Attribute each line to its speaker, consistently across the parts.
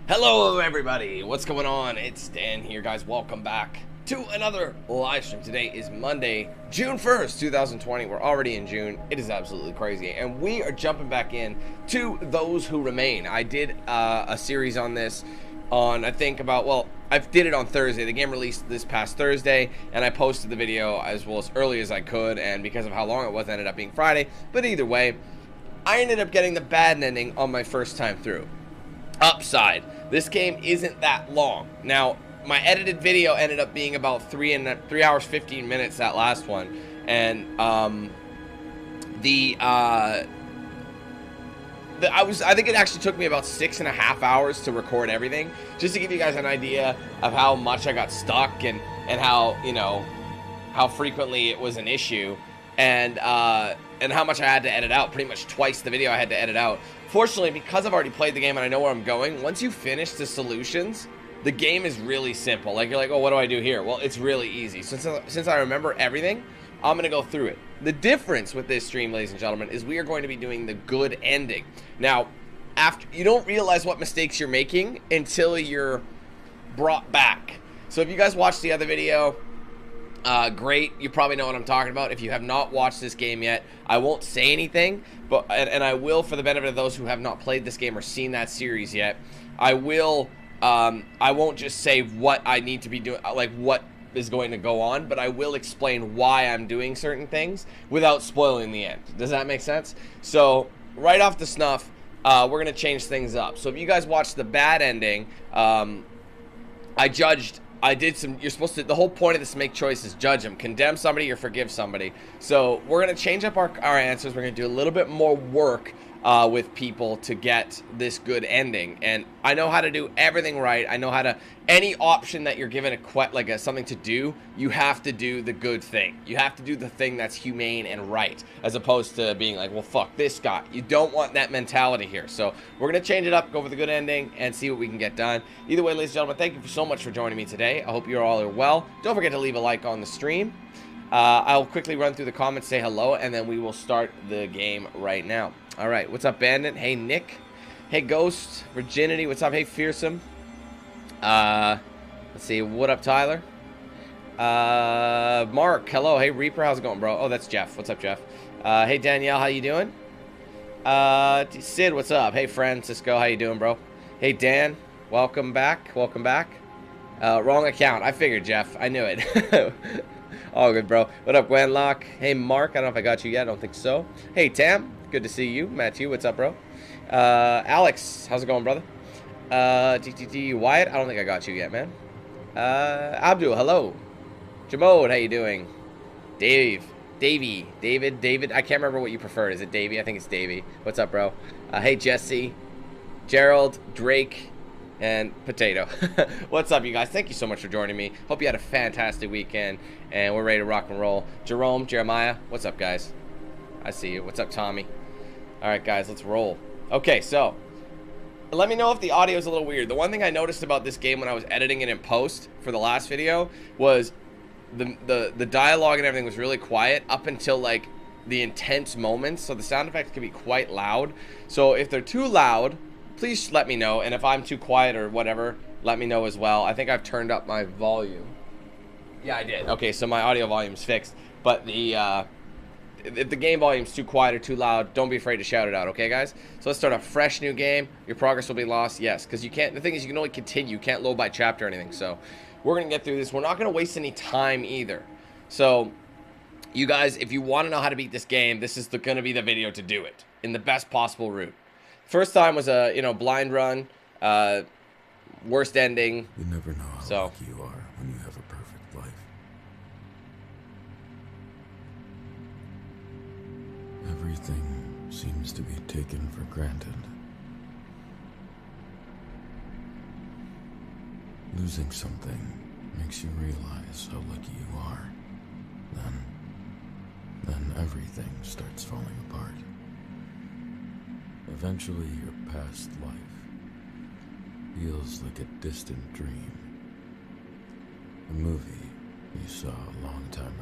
Speaker 1: Hello everybody, what's going on? It's Dan here, guys. Welcome back to another live stream. Today is Monday, June 1st, 2020. We're already in June. It is absolutely crazy. And we are jumping back in to Those Who Remain. I did a series on this on, I did it on Thursday. The game released this past Thursday, and I posted the video as early as I could, and because of how long it was, it ended up being Friday. But either way, I ended up getting the bad ending on my first time through. Upside, this game isn't that long. Now, my edited video ended up being about 3 hours 15 minutes, that last one, and I think it actually took me about 6.5 hours to record everything, just to give you guys an idea of how much I got stuck and how, you know, how frequently it was an issue, and how much I had to edit out. Pretty much twice the video I had to edit out. Fortunately, because I've already played the game and I know where I'm going, once you finish the solutions, the game is really simple. Like, you're like, oh, what do I do here? Well, it's really easy. Since I remember everything, I'm going to go through it. The difference with this stream, ladies and gentlemen, is we are going to be doing the good ending. Now, after you don't realize what mistakes you're making until you're brought back. So if you guys watched the other video, great, you probably know what I'm talking about. If you have not watched this game yet, I won't say anything, but and I will, for the benefit of those who have not played this game or seen that series yet, I will, I won't just say what I need to be doing, like what is going to go on, but I will explain why I'm doing certain things without spoiling the end. Does that make sense? So right off the snuff, we're going to change things up. So if you guys watched the bad ending, you're supposed to, the whole point of this make choice is judge them, condemn somebody or forgive somebody. So we're going to change up our answers. We're going to do a little bit more work with people to get this good ending. And I know how to do everything right. I know how to, any option that you're given something to do, you have to do the good thing. You have to do the thing that's humane and right, as opposed to being like, well, fuck this guy. You don't want that mentality here. So we're going to change it up, go for the good ending, and see what we can get done. Either way, ladies and gentlemen, thank you so much for joining me today. I hope you all are well. Don't forget to leave a like on the stream. I'll quickly run through the comments, say hello, and then we will start the game right now. All right, what's up, Bandit? Hey, Nick. Hey, Ghost. Virginity, what's up? Hey, Fearsome. Let's see, what up, Tyler? Mark, hello. Hey, Reaper, how's it going, bro? Oh, that's Jeff. What's up, Jeff? Hey, Danielle, how you doing? Sid, what's up? Hey, Francisco, how you doing, bro? Hey, Dan, welcome back. Welcome back. Wrong account. I figured, Jeff. I knew it. All good, bro. What up, Gwenlock? Hey, Mark. I don't know if I got you yet. I don't think so. Hey, Tam. Good to see you. Matthew, what's up, bro? Alex, how's it going, brother? Wyatt, I don't think I got you yet, man. Abdul, hello. Jamode, how you doing? David, I can't remember what you prefer. Is it Davey? I think it's Davey. What's up, bro? Hey, Jesse, Gerald, Drake, and Potato. What's up, you guys? Thank you so much for joining me. Hope you had a fantastic weekend, and we're ready to rock and roll. Jeremiah, what's up, guys? I see you. What's up, Tommy? All right, guys, let's roll. Okay, so let me know if the audio is a little weird. The one thing I noticed about this game when I was editing it in post for the last video was the dialogue and everything was really quiet up until like the intense moments. So the sound effects can be quite loud. So if they're too loud, please let me know. And if I'm too quiet or whatever, let me know as well. I think I've turned up my volume. Yeah, I did. Okay, so my audio volume's fixed. But if the game volume's too quiet or too loud, don't be afraid to shout it out, okay, guys? So let's start a fresh new game. Your progress will be lost, yes, because you can't. The thing is, you can only continue. You can't load by chapter or anything. So we're gonna get through this. We're not gonna waste any time either. So you guys, if you want to know how to beat this game, this is gonna be the video to do it in the best possible route. First time was a blind run, worst ending.
Speaker 2: You never know how lucky you are when you have a perfect life. Everything seems to be taken for granted. Losing something makes you realize how lucky you are. Then everything starts falling apart. Eventually, your past life feels like a distant dream. A movie you saw a long time ago.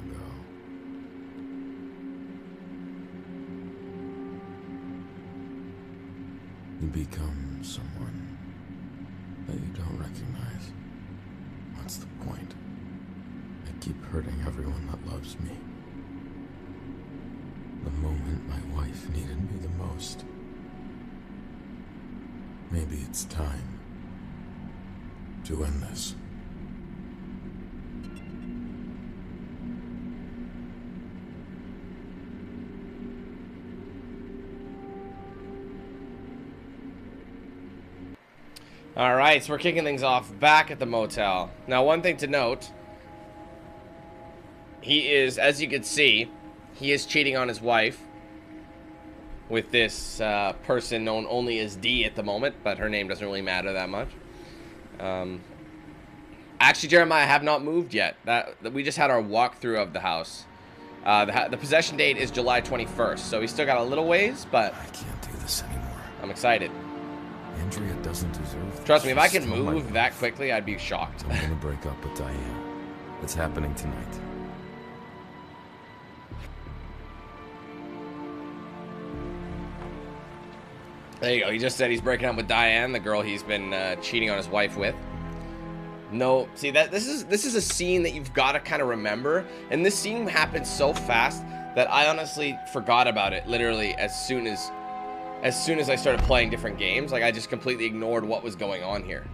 Speaker 2: You become someone that you don't recognize. What's the point? I keep hurting everyone that loves me. The moment my wife needed me the most. Maybe it's time to end this.
Speaker 1: All right, so we're kicking things off back at the motel. Now, one thing to note, he is, as you can see, he is cheating on his wife with this person known only as D at the moment, but her name doesn't really matter that much. Actually, Jeremiah, I have not moved yet. We just had our walkthrough of the house. The possession date is July 21st, so we still got a little ways, but
Speaker 2: I can't do this anymore.
Speaker 1: I'm excited.
Speaker 2: Andrea doesn't deserve this.
Speaker 1: Trust me, if I can move that quickly, I'd be shocked.
Speaker 2: I'm gonna break up with Diane. It's happening tonight.
Speaker 1: There you go. He just said he's breaking up with Diane, the girl he's been cheating on his wife with. No, see that this is a scene that you've got to kind of remember, and this scene happened so fast that I honestly forgot about it literally as soon as I started playing different games. Like, I just completely ignored what was going on here.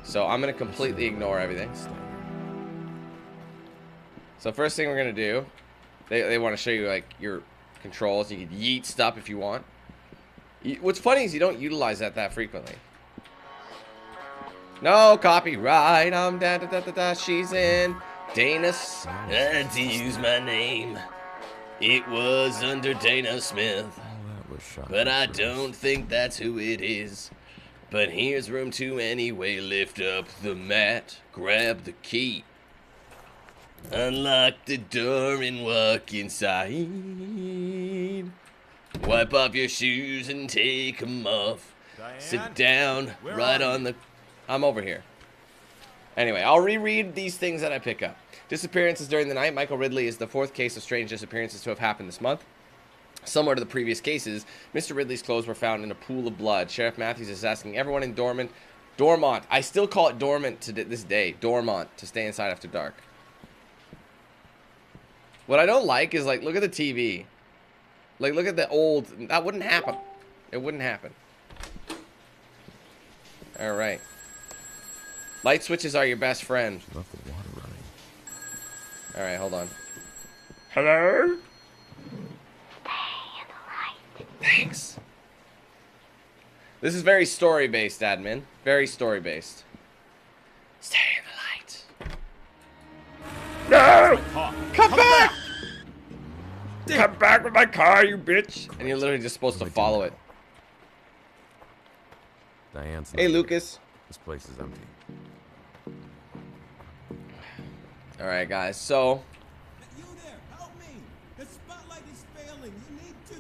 Speaker 1: So I'm gonna completely ignore everything. So first thing we're gonna do, they want to show you like your controls. You can yeet stuff if you want. What's funny is you don't utilize that frequently. No copyright. I'm da. She's in Dana's. I had to use my name. It was under Dana Smith. But I don't think that's who it is. But here's room 2 anyway. Lift up the mat. Grab the key. Unlock the door and walk inside. Wipe off your shoes and take them off. Diane, sit down right on the... I'm over here. Anyway, I'll reread these things that I pick up. Disappearances during the night. Michael Ridley is the 4th case of strange disappearances to have happened this month. Similar to the previous cases, Mr. Ridley's clothes were found in a pool of blood. Sheriff Matthews is asking everyone in Dormont, I still call it Dormont to this day, Dormont, to stay inside after dark. What I don't like is, like, look at the TV. Like, look at the old... That wouldn't happen. It wouldn't happen. Alright. Light switches are your best friend.
Speaker 2: Left the water running.
Speaker 1: Alright, hold on. Hello?
Speaker 3: Stay in the light.
Speaker 1: Thanks. This is very story-based, admin. Very story-based. Stay in the light. No! Come back! Come back with my car, you bitch! And you're literally just supposed to follow it.
Speaker 2: Diane's
Speaker 1: hey, Lucas.
Speaker 2: This place is empty.
Speaker 1: Alright, guys, so...
Speaker 4: You there, help me! The spotlight is failing. You need to...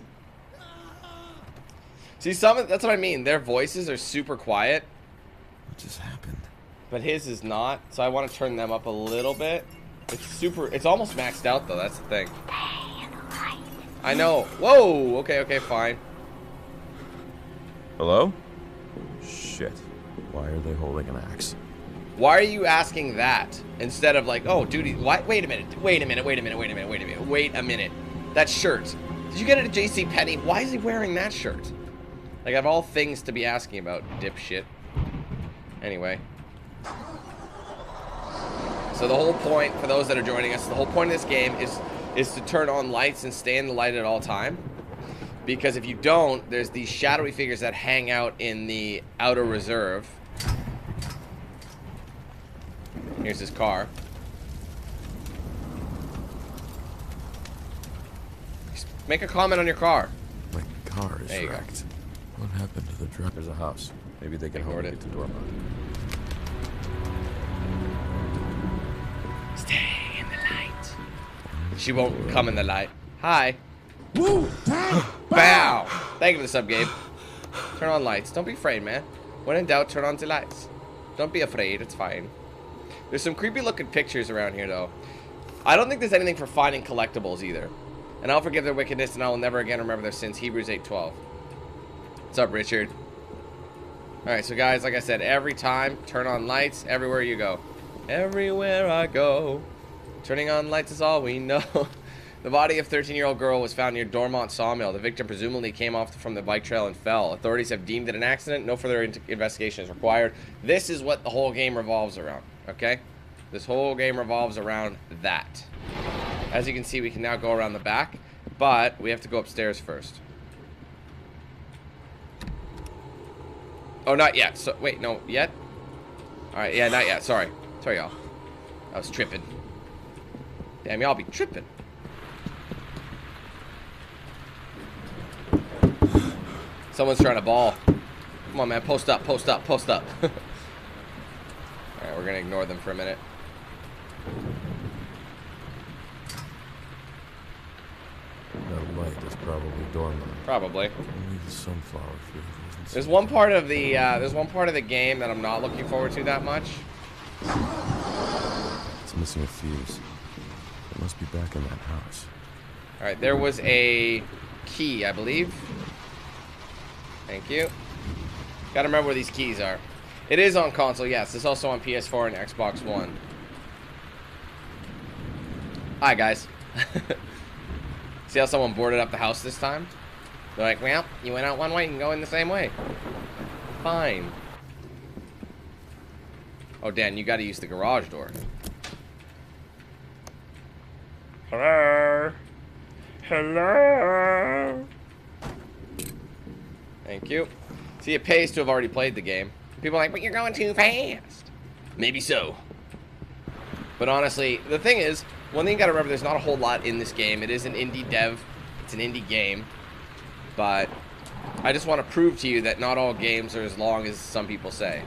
Speaker 1: See, that's what I mean. Their voices are super quiet.
Speaker 2: What just happened?
Speaker 1: But his is not, so I want to turn them up a little bit. It's almost maxed out, though. That's the thing. I know. Whoa! Okay, fine.
Speaker 2: Hello? Shit. Why are they holding an axe?
Speaker 1: Why are you asking that instead of like, oh, dude, why? Wait a minute. That shirt. Did you get it at JCPenney? Why is he wearing that shirt? Like, I have all things to be asking about, dipshit. Anyway. So the whole point, for those that are joining us, the whole point of this game is to turn on lights and stay in the light at all time. Because if you don't, there's these shadowy figures that hang out in the outer reserve. Here's his car. Make a comment on your car.
Speaker 2: My car is wrecked. What happened to the truck? There's a house. Maybe they can hold it to Dormont.
Speaker 1: Stay in the light. She won't come in the light. Hi.
Speaker 4: Woo!
Speaker 1: Bow! Thank you for the sub, Gabe. Turn on lights. Don't be afraid, man. When in doubt, turn on the lights. Don't be afraid. It's fine. There's some creepy looking pictures around here, though. I don't think there's anything for finding collectibles either. And I'll forgive their wickedness, and I will never again remember their sins. Hebrews 8:12. What's up, Richard? Alright, so guys, like I said, every time, turn on lights everywhere you go. Everywhere I go. Turning on lights is all we know. The body of 13-year-old girl was found near Dormont sawmill. The victim presumably came off from the bike trail and fell. Authorities have deemed it an accident. No further investigation is required. This is what the whole game revolves around, okay? This whole game revolves around that. As you can see, we can now go around the back, but we have to go upstairs first. Oh, not yet. So, wait, no, yet? Alright, yeah, not yet. Sorry. Sorry, y'all. I was tripping. Damn, y'all be tripping. Someone's trying to ball. Come on, man. Post up, post up, post up. Alright, we're gonna ignore them for a minute.
Speaker 2: That light is probably Dormont.
Speaker 1: Probably.
Speaker 2: Only the sunflower field.
Speaker 1: There's one part of the game that I'm not looking forward to that much.
Speaker 2: It's missing a fuse. It must be back in that house.
Speaker 1: Alright, there was a key, I believe. Thank you. Gotta remember where these keys are. It is on console, yes. It's also on PS4 and Xbox One. Hi, guys. See how someone boarded up the house this time? They're like, well, you went out one way, you can go in the same way. Fine. Oh, Dan, you gotta use the garage door. Hello? Hello? Thank you. See, it pays to have already played the game. People are like, but you're going too fast. Maybe so. But honestly, the thing is, one thing you gotta remember, there's not a whole lot in this game. It is an indie dev. It's an indie game. But I just want to prove to you that not all games are as long as some people say.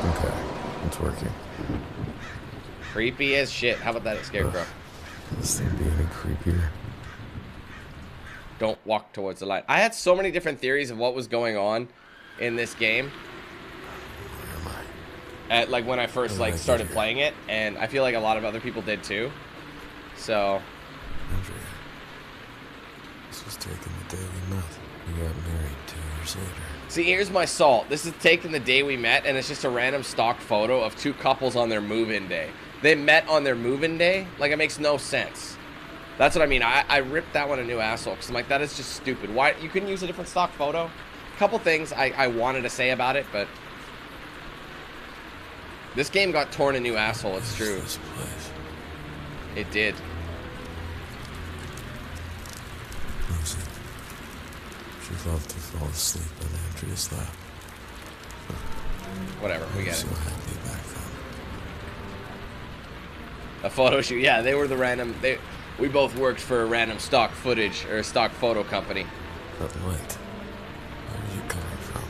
Speaker 2: Okay, it's working.
Speaker 1: Creepy as shit. How about that, Scarecrow?
Speaker 2: This thing being any creepier.
Speaker 1: Don't walk towards the light. I had so many different theories of what was going on in this game.
Speaker 2: Where am I?
Speaker 1: At like when I first like started playing it, and I feel like a lot of other people did too. So.
Speaker 2: Andrea. This was taken the day we met. We got married 2 years later.
Speaker 1: See, here's my salt. This is taken the day we met, and it's just a random stock photo of two couples on their move-in day. They met on their move-in day? Like, it makes no sense. That's what I mean. I ripped that one a new asshole, because I'm like, that is just stupid. Why? You couldn't use a different stock photo? A couple things I wanted to say about it, but... This game got torn a new asshole, it's true.
Speaker 2: This place?
Speaker 1: It did.
Speaker 2: Lucy. She loved to fall asleep on Andrea's lap.
Speaker 1: Whatever, we
Speaker 2: I
Speaker 1: get
Speaker 2: was
Speaker 1: it.
Speaker 2: so happy back then.
Speaker 1: A photo shoot. Yeah, they were the random... We both worked for a random stock footage, or a stock photo company.
Speaker 2: That light. Where are you coming from?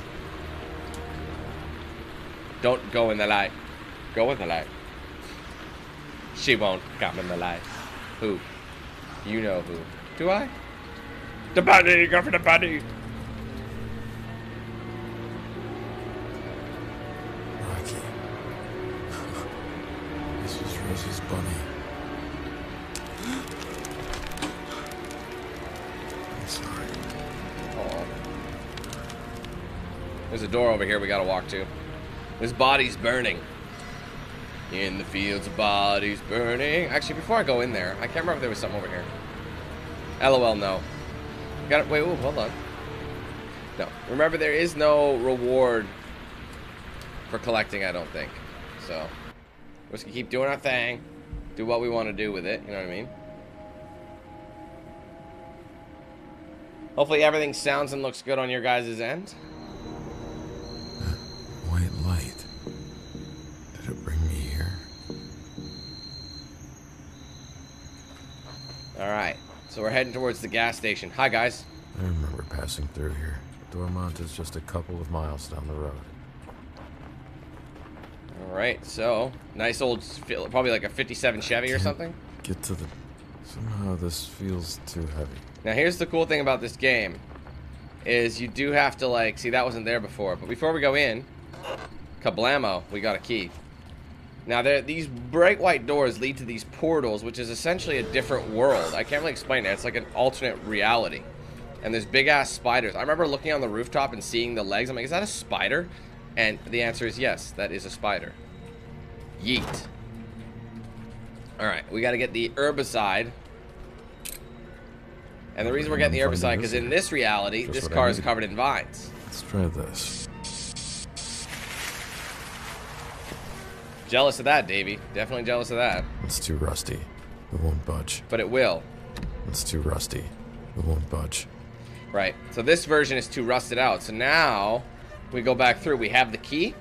Speaker 1: Don't go in the light. Go in the light. She won't come in the light. Who? You know who. Do I? The bunny! Go for the bunny!
Speaker 2: Rocky. This was Rosie's bunny. I'm sorry.
Speaker 1: Aw. There's a door over here we gotta walk to. This body's burning. In the fields, bodies burning. Actually, before I go in there, I can't remember if there was something over here. LOL, no. Got it. Wait, ooh, hold on. No. Remember, there is no reward for collecting, I don't think. So, we're just gonna keep doing our thing. Do what we want to do with it, you know what I mean? Hopefully everything sounds and looks good on your guys' end.
Speaker 2: White light. Did it bring me here?
Speaker 1: Alright, so we're heading towards the gas station. Hi, guys.
Speaker 2: I remember passing through here. Dormont is just a couple of miles down the road.
Speaker 1: Alright, so, nice old, probably like a 57 Chevy or something.
Speaker 2: Get to the... Somehow this feels too heavy.
Speaker 1: Now, here's the cool thing about this game, is you do have to, like, see, that wasn't there before, but before we go in, kablamo, we got a key. Now, these bright white doors lead to these portals, which is essentially a different world. I can't really explain it. It's like an alternate reality. And there's big-ass spiders. I remember looking on the rooftop and seeing the legs. I'm like, is that a spider? And the answer is yes, that is a spider. Yeet. Alright, we got to get the herbicide. And the reason we're getting the herbicide, because in this reality, this car is covered in vines.
Speaker 2: Let's try this.
Speaker 1: Jealous of that, Davey. Definitely jealous of that.
Speaker 2: It's too rusty. It won't budge.
Speaker 1: But it will.
Speaker 2: It's too rusty. It won't budge.
Speaker 1: Right. So this version is too rusted out. So now we go back through. We have the key.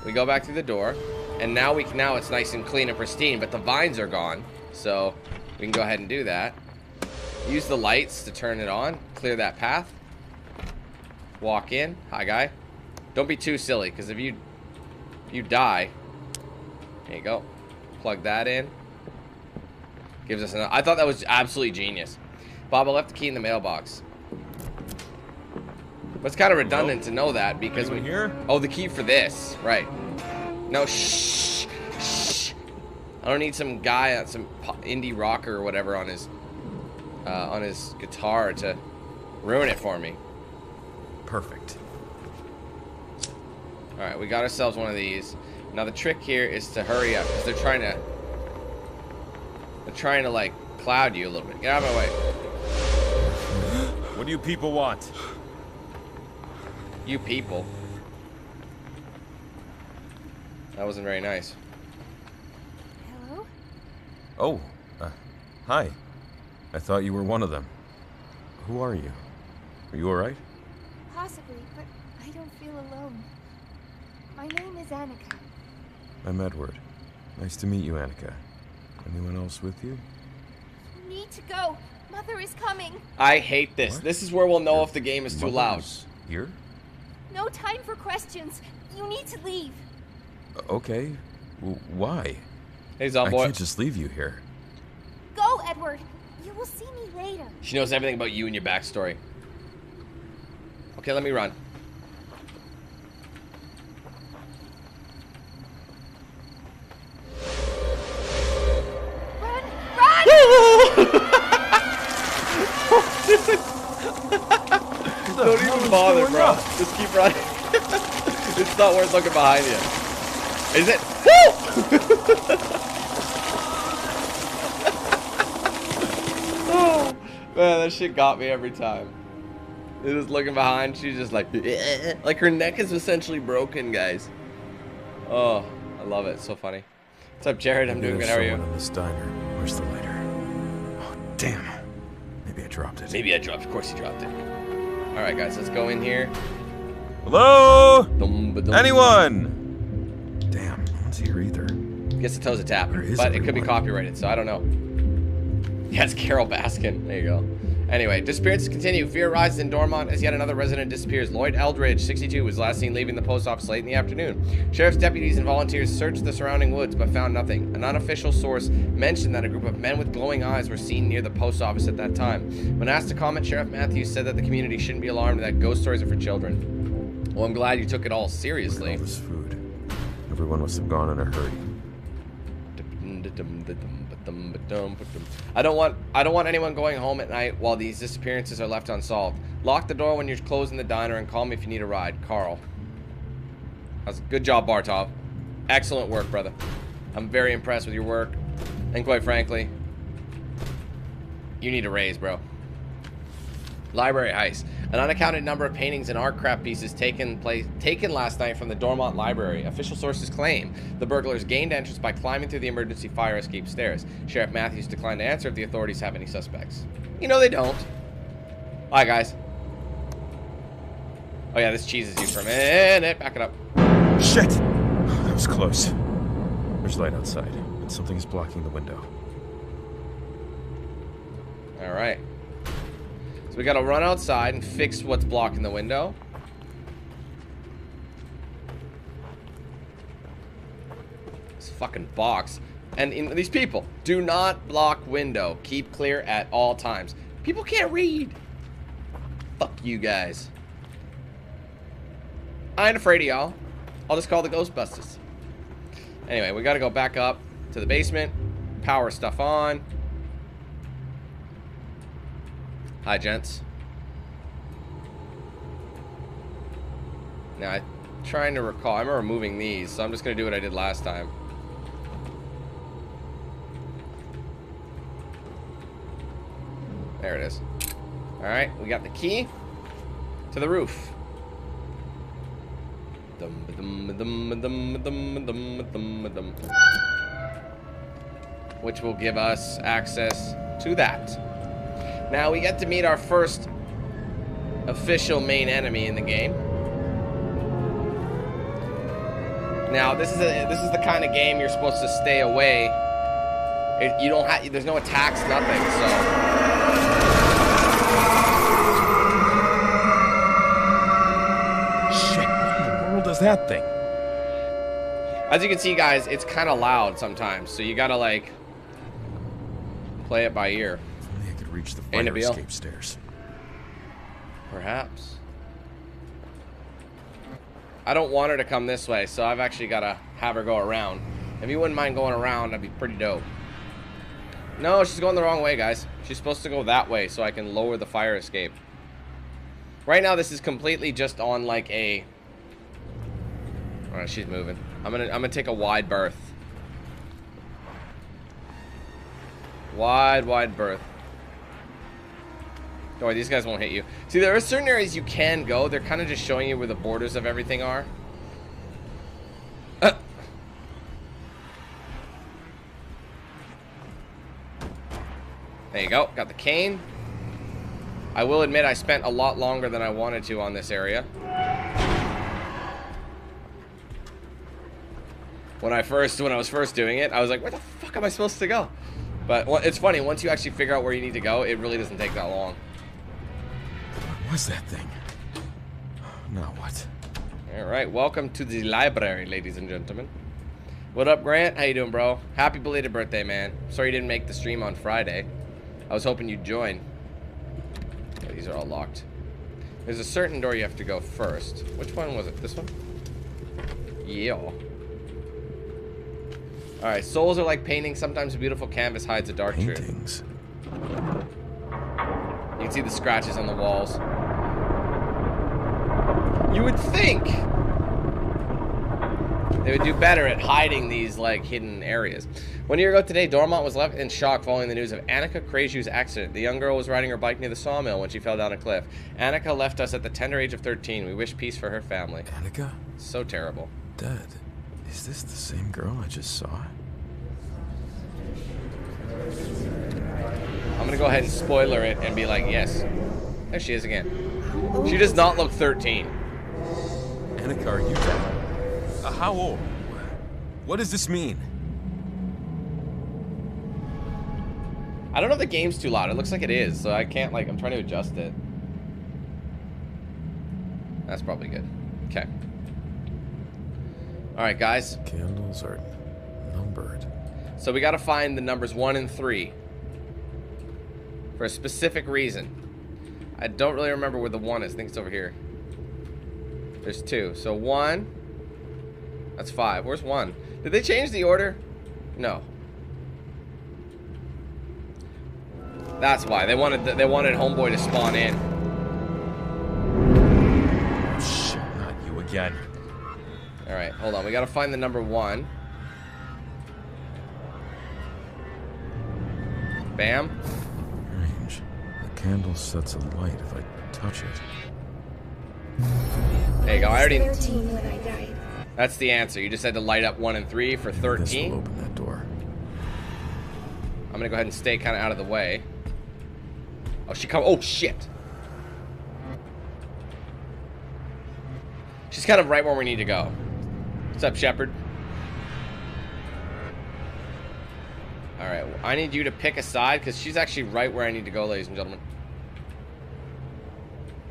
Speaker 1: We go back through the door. And now it's nice and clean and pristine, but the vines are gone. So we can go ahead and do that. Use the lights to turn it on. Clear that path. Walk in. Hi, guy. Don't be too silly, because if you die. There you go. Plug that in. Gives us I thought that was absolutely genius. Bob, I left the key in the mailbox. But it's kind of redundant to know that because we
Speaker 3: here?
Speaker 1: Oh, the key for this, right? No, shh. I don't need some guy on some indie rocker or whatever on his guitar to ruin it for me.
Speaker 3: Perfect.
Speaker 1: All right, we got ourselves one of these. Now the trick here is to hurry up because they're trying to like cloud you a little bit. Get out of my way.
Speaker 3: What do you people want?
Speaker 1: You people. That wasn't very nice.
Speaker 5: Hello?
Speaker 3: Oh, hi. I thought you were one of them. Who are you? Are you alright?
Speaker 5: Possibly, but I don't feel alone. My name is Annika.
Speaker 3: I'm Edward. Nice to meet you, Annika. Anyone else with you?
Speaker 5: You need to go. Mother is coming.
Speaker 1: I hate this.
Speaker 3: What?
Speaker 1: This is where we'll know if the game is too loud.
Speaker 3: Mother's here?
Speaker 5: No time for questions. You need to leave.
Speaker 3: Okay. Why?
Speaker 1: Hey,
Speaker 3: I
Speaker 1: Zomboy.
Speaker 3: can't just leave you here.
Speaker 5: Go, Edward. You will see me later.
Speaker 1: She knows everything about you and your backstory. Okay, let me run.
Speaker 5: Run!
Speaker 1: Don't even bother, bro. Just keep running. It's not worth looking behind you. Is it? Oh, man, that shit got me every time. It was looking behind. She's just like her neck is essentially broken, guys. Oh, I love it. It's so funny. What's up, Jared? I'm doing good. How are you?
Speaker 3: In this diner. Where's the lighter? Oh, damn. Maybe I dropped it.
Speaker 1: Maybe I dropped. Of course you dropped it. All right, guys, let's go in here.
Speaker 3: Hello?
Speaker 1: Dum-ba-dum.
Speaker 3: Anyone? Damn, no one's here either.
Speaker 1: Guess the toes a tap,
Speaker 3: Where is
Speaker 1: but it could be
Speaker 3: everyone?
Speaker 1: copyrighted, so I don't know. Yeah, it's Carol Baskin. There you go. Anyway, disappearances continue. Fear rises in Dormont as yet another resident disappears. Lloyd Eldridge, 62, was last seen leaving the post office late in the afternoon. Sheriff's deputies and volunteers searched the surrounding woods but found nothing. An unofficial source mentioned that a group of men with glowing eyes were seen near the post office at that time. When asked to comment, Sheriff Matthews said that the community shouldn't be alarmed and that ghost stories are for children. Well, I'm glad you took it all
Speaker 3: Look
Speaker 1: seriously.
Speaker 3: at all this food. Everyone must have gone in a hurry.
Speaker 1: I don't want anyone going home at night while these disappearances are left unsolved. Lock the door when you're closing the diner and call me if you need a ride. Carl. That's good job, Bartov. Excellent work, brother. I'm very impressed with your work. And quite frankly, you need a raise, bro. Library heist. An unaccounted number of paintings and art craft pieces taken last night from the Dormont Library. Official sources claim the burglars gained entrance by climbing through the emergency fire escape stairs. Sheriff Matthews declined to answer if the authorities have any suspects. You know they don't. Bye, guys. Oh yeah, this cheeses you for a minute. Back it up.
Speaker 3: Shit! That was close. There's light outside, but something is blocking the window.
Speaker 1: All right. So we gotta run outside and fix what's blocking the window. This fucking box. And these people, do not block window. Keep clear at all times. People can't read. Fuck you guys. I ain't afraid of y'all. I'll just call the Ghostbusters. Anyway, we gotta go back up to the basement. Power stuff on. Hi, gents. Now, I'm trying to recall. I remember moving these, so I'm just going to do what I did last time. There it is. Alright, we got the key to the roof. Which will give us access to that. Now we get to meet our first official main enemy in the game. Now this is the kind of game you're supposed to stay away. You don't have, there's no attacks, nothing. So
Speaker 3: shit! What in the world is that thing?
Speaker 1: as you can see, guys, it's kind of loud sometimes, so you gotta like play it by ear.
Speaker 3: If only I could reach the
Speaker 1: Hey,
Speaker 3: fire
Speaker 1: Nabil.
Speaker 3: escape stairs.
Speaker 1: Perhaps. I don't want her to come this way, so I've actually got to have her go around. If you wouldn't mind going around, that'd be pretty dope. No, she's going the wrong way, guys. She's supposed to go that way so I can lower the fire escape. Right now, this is completely just on like a... Alright, she's moving. I'm gonna take a wide berth. Wide berth. Don't worry, these guys won't hit you. See, there are certain areas you can go. They're kind of just showing you where the borders of everything are. There you go. Got the cane. I will admit I spent a lot longer than I wanted to on this area. When I was first doing it, I was like, where the fuck am I supposed to go? But it's funny, once you actually figure out where you need to go, it really doesn't take that long.
Speaker 3: What was that thing? Now what?
Speaker 1: Alright, welcome to the library, ladies and gentlemen. What up, Grant? How you doing, bro? Happy belated birthday, man. Sorry you didn't make the stream on Friday. I was hoping you'd join. Oh, these are all locked. There's a certain door you have to go first. Which one was it? This one? Yeah. Alright, souls are like painting. Sometimes a beautiful canvas hides a dark truth.
Speaker 3: Paintings.
Speaker 1: You can see the scratches on the walls. You would think they would do better at hiding these, like, hidden areas. 1 year ago today, Dormont was left in shock following the news of Annika Krejciu's accident. The young girl was riding her bike near the sawmill when she fell down a cliff. Annika left us at the tender age of 13. We wish peace for her family.
Speaker 3: Annika?
Speaker 1: So terrible.
Speaker 3: Dead. Is this the same girl I just saw?
Speaker 1: I'm gonna go ahead and spoiler it and be like, yes. There she is again. She does not look 13.
Speaker 3: Annika, are you dead? How old? What does this mean?
Speaker 1: I don't know if the game's too loud. It looks like it is, so I can't, like, I'm trying to adjust it. That's probably good. Okay. Alright, guys.
Speaker 3: Candles are numbered.
Speaker 1: So we gotta find the numbers 1 and 3. For a specific reason. I don't really remember where the 1 is. I think it's over here. There's 2. So 1. That's 5. Where's 1? Did they change the order? No. That's why. They wanted Homeboy to spawn in.
Speaker 3: Oh, shit, not you again.
Speaker 1: Alright, hold on. We gotta find the number 1. Bam.
Speaker 3: Strange. The candle sets a light if I touch it.
Speaker 1: There you go. I already...
Speaker 5: 13 when I died.
Speaker 1: That's the answer. You just had to light up 1 and 3 for
Speaker 3: This will
Speaker 1: 13.
Speaker 3: open that door.
Speaker 1: I'm gonna go ahead and stay kind of out of the way. Oh, she come. Oh, shit. She's kind of right where we need to go. What's up, Shepard? Alright, I need you to pick a side, because she's actually right where I need to go, ladies and gentlemen.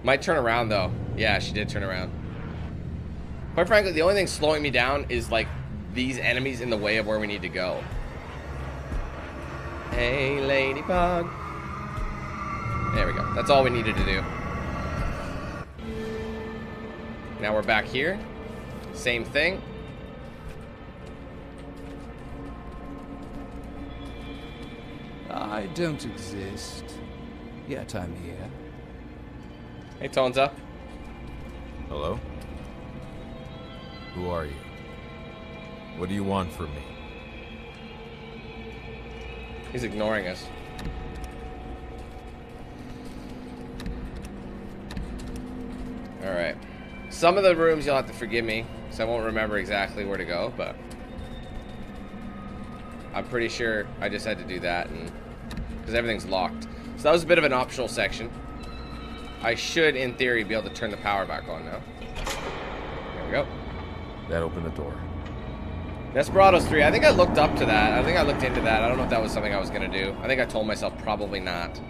Speaker 1: Might turn around, though. Yeah, she did turn around. Quite frankly, the only thing slowing me down is, like, these enemies in the way of where we need to go. Hey, ladybug. There we go. That's all we needed to do. Now we're back here. Same thing.
Speaker 6: I don't exist. Yet I'm here.
Speaker 1: Hey, Tonza.
Speaker 3: Hello? Who are you? What do you want from me?
Speaker 1: He's ignoring us. Alright. Some of the rooms you'll have to forgive me, because I won't remember exactly where to go, but I'm pretty sure I just had to do that, and because everything's locked. So that was a bit of an optional section. I should, in theory, be able to turn the power back on now. There we go.
Speaker 3: That opened the door.
Speaker 1: Desperados 3. I think I looked up to that. I think I looked into that. I don't know if that was something I was going to do. I think I told myself probably not.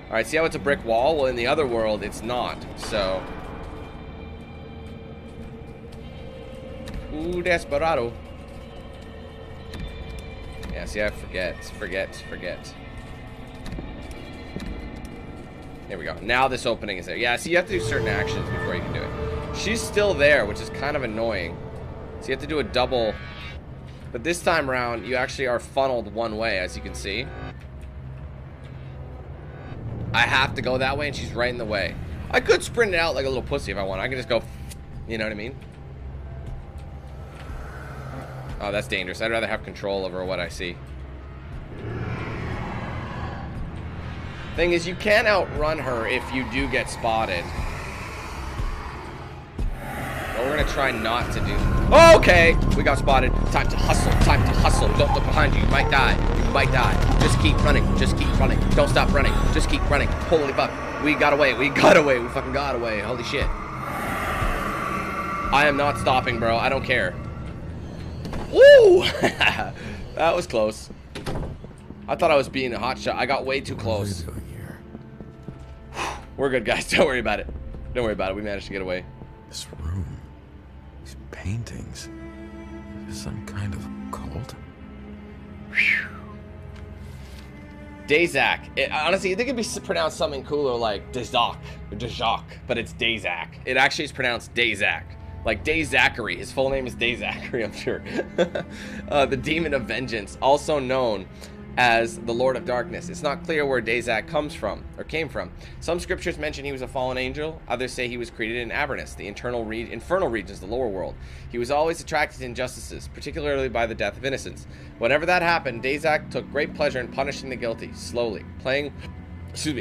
Speaker 1: Alright, see how it's a brick wall? Well, in the other world, it's not. So... Ooh, Desperado. Yeah, see, I forget. There we go. Now this opening is there. Yeah, see, you have to do certain actions before you can do it. She's still there, which is kind of annoying. So you have to do a double. But this time around, you actually are funneled one way, as you can see. I have to go that way, and she's right in the way. I could sprint it out like a little pussy if I want. I can just go, you know what I mean? Oh, that's dangerous. I'd rather have control over what I see. Thing is, you can outrun her if you do get spotted. But we're gonna try not to do. Oh, okay, we got spotted. Time to hustle. Time to hustle. Don't look behind you. You might die. You might die. Just keep running. Just keep running. Don't stop running. Just keep running. Holy fuck. We got away. We got away. We fucking got away. Holy shit. I am not stopping, bro. I don't care. Woo! That was close. I thought I was being a hot shot. I got way too close.
Speaker 2: What are you doing here?
Speaker 1: We're good, guys. Don't worry about it. Don't worry about it. We managed to get away.
Speaker 2: This room. These paintings. Is this some kind of cult?
Speaker 1: Dazak. Honestly, I think it'd be pronounced something cooler like Dazak or Dazak, but it's Dazak. It actually is pronounced Dazak. Like Day Zachary. His full name is Day Zachary, I'm sure. The Demon of Vengeance, also known as the Lord of Darkness. It's not clear where Dazak comes from, or came from. Some scriptures mention he was a fallen angel. Others say he was created in Avernus, the infernal regions, the lower world. He was always attracted to injustices, particularly by the death of innocents. Whenever that happened, Dazak took great pleasure in punishing the guilty, slowly, playing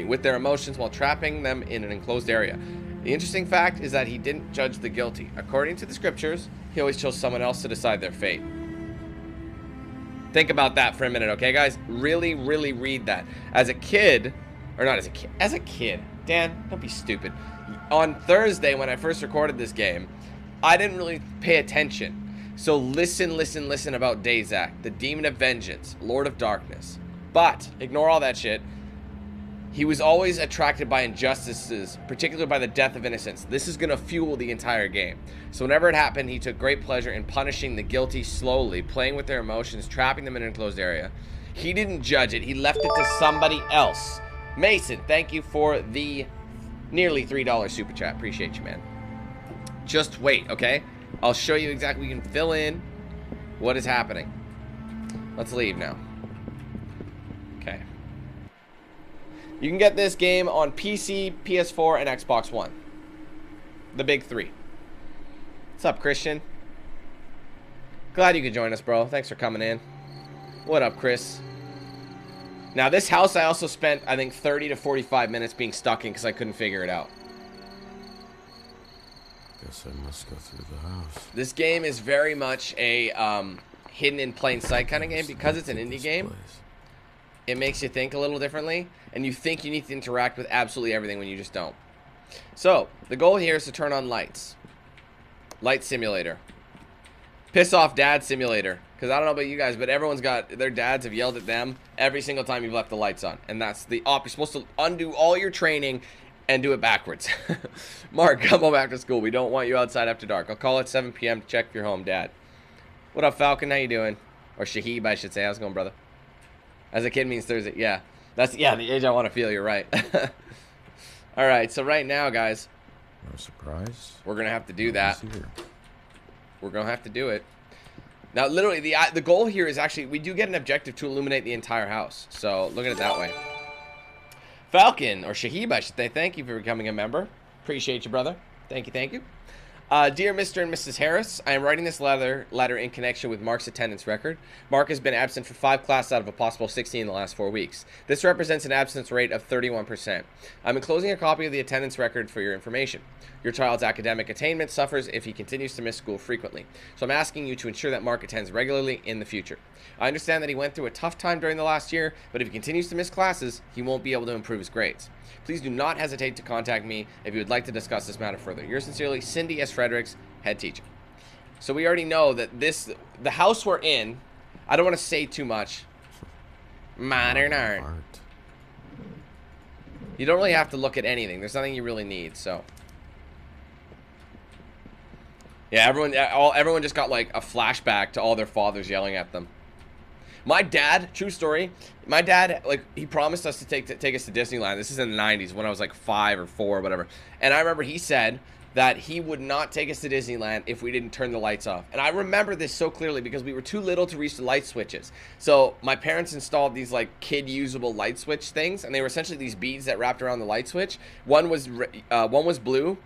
Speaker 1: with their emotions while trapping them in an enclosed area. The interesting fact is that he didn't judge the guilty. According to the scriptures, he always chose someone else to decide their fate. Think about that for a minute, okay, guys? Really, really read that. As a kid, or not as a kid, as a kid. Dan, don't be stupid. On Thursday, when I first recorded this game, I didn't really pay attention. So listen about Dazak, the Demon of Vengeance, Lord of Darkness. But, ignore all that shit. He was always attracted by injustices, particularly by the death of innocents. This is going to fuel the entire game. So whenever it happened, he took great pleasure in punishing the guilty slowly, playing with their emotions, trapping them in an enclosed area. He didn't judge it. He left it to somebody else. Mason, thank you for the nearly $3 super chat. Appreciate you, man. Just wait, okay? I'll show you exactly. We can fill in what is happening. Let's leave now. Okay. You can get this game on PC, PS4, and Xbox One. The big three. What's up, Christian? Glad you could join us, bro. Thanks for coming in. What up, Chris? Now, this house I also spent, I think, 30 to 45 minutes being stuck in because I couldn't figure it out.
Speaker 2: Guess I must go through the house.
Speaker 1: This game is very much a hidden in plain sight kind of game. Because it's an indie game, it makes you think a little differently. And you think you need to interact with absolutely everything when you just don't. So, the goal here is to turn on lights. Light simulator. Piss off dad simulator. Because I don't know about you guys, but everyone's got, their dads have yelled at them every single time you've left the lights on. And that's the op. You're supposed to undo all your training and do it backwards. Mark, come on back to school. We don't want you outside after dark. I'll call at 7 p.m. to check if you're home, Dad. What up, Falcon? How you doing? Or Shahib, I should say. How's it going, brother? As a kid means Thursday. Yeah. That's, yeah, the age I want to feel. You're right. All right, so right now, guys.
Speaker 2: No surprise.
Speaker 1: We're going to have to do that. We're going to have to do it. Now, literally, the goal here is actually, we do get an objective to illuminate the entire house. So, look at it that way. Falcon, or Shahib, I should say, thank you for becoming a member. Appreciate you, brother. Thank you, thank you. Dear Mr. and Mrs. Harris, I am writing this letter in connection with Mark's attendance record. Mark has been absent for 5 classes out of a possible 60 in the last 4 weeks. This represents an absence rate of 31%. I'm enclosing a copy of the attendance record for your information. Your child's academic attainment suffers if he continues to miss school frequently, so I'm asking you to ensure that Mark attends regularly in the future. I understand that he went through a tough time during the last year, but if he continues to miss classes, he won't be able to improve his grades. Please do not hesitate to contact me if you would like to discuss this matter further. Yours sincerely, Cindy S. Fredericks, head teacher. So we already know that the house we're in, I don't want to say too much. Modern art. You don't really have to look at anything. There's nothing you really need, so. Yeah, everyone just got like a flashback to all their fathers yelling at them. My dad, true story, my dad, like, he promised us to take us to Disneyland. This is in the 90s when I was like 5 or 4 or whatever. And I remember he said that he would not take us to Disneyland if we didn't turn the lights off. And I remember this so clearly because we were too little to reach the light switches. So my parents installed these like kid-usable light switch things, and they were essentially these beads that wrapped around the light switch. One was blue,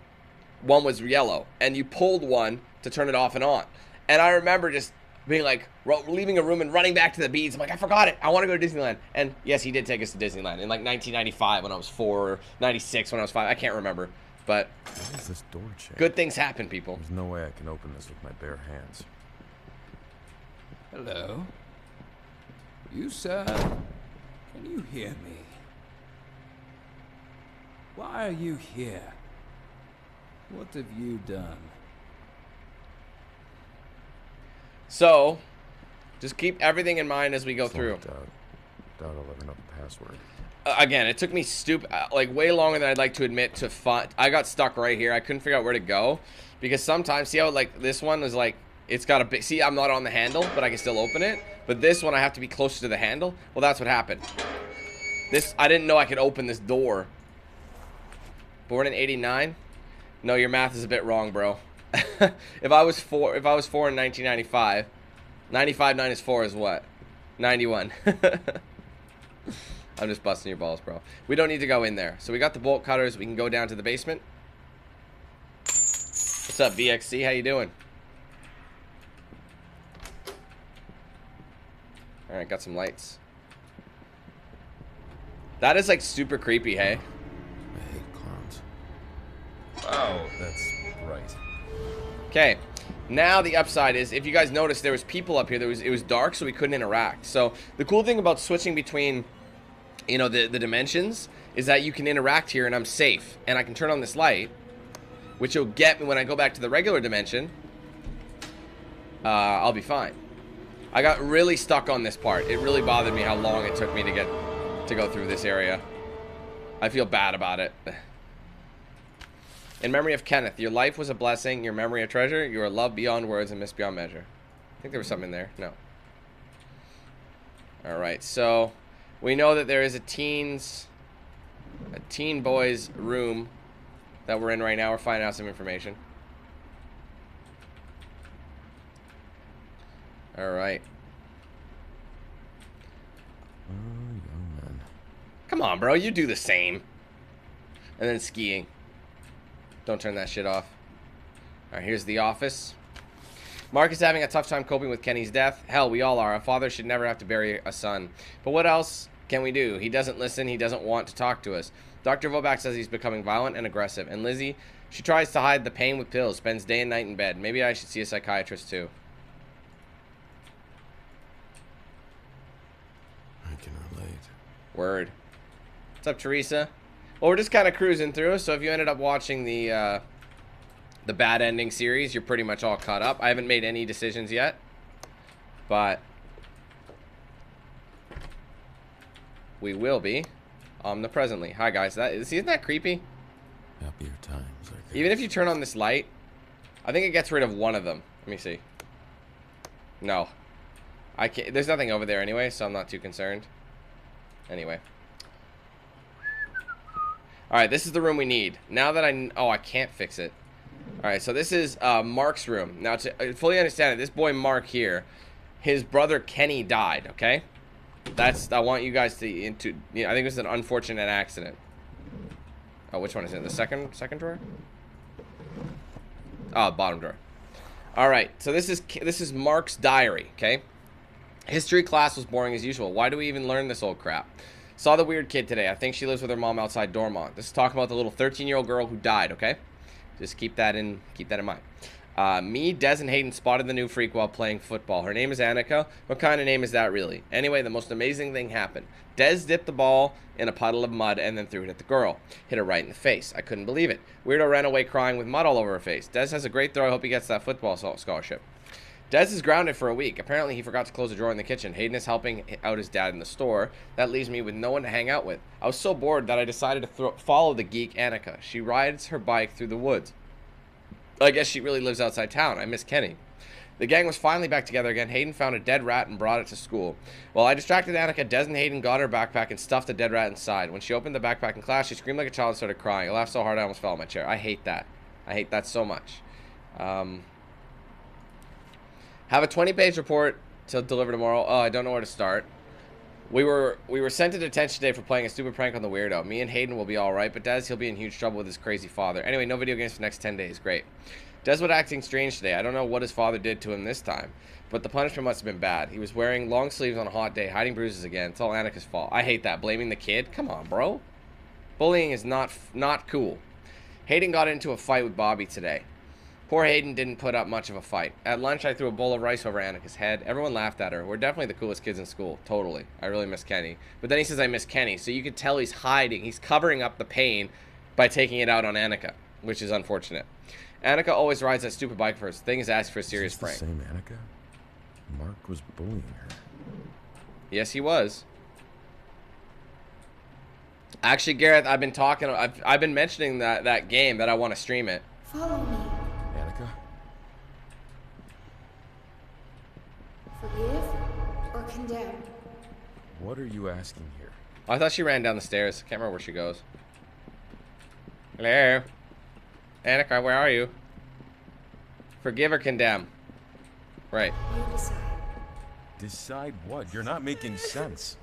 Speaker 1: one was yellow, and you pulled one to turn it off and on. And I remember just being like, leaving a room and running back to the beads. I'm like, I forgot it. I want to go to Disneyland. And yes, he did take us to Disneyland in like 1995 when I was 4, or 96 when I was 5. I can't remember. But
Speaker 3: what is this door check?
Speaker 1: Good things happen, people.
Speaker 3: There's no way I can open this with my bare hands.
Speaker 6: Hello? You, sir? Can you hear me? Why are you here? What have you done?
Speaker 1: So, just keep everything in mind as we go through.
Speaker 3: Doubt I'll ever know the password.
Speaker 1: Again, it took me like way longer than I'd like to admit to find. I got stuck right here. I couldn't figure out where to go because sometimes, see how like this one is like, it's got a big, see, I'm not on the handle, but I can still open it. But this one, I have to be closer to the handle. Well, that's what happened. I didn't know I could open this door. Born in 89? No, your math is a bit wrong, bro. If I was 4 in 1995, 95 minus 4 is what? 91. I'm just busting your balls, bro. We don't need to go in there. So we got the bolt cutters. We can go down to the basement. What's up, VXC? How you doing? Alright, got some lights. That is like super creepy, hey?
Speaker 2: I hate clowns.
Speaker 3: Oh, that's right.
Speaker 1: Okay, now the upside is, if you guys noticed, there was people up here. It was dark, so we couldn't interact. So the cool thing about switching between, you know, the dimensions is that you can interact here, and I'm safe. And I can turn on this light, which will get me when I go back to the regular dimension. I'll be fine. I got really stuck on this part. It really bothered me how long it took me to go through this area. I feel bad about it. In memory of Kenneth, your life was a blessing, your memory a treasure, you are loved beyond words and missed beyond measure. I think there was something in there. No. Alright, so we know that there is a teen boy's room that we're in right now. We're finding out some information. Alright.
Speaker 2: Oh, young man.
Speaker 1: Come on, bro. You do the same. And then skiing. Don't turn that shit off. Alright, here's the office. Mark is having a tough time coping with Kenny's death. Hell, we all are. A father should never have to bury a son. But what else can we do? He doesn't listen. He doesn't want to talk to us. Dr. Vobak says he's becoming violent and aggressive. And Lizzie, she tries to hide the pain with pills. Spends day and night in bed. Maybe I should see a psychiatrist too.
Speaker 2: I can relate.
Speaker 1: Word. What's up, Teresa? Well, we're just kind of cruising through, so if you ended up watching the bad ending series, you're pretty much all caught up. I haven't made any decisions yet, but we will be omnipresently. Hi, guys. Isn't that creepy?
Speaker 2: Happier times are good.
Speaker 1: Even if you turn on this light, I think it gets rid of one of them. Let me see. No. I can't. There's nothing over there anyway, so I'm not too concerned. Anyway. Alright, this is the room we need. Now that I can't fix it. Alright, so this is Mark's room. Now, to fully understand it, this boy Mark here, his brother Kenny died, okay? I want you guys to, I think it was an unfortunate accident. Oh, which one is it? The second drawer? Oh, bottom drawer. All right, so this is Mark's diary, okay? History class was boring as usual. Why do we even learn this old crap? Saw the weird kid today. I think she lives with her mom outside Dormont. This is talking about the little 13-year-old girl who died, okay? Just keep that in mind. Me, Des, and Hayden spotted the new freak while playing football. Her name is Annika. What kind of name is that, really? Anyway, the most amazing thing happened. Des dipped the ball in a puddle of mud and then threw it at the girl. Hit her right in the face. I couldn't believe it. Weirdo ran away crying with mud all over her face. Des has a great throw. I hope he gets that football scholarship. Des is grounded for a week. Apparently, he forgot to close the drawer in the kitchen. Hayden is helping out his dad in the store. That leaves me with no one to hang out with. I was so bored that I decided to follow the geek Annika. She rides her bike through the woods. I guess she really lives outside town. I miss Kenny. The gang was finally back together again. Hayden found a dead rat and brought it to school. While I distracted Annika, Des and Hayden got her backpack and stuffed the dead rat inside. When she opened the backpack in class, she screamed like a child and started crying. I laughed so hard I almost fell out of my chair. I hate that. I hate that so much. Have a 20-page report to deliver tomorrow. Oh, I don't know where to start. We were sent to detention today for playing a stupid prank on the weirdo. Me and Hayden will be alright, but Des, he'll be in huge trouble with his crazy father. Anyway, no video games for the next 10 days. Great. Des was acting strange today. I don't know what his father did to him this time, but the punishment must have been bad. He was wearing long sleeves on a hot day, hiding bruises again. It's all Annika's fault. I hate that. Blaming the kid? Come on, bro. Bullying is not cool. Hayden got into a fight with Bobby today. Poor Hayden didn't put up much of a fight. At lunch, I threw a bowl of rice over Annika's head. Everyone laughed at her. We're definitely the coolest kids in school. Totally. I really miss Kenny. But then he says I miss Kenny, so you could tell he's hiding. He's covering up the pain by taking it out on Annika, which is unfortunate. Annika always rides that stupid bike first. Thing is asked for a serious prank.
Speaker 3: Is this the same Annika? Mark was bullying her.
Speaker 1: Yes, he was. Actually, Gareth, I've been mentioning that game that I want to stream it.
Speaker 5: Follow me.
Speaker 3: Annika?
Speaker 5: Forgive or condemn?
Speaker 3: What are you asking here?
Speaker 1: Oh, I thought she ran down the stairs. Can't remember where she goes. Hello? Annika, where are you? Forgive or condemn? Right.
Speaker 5: You decide.
Speaker 3: Decide what? You're not making sense.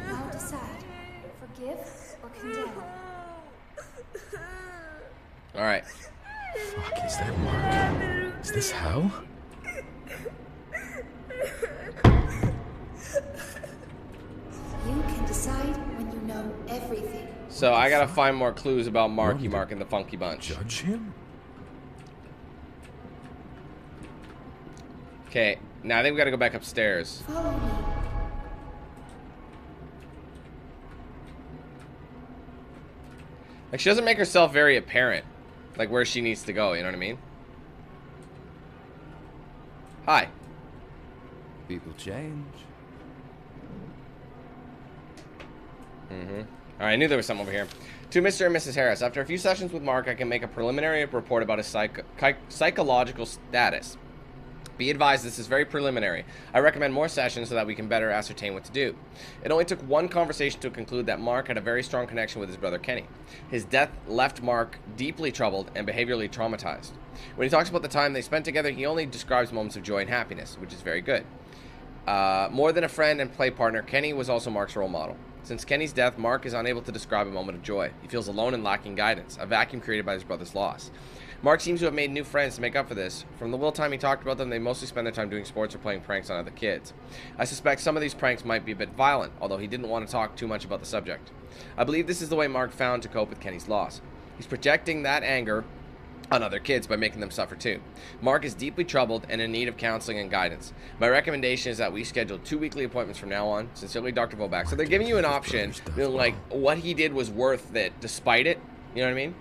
Speaker 5: Now decide. Forgive or condemn?
Speaker 1: Alright.
Speaker 3: Fuck, is that Mark? Is this hell?
Speaker 5: You can decide when you know everything.
Speaker 1: So I gotta find more clues about Marky Mark and the Funky Bunch.
Speaker 3: Judge him?
Speaker 1: Okay, now I think we gotta go back upstairs.
Speaker 5: Follow me.
Speaker 1: Like, she doesn't make herself very apparent. Like, where she needs to go, you know what I mean? Hi.
Speaker 6: People change.
Speaker 1: Alright, I knew there was something over here. To Mr. and Mrs. Harris, after a few sessions with Mark, I can make a preliminary report about his psychological status. Be advised, this is very preliminary. I recommend more sessions so that we can better ascertain what to do. It only took one conversation to conclude that Mark had a very strong connection with his brother Kenny. His death left Mark deeply troubled and behaviorally traumatized. When he talks about the time they spent together, he only describes moments of joy and happiness, which is very good. More than a friend and play partner, Kenny was also Mark's role model. Since Kenny's death, Mark is unable to describe a moment of joy. He feels alone and lacking guidance, a vacuum created by his brother's loss. Mark seems to have made new friends to make up for this. From the little time he talked about them, they mostly spend their time doing sports or playing pranks on other kids. I suspect some of these pranks might be a bit violent, although he didn't want to talk too much about the subject. I believe this is the way Mark found to cope with Kenny's loss. He's projecting that anger on other kids by making them suffer too. Mark is deeply troubled and in need of counseling and guidance. My recommendation is that we schedule 2 weekly appointments from now on. Sincerely, Dr. Voback. So they're giving you an option, you know, like, what he did was worth it, despite it. You know what I mean?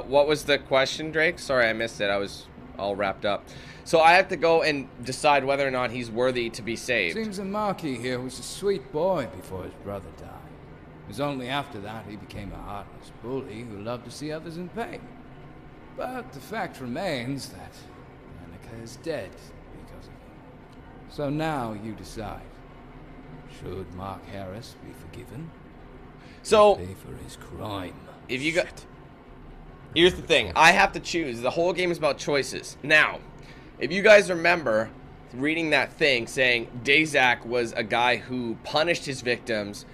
Speaker 1: What was the question, Drake? Sorry, I missed it. I was all wrapped up. So I have to go and decide whether or not he's worthy to be saved.
Speaker 6: Seems that Marky here was a sweet boy before his brother died. It was only after that he became a heartless bully who loved to see others in pain. But the fact remains that Annika is dead because of him. So now you decide. Should Mark Harris be forgiven?
Speaker 1: So,
Speaker 6: Pay for his crime.
Speaker 1: if you got... Here's the thing. I have to choose. The whole game is about choices. Now, If you guys remember reading that thing saying Dazak was a guy who punished his victims,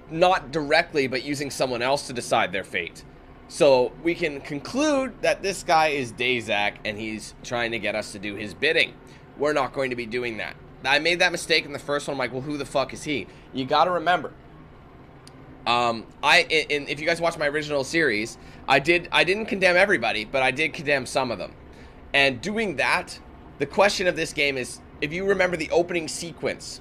Speaker 1: not directly, but using someone else to decide their fate. So we can conclude that this guy is Dazak and he's trying to get us to do his bidding. We're not going to be doing that. I made that mistake in the first one. I'm like, well, who the fuck is he? You got to remember. If you guys watch my original series, I didn't condemn everybody, but I did condemn some of them. And doing that, the question of this game is, if you remember the opening sequence,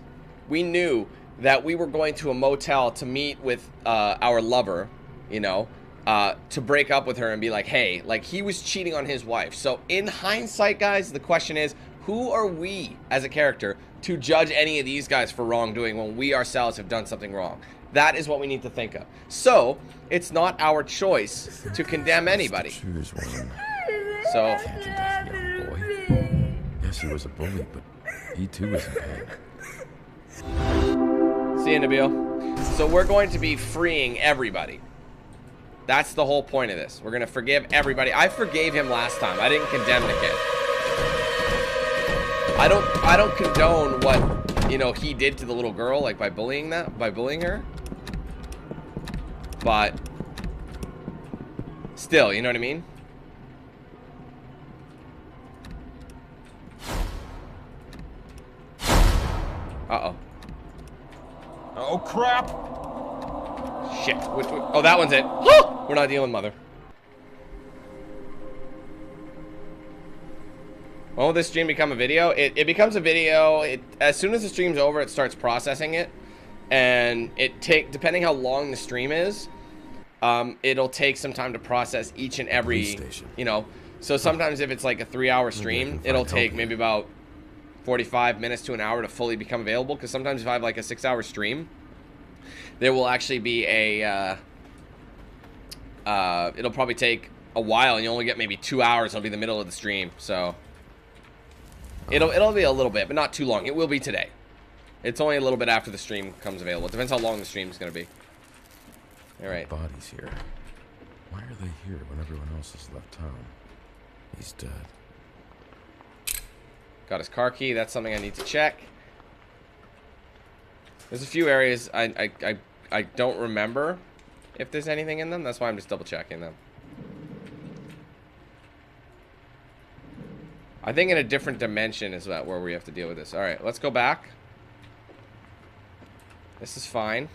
Speaker 1: we knew that we were going to a motel to meet with our lover, you know, to break up with her and be like, hey, like he was cheating on his wife. So in hindsight, guys, the question is, who are we as a character to judge any of these guys for wrongdoing when we ourselves have done something wrong? That is what we need to think of. So it's not our choice to condemn anybody.
Speaker 2: Choose one.
Speaker 1: So
Speaker 2: Can't condemn the young boy. Yes, he was a bully, but he too is in pain.
Speaker 1: see you, Nabil. So we're going to be freeing everybody. That's the whole point of this. We're gonna forgive everybody. I forgave him last time. I didn't condemn the kid. I don't condone what, you know, he did to the little girl, like by bullying her. But still, you know what I mean? Uh-oh.
Speaker 3: Oh, crap!
Speaker 1: Shit. Oh, that one's it. We're not dealing with mother. When will this stream become a video? It becomes a video. As soon as the stream's over, it starts processing it. And depending how long the stream is, it'll take some time to process each and every, you know. So sometimes if it's like a 3-hour stream, it'll take maybe about 45 minutes to an hour to fully become available. Because sometimes if I have like a 6-hour stream, there will actually be a, it'll probably take a while and you only get maybe 2 hours. It'll be the middle of the stream. So it'll be a little bit, but not too long. It will be today. It's only a little bit after the stream comes available. It depends how long the stream is going to be. All right.
Speaker 2: Bodies here. Why are they here when everyone else has left town? He's dead.
Speaker 1: Got his car key. That's something I need to check. There's a few areas I don't remember if there's anything in them. That's why I'm just double checking them. I think in a different dimension is where we have to deal with this. All right, let's go back. This is fine.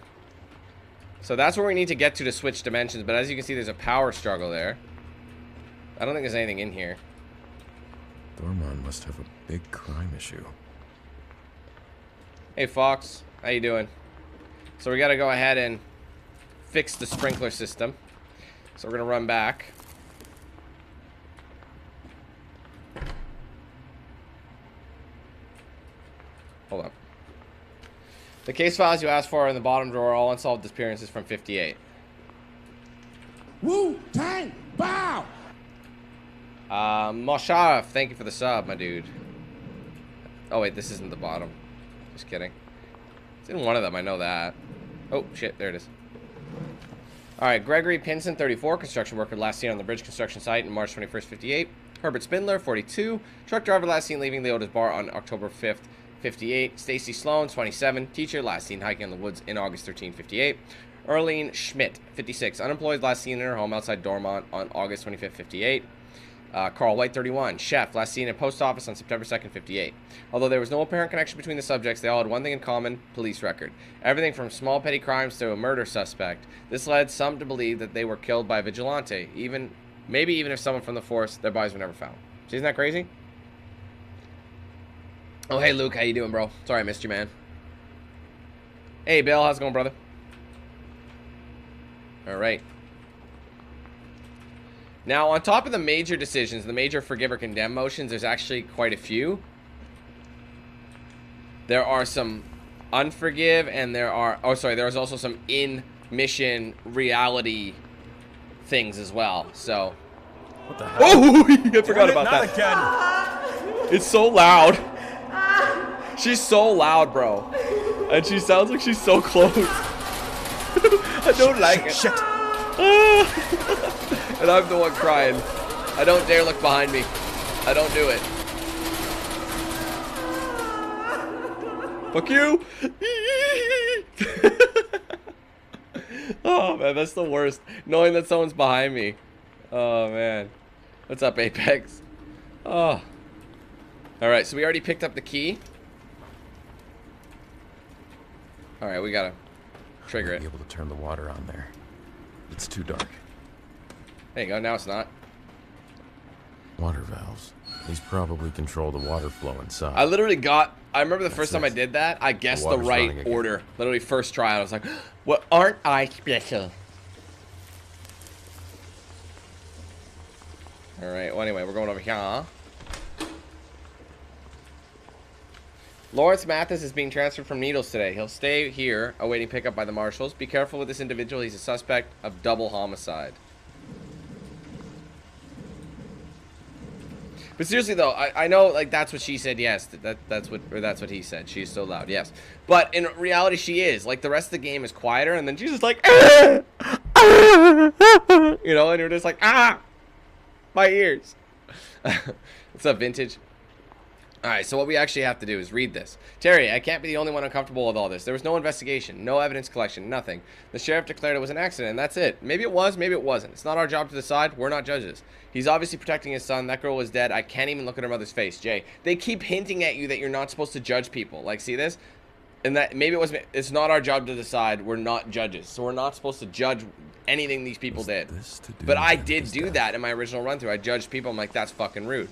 Speaker 1: So that's where we need to get to switch dimensions. But as you can see, there's a power struggle there. I don't think there's anything in here.
Speaker 2: Dormont must have a big crime issue.
Speaker 1: Hey, Fox. How you doing? So we got to go ahead and fix the sprinkler system. So we're going to run back. Hold on. The case files you asked for are in the bottom drawer. All unsolved disappearances from 58.
Speaker 4: Wu-Tang! Bow!
Speaker 1: Mosharaf, thank you for the sub, my dude. Oh, wait, this isn't the bottom. Just kidding. It's in one of them, I know that. Oh, shit, there it is. Alright, Gregory Pinson, 34, construction worker last seen on the bridge construction site on March 21st, 58. Herbert Spindler, 42, truck driver last seen leaving Leota's bar on October 5th, 58. Stacy Sloan, 27, teacher last seen hiking in the woods in August 13, 58. Erlene Schmidt, 56, unemployed last seen in her home outside Dormont on August 25th, 58. Carl White, 31, chef, last seen in post office on September 2nd, 58. Although there was no apparent connection between the subjects, they all had one thing in common: police record. Everything from small petty crimes to a murder suspect. This led some to believe that they were killed by a vigilante. Maybe even if someone from the force, their bodies were never found. So isn't that crazy? Oh, hey, Luke, how you doing, bro? Sorry I missed you, man. Hey, Bill, how's it going, brother? All right. Now, on top of the major decisions, the major forgive or condemn motions, there's actually quite a few. There are some unforgive, and there's also some in-mission reality things as well, so.
Speaker 3: What the hell?
Speaker 1: Oh, I forgot about
Speaker 3: Not
Speaker 1: that.
Speaker 3: again.
Speaker 1: It's so loud. She's so loud, bro. And she sounds like she's so close. I don't like it.
Speaker 3: Shit.
Speaker 1: And I'm the one crying. I don't dare look behind me. I don't do it. Fuck you! Oh, man, that's the worst. Knowing that someone's behind me. Oh, man. What's up, Apex? Oh. Alright, so we already picked up the key. Alright, we gotta trigger it.
Speaker 3: Be able to turn the water on there. It's too dark.
Speaker 1: There you go, now it's not.
Speaker 3: Water valves. These probably control the water flow inside.
Speaker 1: I remember the first time I did that, I guessed the right order. Literally first try, I was like, well, aren't I special? Alright, well anyway, we're going over here. Lawrence Mathis is being transferred from Needles today. He'll stay here, awaiting pickup by the marshals. Be careful with this individual. He's a suspect of double homicide. But seriously though, I know like that's what she said, yes. That's what he said. She's so loud, yes. But in reality she is. Like the rest of the game is quieter and then she's just like you know, and you're just like my ears. What's up, Vintage? Alright, so what we actually have to do is read this. Terry, I can't be the only one uncomfortable with all this. There was no investigation, no evidence collection, nothing. The sheriff declared it was an accident, and that's it. Maybe it was, maybe it wasn't. It's not our job to decide. We're not judges. He's obviously protecting his son. That girl was dead. I can't even look at her mother's face. Jay, they keep hinting at you that you're not supposed to judge people. Like, see this? And that maybe it was. It's not our job to decide. We're not judges, so we're not supposed to judge anything these people did. But I did do that in my original run through. I judged people. I'm like, that's fucking rude.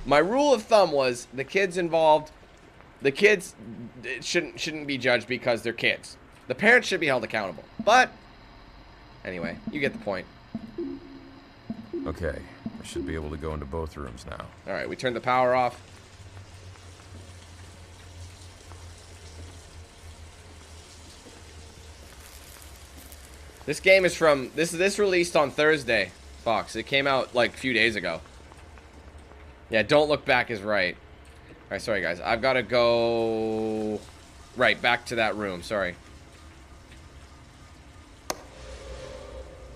Speaker 1: My rule of thumb was the kids involved. The kids shouldn't be judged because they're kids. The parents should be held accountable. But anyway, you get the point.
Speaker 3: Okay, I should be able to go into both rooms now.
Speaker 1: All right, we turned the power off. This game is from this released on Thursday, Fox. It came out like a few days ago. Yeah, don't look back is right. All right, sorry guys. I've got to go right back to that room. Sorry.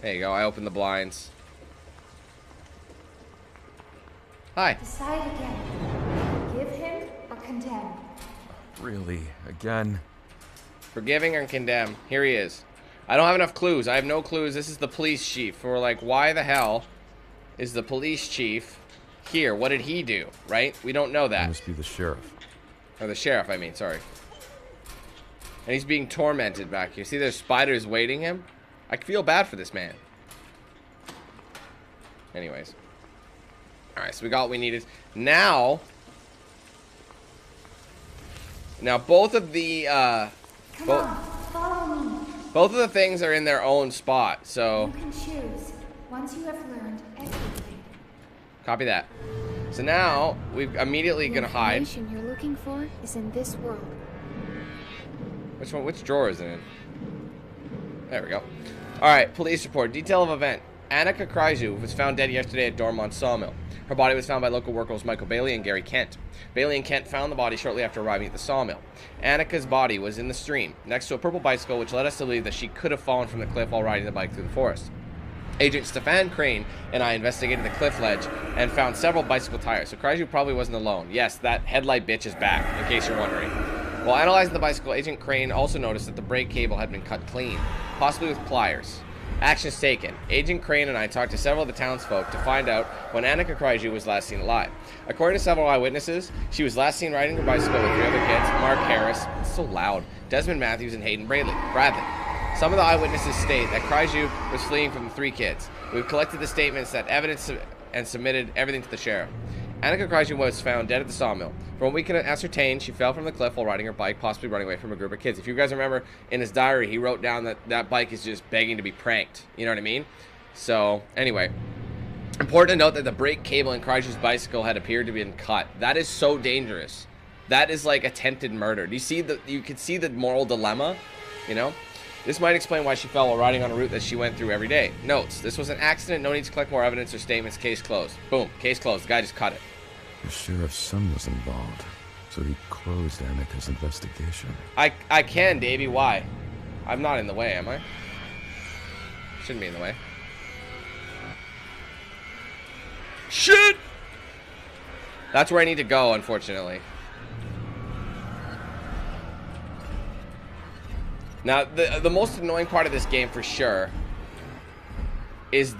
Speaker 1: There you go. I opened the blinds. Hi.
Speaker 5: Decide again. Forgive him or condemn.
Speaker 3: Really? Again?
Speaker 1: Forgiving or condemn. Here he is. I don't have enough clues. I have no clues. This is the police chief. We're like, why the hell is the police chief here? What did he do? Right? We don't know that.
Speaker 3: He must be the sheriff.
Speaker 1: Or the sheriff, I mean. Sorry. And he's being tormented back here. See, there's spiders waiting him. I feel bad for this man. Anyways. Alright, so we got what we needed. Now both of the,
Speaker 5: Come on, follow me.
Speaker 1: both of the things are in their own spot, so...
Speaker 5: You can choose, once you have learned everything.
Speaker 1: Copy that. So now, we're immediately gonna hide.
Speaker 5: The information you're looking for is in this world.
Speaker 1: Which one? Which drawer is it in? There we go. Alright, police report. Detail of event. Annika Kryju was found dead yesterday at Dormont sawmill. Her body was found by local workers Michael Bailey and Gary Kent. Bailey and Kent found the body shortly after arriving at the sawmill. Annika's body was in the stream, next to a purple bicycle, which led us to believe that she could have fallen from the cliff while riding the bike through the forest. Agent Stefan Crane and I investigated the cliff ledge and found several bicycle tires, so Kryju probably wasn't alone. Yes, that headlight bitch is back, in case you're wondering. While analyzing the bicycle, Agent Crane also noticed that the brake cable had been cut clean, possibly with pliers. Actions taken. Agent Crane and I talked to several of the townsfolk to find out when Annika Kryju was last seen alive. According to several eyewitnesses, she was last seen riding her bicycle with 3 other kids, Mark Harris, it's so loud, Desmond Matthews, and Hayden Bradley. Some of the eyewitnesses state that Kryju was fleeing from the 3 kids. We've collected the statements, that evidence, and submitted everything to the sheriff. Annika Kryju was found dead at the sawmill. From what we can ascertain, she fell from the cliff while riding her bike, possibly running away from a group of kids. If you guys remember, in his diary, he wrote down that that bike is just begging to be pranked. You know what I mean? So, anyway. Important to note that the brake cable in Kryju's bicycle had appeared to be cut. That is so dangerous. That is like attempted murder. Do you see you can see the moral dilemma? You know? This might explain why she fell while riding on a route that she went through every day. Notes, this was an accident. No need to collect more evidence or statements. Case closed. Boom. Case closed. The guy just cut it.
Speaker 2: The sheriff's son was involved, so he closed Annika's investigation.
Speaker 1: I can, Davey. Why? I'm not in the way, am I? Shouldn't be in the way. Shit! That's where I need to go, unfortunately. Now, the most annoying part of this game for sure is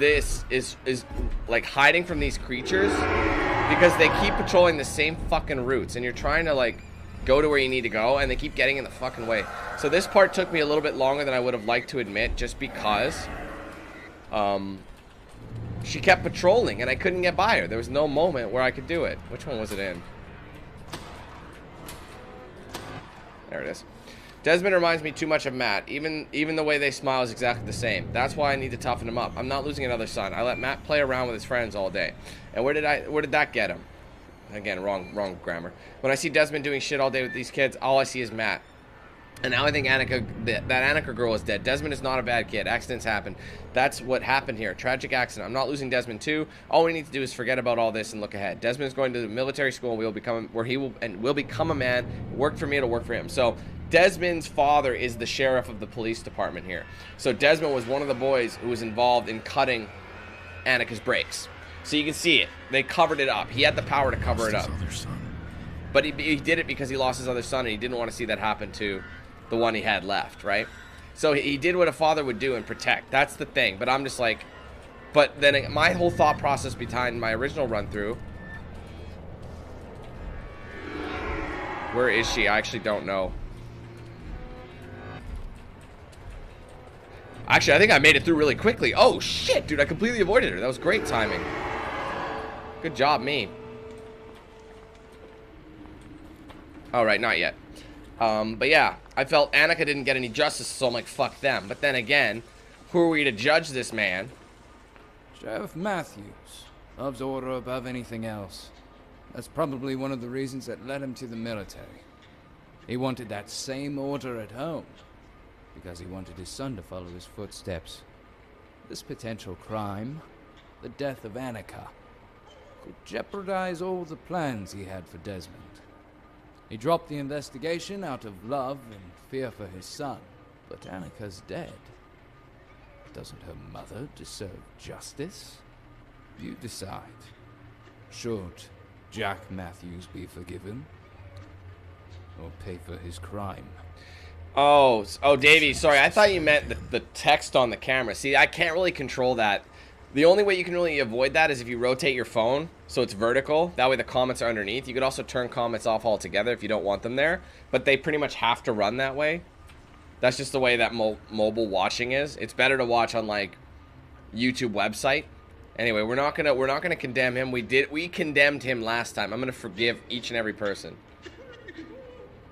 Speaker 1: like hiding from these creatures because they keep patrolling the same fucking routes and you're trying to like go to where you need to go and they keep getting in the fucking way. So this part took me a little bit longer than I would have liked to admit just because she kept patrolling and I couldn't get by her. There was no moment where I could do it. Which one was it in? There it is. Desmond reminds me too much of Matt. Even the way they smile is exactly the same. That's why I need to toughen him up. I'm not losing another son. I let Matt play around with his friends all day. And where did that get him? Again, wrong grammar. When I see Desmond doing shit all day with these kids, all I see is Matt. And now I think Annika, that Annika girl is dead. Desmond is not a bad kid. Accidents happen. That's what happened here. Tragic accident. I'm not losing Desmond too. All we need to do is forget about all this and look ahead. Desmond is going to the military school and will become a man. It worked for me, it'll work for him. So Desmond's father is the sheriff of the police department here. So Desmond was one of the boys who was involved in cutting Annika's brakes. So you can see it. They covered it up. He had the power to cover it up. But he did it because he lost his other son and he didn't want to see that happen to the one he had left, right? So he did what a father would do and protect. That's the thing. But I'm just like, but then my whole thought process behind my original run through. Where is she? I actually don't know. Actually, I think I made it through really quickly. Oh shit, dude, I completely avoided her. That was great timing. Good job, me. All right, not yet. But yeah, I felt Annika didn't get any justice, so I'm like, fuck them. But then again, who are we to judge this man?
Speaker 6: Sheriff Matthews loves order above anything else. That's probably one of the reasons that led him to the military. He wanted that same order at home, because he wanted his son to follow his footsteps. This potential crime, the death of Annika, could jeopardize all the plans he had for Desmond. He dropped the investigation out of love and fear for his son. But Annika's dead. Doesn't her mother deserve justice? You decide. Should Jack Matthews be forgiven? Or pay for his crime?
Speaker 1: Oh, Davey, sorry. I thought you meant the text on the camera. See, I can't really control that. The only way you can really avoid that is if you rotate your phone so it's vertical. That way the comments are underneath. You could also turn comments off altogether if you don't want them there. But they pretty much have to run that way. That's just the way that mobile watching is. It's better to watch on like YouTube website. Anyway, we're not gonna condemn him. We condemned him last time. I'm gonna forgive each and every person.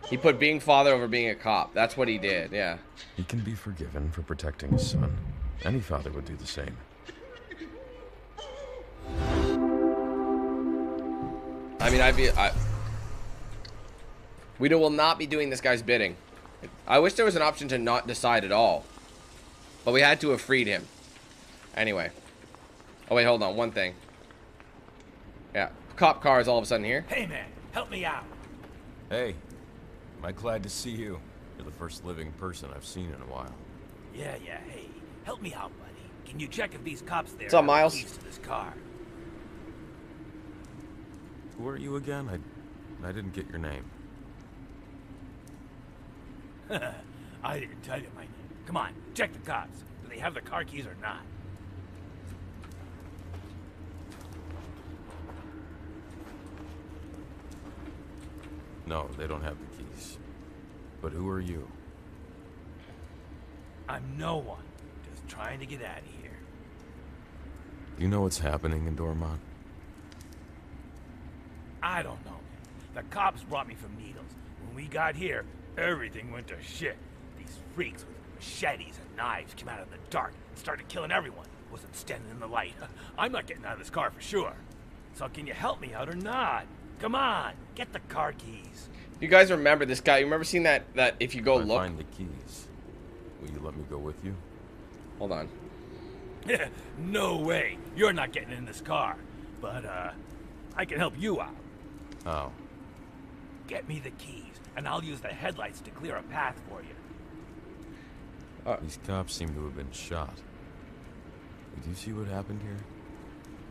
Speaker 1: He put being father over being a cop. That's what he did. Yeah.
Speaker 3: He can be forgiven for protecting his son. Any father would do the same.
Speaker 1: I mean, we will not be doing this guy's bidding. I wish there was an option to not decide at all. But we had to have freed him. Anyway. Oh, wait, hold on. One thing. Yeah. Cop car is all of a sudden here.
Speaker 7: Hey, man. Help me out.
Speaker 3: Hey. Am I glad to see you? You're the first living person I've seen in a while.
Speaker 7: Yeah, hey. Help me out, buddy. Can you check if these cops there
Speaker 1: What's up,
Speaker 7: have
Speaker 1: Miles?
Speaker 7: keys to this car?
Speaker 3: Who are you again? I didn't get your name.
Speaker 7: I didn't tell you my name. Come on, check the cops. Do they have the car keys or not?
Speaker 3: No, they don't have the keys. But who are you?
Speaker 7: I'm no one. Just trying to get out of here.
Speaker 3: Do you know what's happening in Dormont?
Speaker 7: I don't know, man. The cops brought me from Needles. When we got here, everything went to shit. These freaks with machetes and knives came out of the dark and started killing everyone. Wasn't standing in the light. I'm not getting out of this car for sure. So can you help me out or not? Come on, get the car keys.
Speaker 1: You guys remember this guy? You remember seeing that if you go
Speaker 3: If I
Speaker 1: look?
Speaker 3: find the keys, will you let me go with you?
Speaker 1: Hold on.
Speaker 7: No way. You're not getting in this car. But, I can help you out.
Speaker 3: How?
Speaker 7: Get me the keys, and I'll use the headlights to clear a path for you.
Speaker 3: These cops seem to have been shot. Did you see what happened here?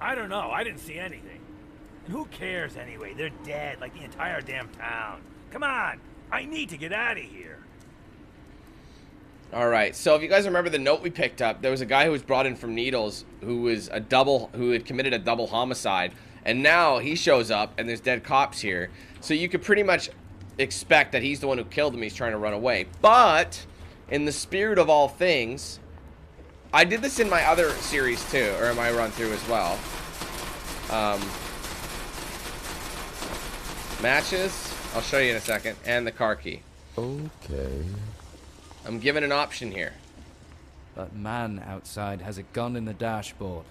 Speaker 7: I don't know. I didn't see anything. And who cares anyway? They're dead, like the entire damn town. Come on. I need to get out of here.
Speaker 1: All right. So if you guys remember the note we picked up, there was a guy who was brought in from Needles who had committed a double homicide, and now he shows up and there's dead cops here. So you could pretty much expect that he's the one who killed him. He's trying to run away. But in the spirit of all things, I did this in my other series too, or in my run through as well. Matches, I'll show you in a second, and the car key.
Speaker 2: Okay.
Speaker 1: I'm given an option here.
Speaker 6: That man outside has a gun in the dashboard.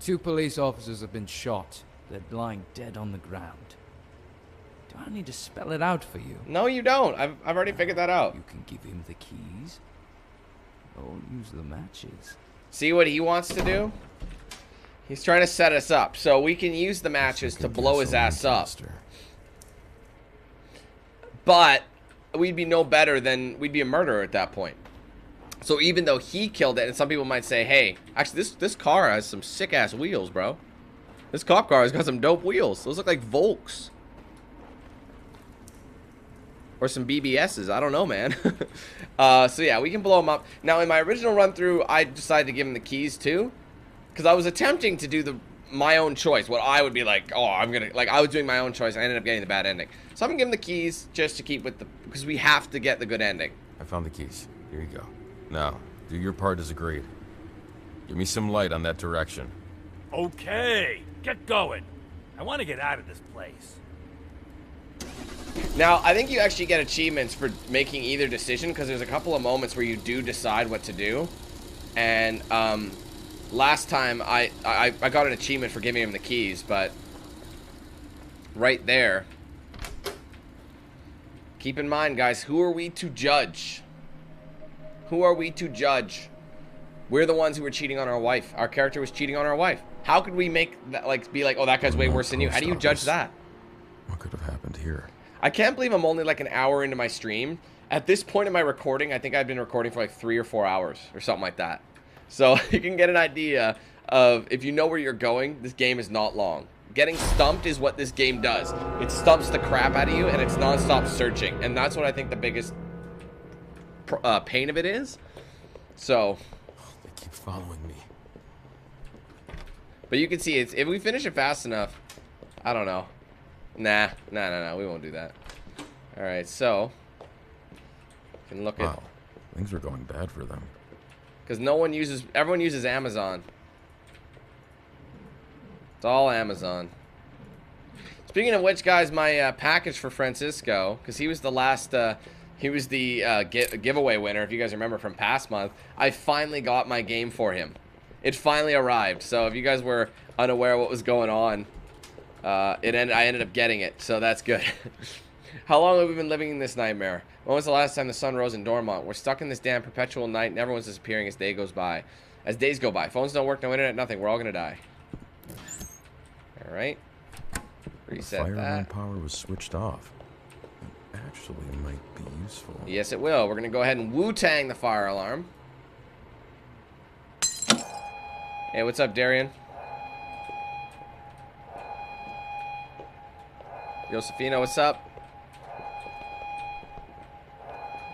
Speaker 6: 2 police officers have been shot. They're lying dead on the ground. Do I need to spell it out for you?
Speaker 1: No, you don't. I've already figured that out.
Speaker 6: You can give him the keys. Or use the matches.
Speaker 1: See what he wants to do? He's trying to set us up. So we can use the matches to blow his ass up. But we'd be no better than, we'd be a murderer at that point. So even though he killed it, and some people might say, hey, actually this car has some sick ass wheels, bro. This cop car has got some dope wheels. Those look like Volks. Or some BBSs, I don't know, man. So yeah, we can blow him up. Now in my original run through, I decided to give him the keys too, because I was attempting to do my own choice. What I would be like, oh, I was doing my own choice. I ended up getting the bad ending. So I'm gonna give him the keys just to keep with because we have to get the good ending.
Speaker 3: I found the keys. Here you go. Now, do your part as agreed. Give me some light on that direction.
Speaker 7: Okay, get going. I want to get out of this place.
Speaker 1: Now, I think you actually get achievements for making either decision, because there's a couple of moments where you do decide what to do. And last time I got an achievement for giving him the keys, but right there. Keep in mind, guys, who are we to judge? Who are we to judge? We're the ones who were cheating on our wife. Our character was cheating on our wife. How could we make that, be like, oh, that guy's way worse than you? How do you judge that?
Speaker 2: What could have happened here?
Speaker 1: I can't believe I'm only like an hour into my stream. At this point in my recording, I think I've been recording for like 3 or 4 hours or something like that. So you can get an idea of, if you know where you're going, this game is not long. Getting stumped is what this game does. It stumps the crap out of you, and it's non-stop searching. And that's what I think the biggest pain of it is. So...
Speaker 2: They keep following me.
Speaker 1: But you can see, if we finish it fast enough, I don't know. Nah, we won't do that. Alright, so... can look at...
Speaker 2: Things are going bad for them.
Speaker 1: Because everyone uses Amazon. It's all Amazon. Speaking of which, guys, my package for Francisco, because he was the last, he was the giveaway winner, if you guys remember from past month. I finally got my game for him. It finally arrived. So if you guys were unaware of what was going on, I ended up getting it. So that's good. How long have we been living in this nightmare? When was the last time the sun rose in Dormont? We're stuck in this damn perpetual night, and everyone's disappearing as days go by. Phones don't work, no internet, nothing. We're all gonna die. Alright. Reset
Speaker 2: the fire
Speaker 1: that.
Speaker 2: power was switched off. It actually might be useful.
Speaker 1: Yes, it will. We're gonna go ahead and Wu-Tang the fire alarm. Hey, what's up, Darian? Josefina, what's up?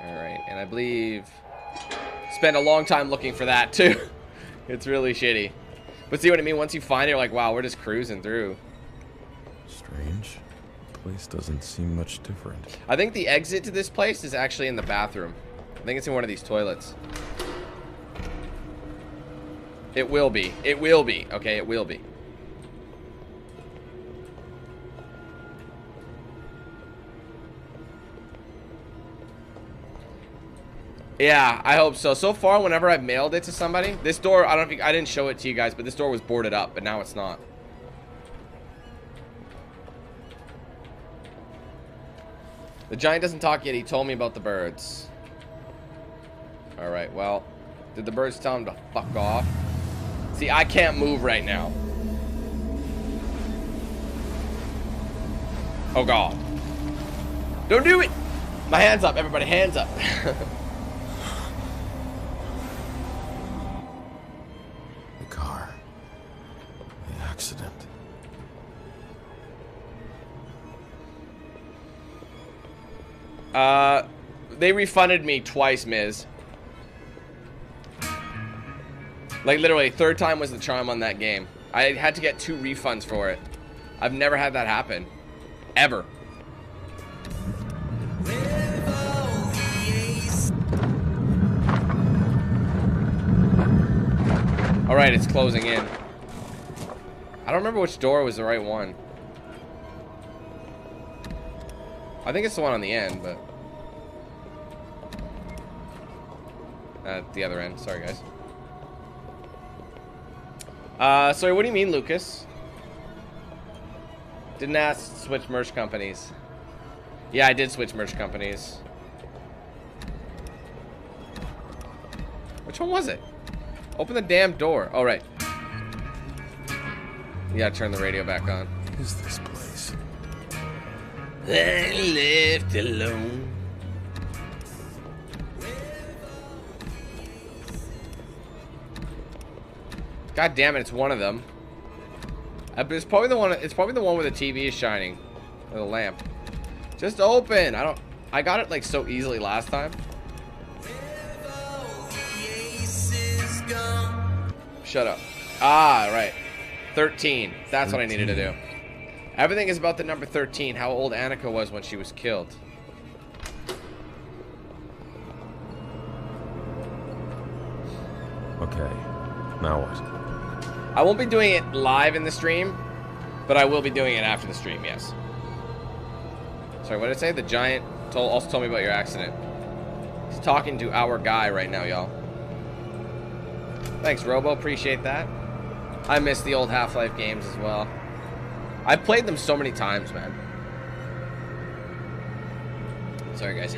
Speaker 1: Alright, and I believe... spent a long time looking for that, too. It's really shitty. But see what I mean? Once you find it, you're like, wow, we're just cruising through.
Speaker 2: Strange. The place doesn't seem much different.
Speaker 1: I think the exit to this place is actually in the bathroom. I think it's in one of these toilets. It will be. It will be. Okay, it will be. Yeah, I hope so. So far, whenever I've mailed it to somebody, this door, I don't know if I didn't show it to you guys, but this door was boarded up, but now it's not. The giant doesn't talk yet. He told me about the birds. Alright, well, did the birds tell him to fuck off? See, I can't move right now. Oh, God. Don't do it! My hands up, everybody, hands up.
Speaker 2: Car. The accident.
Speaker 1: They refunded me twice, Miz. Like, literally, third time was the charm on that game. I had to get 2 refunds for it. I've never had that happen. Ever. Alright, it's closing in. I don't remember which door was the right one. I think it's the one on the end, but... at the other end. Sorry, guys. Sorry, what do you mean, Lucas? Didn't ask to switch merch companies. Yeah, I did switch merch companies. Which one was it? Open the damn door. Oh, right. You gotta turn the radio back on.
Speaker 2: What is this place?
Speaker 1: I'm left alone. God damn it! It's one of them. It's probably the one. It's probably the one where the TV is shining, or the lamp. Just open. I got it like so easily last time. Shut up. Ah, right. 13. That's what I needed to do. Everything is about the number 13. How old Annika was when she was killed.
Speaker 3: Okay. Now what?
Speaker 1: I won't be doing it live in the stream, but I will be doing it after the stream, yes. Sorry, what did I say? The giant also told me about your accident. He's talking to our guy right now, y'all. Thanks, Robo. Appreciate that. I miss the old Half-Life games as well. I've played them so many times, man. Sorry, guys.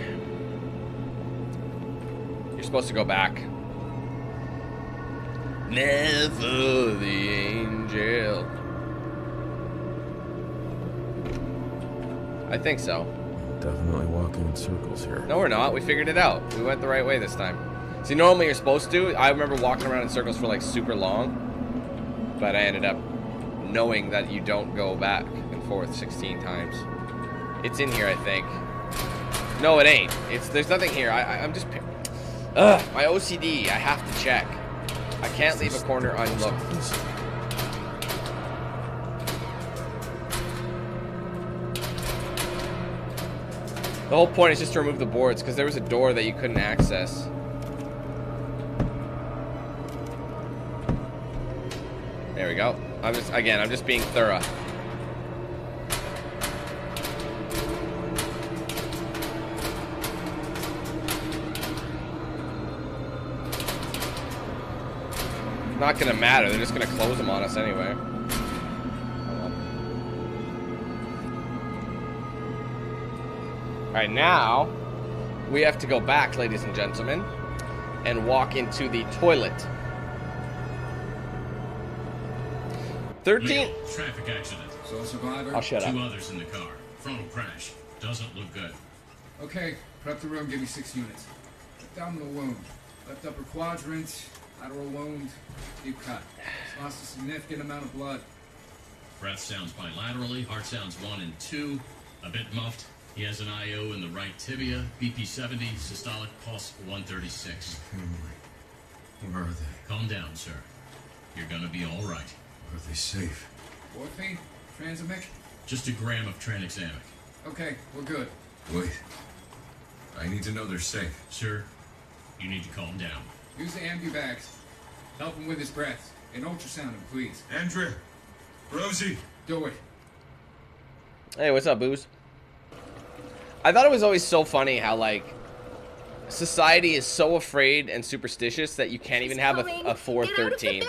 Speaker 1: You're supposed to go back. Never the angel. I think so.
Speaker 3: Definitely walking in circles here.
Speaker 1: No, we're not. We figured it out. We went the right way this time. See, normally you're supposed to. I remember walking around in circles for like super long. But I ended up knowing that you don't go back and forth 16 times. It's in here, I think. No, it ain't. There's nothing here. I'm just... Ugh, my OCD. I have to check. I can't leave a corner unlooked. The whole point is just to remove the boards, because there was a door that you couldn't access. There we go. I'm just being thorough. Not gonna matter. They're just gonna close them on us anyway. Alright, now we have to go back, ladies and gentlemen, and walk into the toilet. 13.
Speaker 8: Legal, traffic accident.
Speaker 6: So survivor?
Speaker 1: I'll shut up.
Speaker 8: 2 others in the car. Frontal crash. Doesn't look good.
Speaker 6: Okay, prep the room, give me 6 units. Abdominal wound. Left upper quadrant. Lateral wound. Deep cut. He's lost a significant amount of blood.
Speaker 8: Breath sounds bilaterally. Heart sounds 1 and 2. A bit muffed. He has an IO in the right tibia. BP 70. Systolic pulse 136.
Speaker 2: Where are they?
Speaker 8: Calm down, sir. You're gonna be all right.
Speaker 2: Are they safe?
Speaker 6: Morphine? Transamic?
Speaker 8: Just a gram of tranexamic.
Speaker 6: Okay, we're good.
Speaker 2: Wait. I need to know they're safe.
Speaker 8: Sir, you need to calm down.
Speaker 6: Use the ambu bags. Help him with his breath. And ultrasound him, please.
Speaker 2: Andrea! Rosie!
Speaker 6: Do it.
Speaker 1: Hey, what's up, Booze? I thought it was always so funny how, like, society is so afraid and superstitious that you can't even have a 413.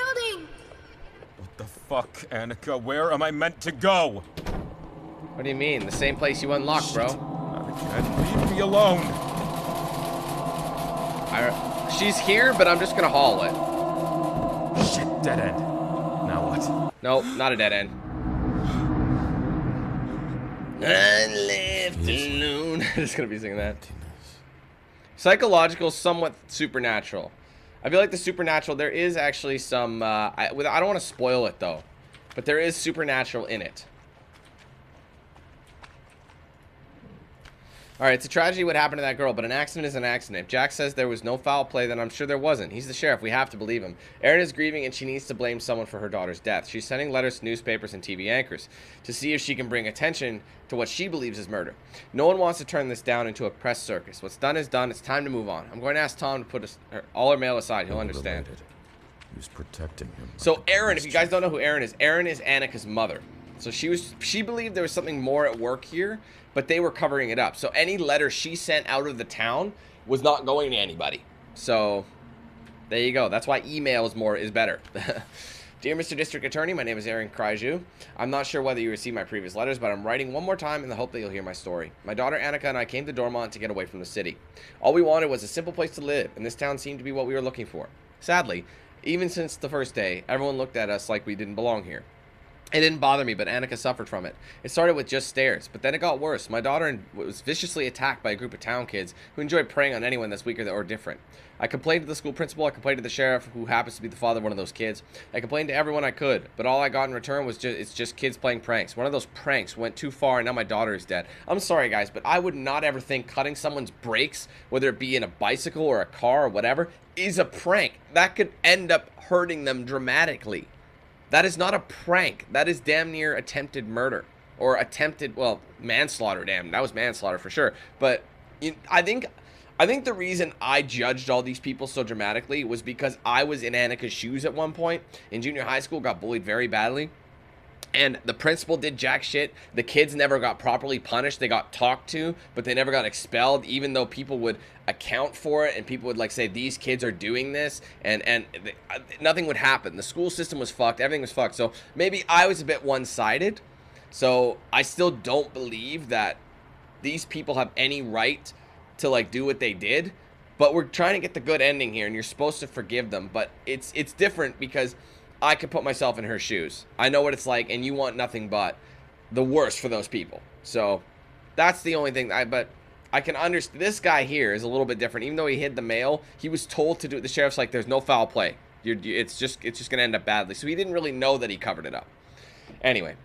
Speaker 3: What the fuck, Annika? Where am I meant to go?
Speaker 1: What do you mean? The same place you unlocked, bro.
Speaker 3: Annika, leave me alone.
Speaker 1: She's here, but I'm just gonna haul it.
Speaker 3: Shit, dead end. Now what?
Speaker 1: Nope, not a dead end. I'm left alone. I'm just gonna be singing that. Psychological, somewhat supernatural. I feel like the supernatural, there is actually some, I don't want to spoil it though, but there is supernatural in it. Alright, it's a tragedy what happened to that girl, but an accident is an accident. If Jack says there was no foul play, then I'm sure there wasn't. He's the sheriff. We have to believe him. Erin is grieving and she needs to blame someone for her daughter's death. She's sending letters to newspapers and TV anchors to see if she can bring attention to what she believes is murder. No one wants to turn this down into a press circus. What's done is done. It's time to move on. I'm going to ask Tom to put all her mail aside. He'll understand.
Speaker 2: He was protecting him.
Speaker 1: So Erin, if you guys don't know who Erin is Annika's mother. So she believed there was something more at work here, but they were covering it up. So any letter she sent out of the town was not going to anybody. So there you go. That's why email is better. Dear Mr. District Attorney, my name is Aaron Kraju. I'm not sure whether you received my previous letters, but I'm writing one more time in the hope that you'll hear my story. My daughter Annika and I came to Dormont to get away from the city. All we wanted was a simple place to live, and this town seemed to be what we were looking for. Sadly, even since the first day, everyone looked at us like we didn't belong here. It didn't bother me, but Annika suffered from it. It started with just stares, but then it got worse. My daughter was viciously attacked by a group of town kids who enjoyed preying on anyone that's weaker or different. I complained to the school principal, I complained to the sheriff, who happens to be the father of one of those kids. I complained to everyone I could, but all I got in return was it's just kids playing pranks. One of those pranks went too far, and now my daughter is dead. I'm sorry, guys, but I would not ever think cutting someone's brakes, whether it be in a bicycle or a car or whatever, is a prank. That could end up hurting them dramatically. That is not a prank. That is damn near attempted murder. Or attempted, well, manslaughter, damn. That was manslaughter for sure. But I think the reason I judged all these people so dramatically was because I was in Annika's shoes at one point. In junior high school, got bullied very badly. And the principal did jack shit. The kids never got properly punished. They got talked to, but they never got expelled, even though people would account for it and people would like say these kids are doing this, and nothing would happen. The school system was fucked. Everything was fucked. So maybe I was a bit one-sided. So I still don't believe that these people have any right to like do what they did. But we're trying to get the good ending here, and you're supposed to forgive them. But it's different because I could put myself in her shoes. I know what it's like, and you want nothing but the worst for those people. So that's the only thing. But I can understand. This guy here is a little bit different. Even though he hid the mail, he was told to do it. The sheriff's like, "There's no foul play. It's just gonna end up badly." So he didn't really know that he covered it up. Anyway,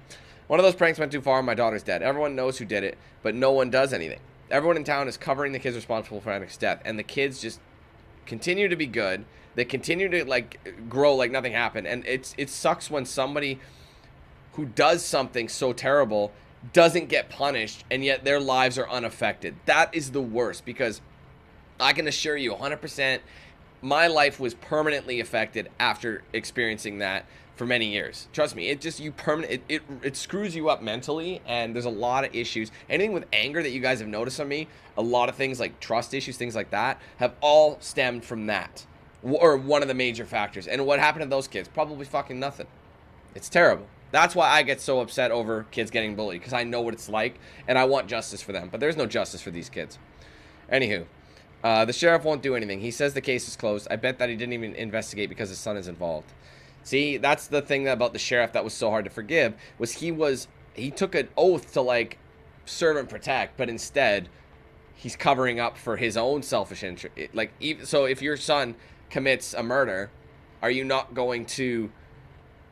Speaker 1: one of those pranks went too far. My daughter's dead. Everyone knows who did it, but no one does anything. Everyone in town is covering the kids responsible for Annika's death, and the kids just continue to be good. They continue to like grow like nothing happened, and it sucks when somebody who does something so terrible doesn't get punished, and yet their lives are unaffected. That is the worst, because I can assure you 100% my life was permanently affected after experiencing that for many years. Trust me, it screws you up mentally, and there's a lot of issues. Anything with anger that you guys have noticed on me, a lot of things like trust issues, things like that, have all stemmed from that. Or one of the major factors. And what happened to those kids? Probably fucking nothing. It's terrible. That's why I get so upset over kids getting bullied, because I know what it's like, and I want justice for them. But there's no justice for these kids. Anywho, the sheriff won't do anything. He says the case is closed. I bet that he didn't even investigate because his son is involved. See, that's the thing about the sheriff that was so hard to forgive, was he took an oath to like serve and protect, but instead he's covering up for his own selfish interest. So if your son commits a murder, are you not going to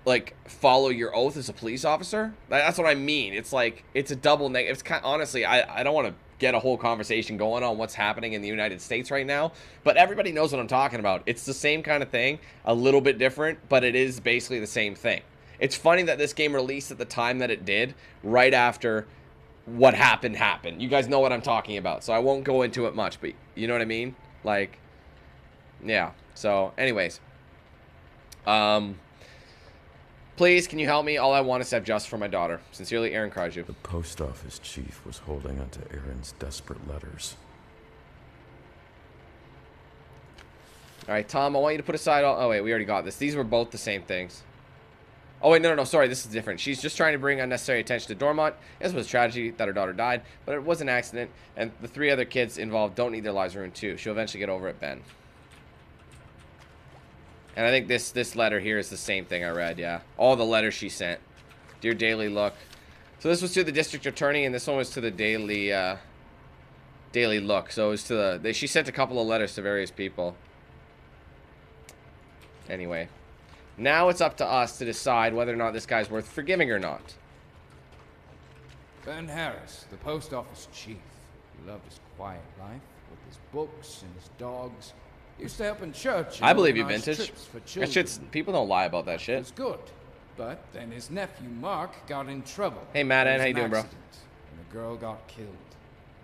Speaker 1: like follow your oath as a police officer? That's what I mean. It's like it's a double negative. It's kind, honestly, I don't want to get a whole conversation going on what's happening in the United States right now, but everybody knows what I'm talking about. It's the same kind of thing, a little bit different, but it is basically the same thing. It's funny that this game released at the time that it did, right after what happened. You guys know what I'm talking about, so I won't go into it much, but you know what I mean? Like, yeah. So, anyways, please, can you help me? All I want is to have justice for my daughter. Sincerely, Aaron Kraju.
Speaker 2: The post office chief was holding onto Aaron's desperate letters.
Speaker 1: All right, Tom, I want you to put aside all... Oh, wait, we already got this. These were both the same things. Oh, wait, no, sorry, this is different. She's just trying to bring unnecessary attention to Dormont. This was a tragedy that her daughter died, but it was an accident, and the 3 other kids involved don't need their lives ruined, too. She'll eventually get over it, Ben. And I think this letter here is the same thing I read, yeah. All the letters she sent. Dear Daily Look. So this was to the district attorney, and this one was to the Daily Look. So it was to the... She sent a couple of letters to various people. Anyway. Now it's up to us to decide whether or not this guy's worth forgiving or not.
Speaker 6: Ben Harris, the post office chief. He loved his quiet life with his books and his dogs. He used to help in church.
Speaker 1: I believe you,
Speaker 6: organize
Speaker 1: Vintage.
Speaker 6: trips for
Speaker 1: That
Speaker 6: children.
Speaker 1: shit's, people don't lie about that
Speaker 6: It
Speaker 1: shit.
Speaker 6: was good. But then his nephew, Mark, got in trouble.
Speaker 1: Hey, Madden,
Speaker 6: There was
Speaker 1: how you
Speaker 6: an
Speaker 1: doing, bro?
Speaker 6: accident, and the girl got killed.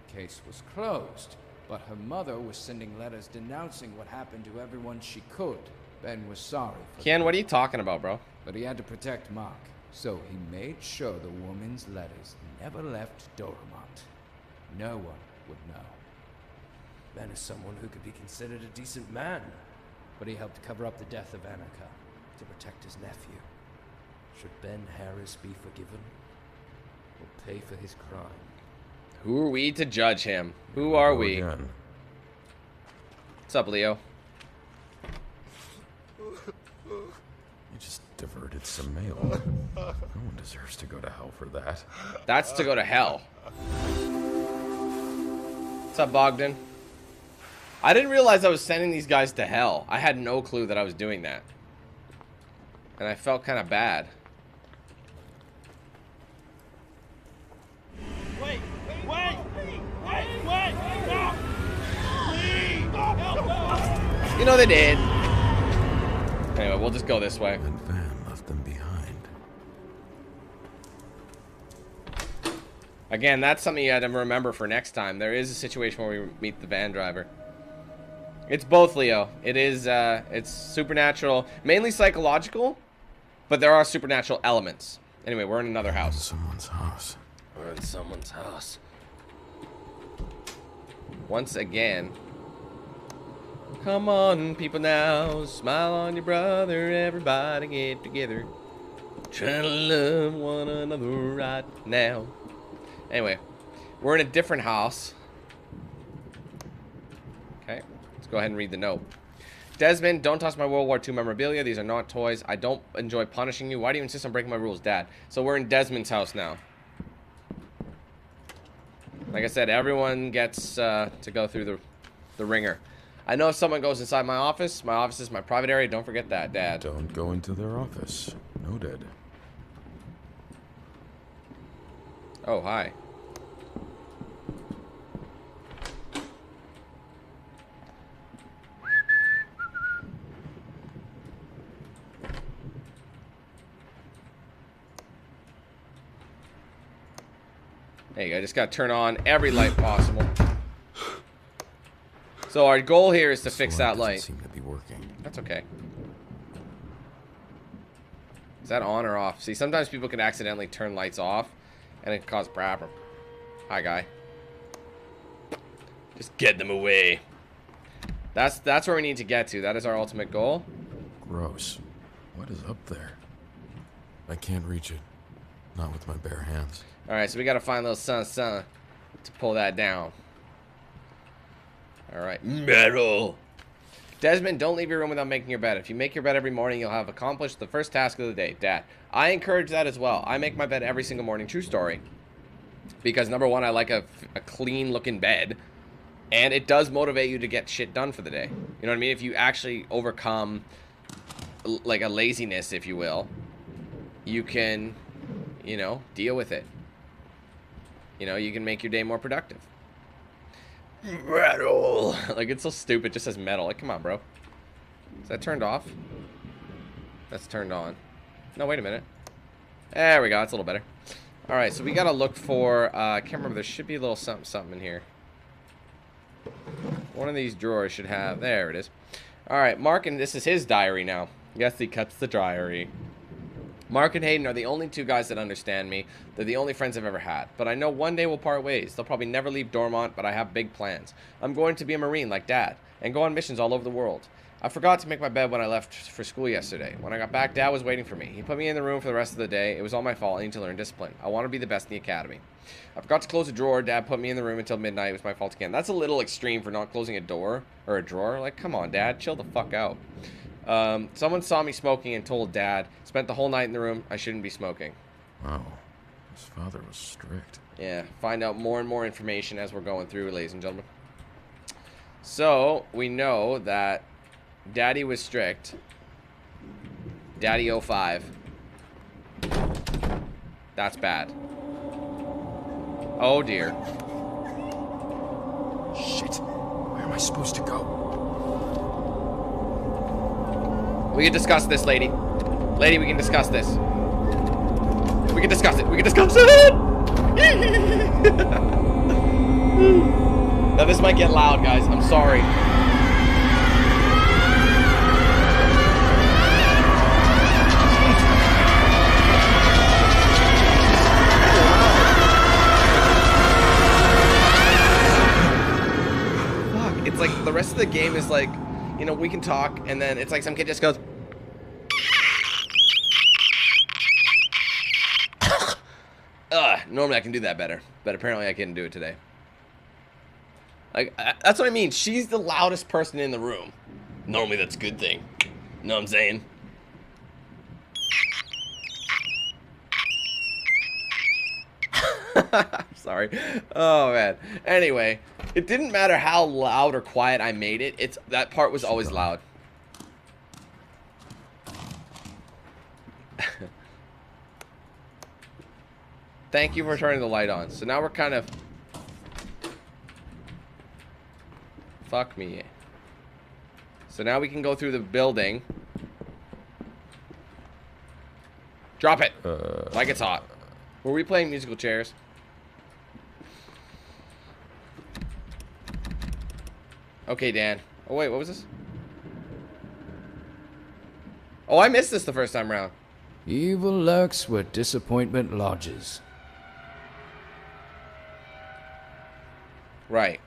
Speaker 6: The case was closed, but her mother was sending letters denouncing what happened to everyone she could. Ben was sorry for
Speaker 1: Ken, what are you talking about, bro?
Speaker 6: but he had to protect Mark, so he made sure the woman's letters never left Dormont. No one would know.
Speaker 9: Ben is someone who could be considered a decent man. But he helped cover up the death of Annika to protect his nephew. Should Ben Harris be forgiven? Or pay for his crime?
Speaker 1: Who are we to judge him? Who are we?
Speaker 3: Again.
Speaker 1: What's up, Leo?
Speaker 3: You just diverted some mail. No one deserves to go to hell for that.
Speaker 1: That's to go to hell. What's up, Bogdan? I didn't realize I was sending these guys to hell. I had no clue that I was doing that. And I felt kind of bad.
Speaker 4: Wait! Stop! Please! Help!
Speaker 1: You know they did. Anyway, we'll just go this way.
Speaker 2: And Van left them behind.
Speaker 1: Again, that's something you had to remember for next time. There is a situation where we meet the van driver. It's both, Leo. It is, it's supernatural, mainly psychological, but there are supernatural elements. Anyway, we're in another
Speaker 2: In
Speaker 1: house.
Speaker 2: someone's house.
Speaker 1: We're in someone's house. Once again. Come on, people now. Smile on your brother. Everybody get together. Trying to love one another right now. Anyway, we're in a different house. Okay, let's go ahead and read the note. Desmond, don't toss my World War II memorabilia. These are not toys. I don't enjoy punishing you. Why do you insist on breaking my rules, Dad? So we're in Desmond's house now. Like I said, everyone gets to go through the ringer. I know if someone goes inside my office is my private area. Don't forget that, Dad.
Speaker 3: Don't go into their office. Noted.
Speaker 1: Oh, hi. There you go. I just got to turn on every light possible. So our goal here is to fix that
Speaker 2: Doesn't
Speaker 1: light.
Speaker 2: seem to be working.
Speaker 1: That's okay. Is that on or off? See, sometimes people can accidentally turn lights off, and it can cause problem. Hi, guy. Just get them away. That's where we need to get to. That is our ultimate goal.
Speaker 2: Gross. What is up there? I can't reach it. Not with my bare hands.
Speaker 1: All right, so we got to find a little sun to pull that down. All right, metal. Desmond, don't leave your room without making your bed. If you make your bed every morning, you'll have accomplished the first task of the day. Dad, I encourage that as well. I make my bed every single morning. True story. Because number one, I like a clean looking bed. And it does motivate you to get shit done for the day. You know what I mean? If you actually overcome like a laziness, if you will, you can, you know, deal with it. You know, you can make your day more productive. Metal. Like, it's so stupid. It just says metal. Like, come on, bro. Is that turned off? That's turned on. No, wait a minute. There we go. That's a little better. All right, so we got to look for... I can't remember. There should be a little something in here. One of these drawers should have... There it is. All right, Mark, and this is his diary now. Yes, he cuts the diary. Mark and Hayden are the only two guys that understand me. They're the only friends I've ever had. But I know one day we'll part ways. They'll probably never leave Dormont, but I have big plans. I'm going to be a Marine like Dad and go on missions all over the world. I forgot to make my bed when I left for school yesterday. When I got back, Dad was waiting for me. He put me in the room for the rest of the day. It was all my fault. I need to learn discipline. I want to be the best in the academy. I forgot to close a drawer. Dad put me in the room until midnight. It was my fault again. That's a little extreme for not closing a door or a drawer. Like, come on, Dad. Chill the fuck out. Someone saw me smoking and told Dad. Spent the whole night in the room. I shouldn't be smoking.
Speaker 2: Wow. His father was strict.
Speaker 1: Yeah, find out more and more information as we're going through, ladies and gentlemen. So, we know that Daddy was strict. Daddy 05. That's bad. Oh dear.
Speaker 2: Shit. Where am I supposed to go?
Speaker 1: We can discuss this, lady. Lady, we can discuss this. We can discuss it. We can discuss it! Now, this might get loud, guys. I'm sorry. Fuck. It's like the rest of the game is like, you know, we can talk, and then it's like some kid just goes... Normally I can do that better, but apparently I couldn't do it today. Like, that's what I mean. She's the loudest person in the room. Normally that's a good thing. Know what I'm saying? Sorry. Oh, man. Anyway, it didn't matter how loud or quiet I made it. That part was always loud. Thank you for turning the light on. So now we're kind of... Fuck me. So now we can go through the building. Drop it! Like it's hot. Were we playing musical chairs? Okay, Dan. Oh, wait, what was this? Oh, I missed this the first time around.
Speaker 6: Evil lurks where disappointment lodges.
Speaker 1: Right.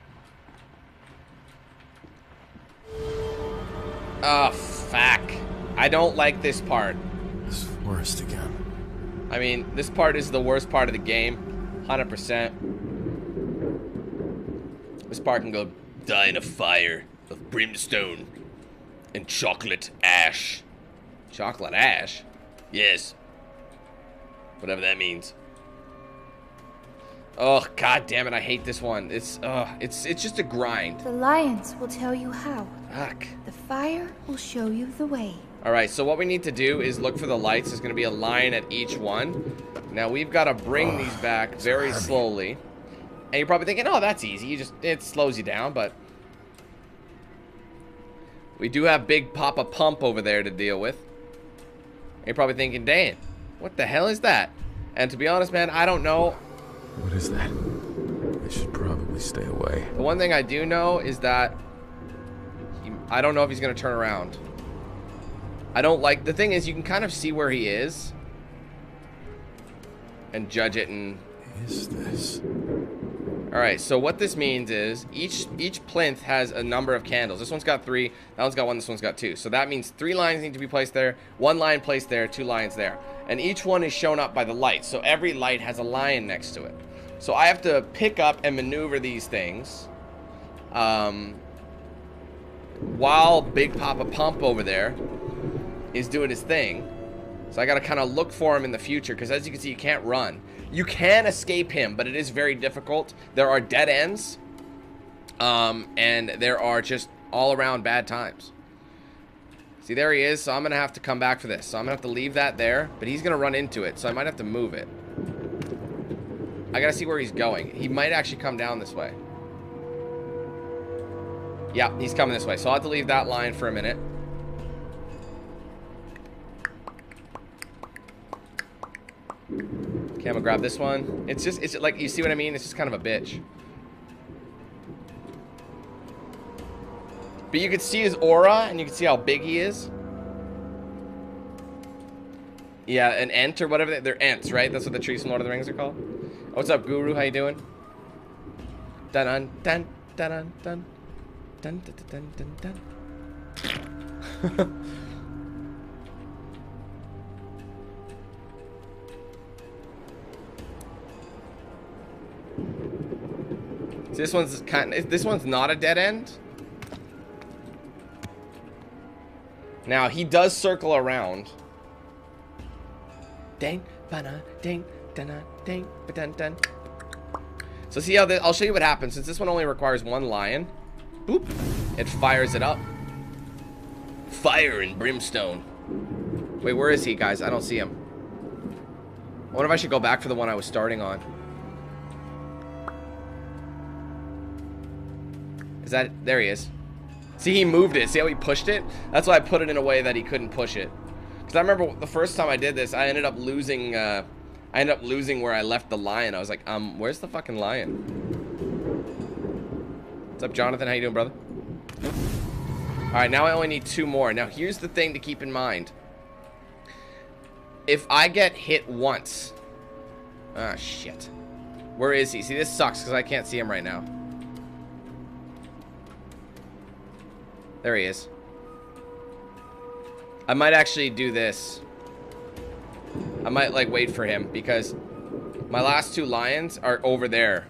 Speaker 1: Oh, fuck. I don't like this part.
Speaker 2: This forest again.
Speaker 1: I mean, this part is the worst part of the game. 100%. This part can go die in a fire of brimstone and chocolate ash. Chocolate ash? Yes. Whatever that means. Oh, god damn it, I hate this one. It's just a grind.
Speaker 5: The lions will tell you how.
Speaker 1: Fuck.
Speaker 5: The fire will show you the way.
Speaker 1: Alright, so what we need to do is look for the lights. There's going to be a line at each one. Now, we've got to bring these back very slowly. And you're probably thinking, oh, that's easy. It slows you down, but... we do have Big Papa Pump over there to deal with. And you're probably thinking, Dan, what the hell is that? And to be honest, man, I don't know.
Speaker 2: What is that? I should probably stay away.
Speaker 1: The one thing I do know is that I don't know if he's going to turn around. I don't like... the thing is, you can kind of see where he is and judge it and...
Speaker 2: Is this?
Speaker 1: Alright, so what this means is each plinth has a number of candles. This one's got 3, that one's got 1, this one's got 2. So that means 3 lines need to be placed there, 1 line placed there, 2 lines there. And each one is shown up by the light. So every light has a lion next to it. So I have to pick up and maneuver these things while Big Papa Pump over there is doing his thing. So I got to kind of look for him in the future, because as you can see, you can't run. You can escape him, but it is very difficult. There are dead ends, and there are just all around bad times. See, there he is, so I'm going to have to come back for this. So I'm going to have to leave that there, but he's going to run into it, so I might have to move it. I got to see where he's going. He might actually come down this way. Yeah, he's coming this way, so I'll have to leave that line for a minute. Okay, I'm gonna grab this one. It's like, you see what I mean? It's just kind of a bitch. But you can see his aura, and you can see how big he is. Yeah, an ent or whatever. They're ents, right? That's what the trees from Lord of the Rings are called. Oh, what's up, Guru? How you doing? Dun dun dun dun dun dun dun dun dun dun. This one's not a dead end. Now he does circle around. Ding, bana, ding, dana, ding, dun dun. So see how I'll show you what happens. Since this one only requires 1 lion, boop, it fires it up. Fire and brimstone. Wait, where is he, guys? I don't see him. I wonder if I should go back for the one I was starting on. that... There he is. See, he moved it. See how he pushed it? That's why I put it in a way that he couldn't push it. Because I remember the first time I did this, I ended up losing where I left the lion. I was like, where's the fucking lion? What's up, Jonathan? How you doing, brother? Alright, now I only need 2 more. Now, here's the thing to keep in mind. If I get hit once... Ah, shit. Where is he? See, this sucks because I can't see him right now. There he is. I might actually do this. I might, like, wait for him because my last 2 lions are over there.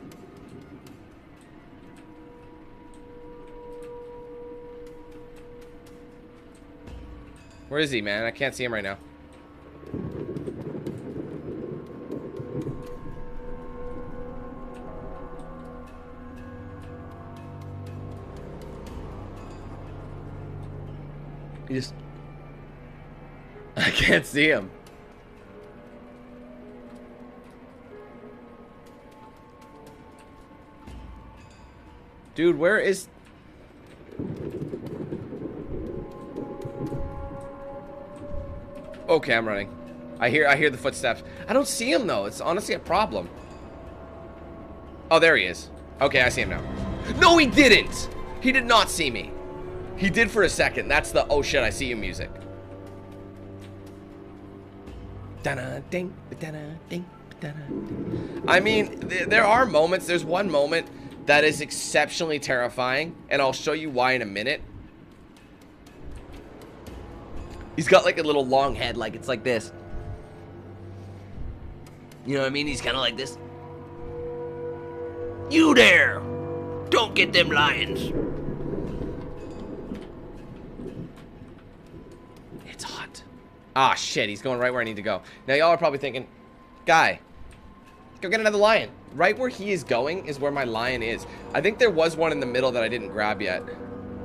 Speaker 1: Where is he, man? I can't see him right now. He just... I can't see him. Dude, where is... Okay, I'm running. I hear the footsteps. I don't see him though. It's honestly a problem. Oh, there he is. Okay, I see him now. No, he didn't. He did not see me. He did for a second. That's the oh shit, I see you music. I mean, there are moments. There's one moment that is exceptionally terrifying, and I'll show you why in a minute. He's got like a little long head, like it's like this. You know what I mean? He's kind of like this. You there! Don't get them lions. It's hot. Ah, shit. He's going right where I need to go. Now, y'all are probably thinking, guy, go get another lion. Right where he is going is where my lion is. I think there was one in the middle that I didn't grab yet.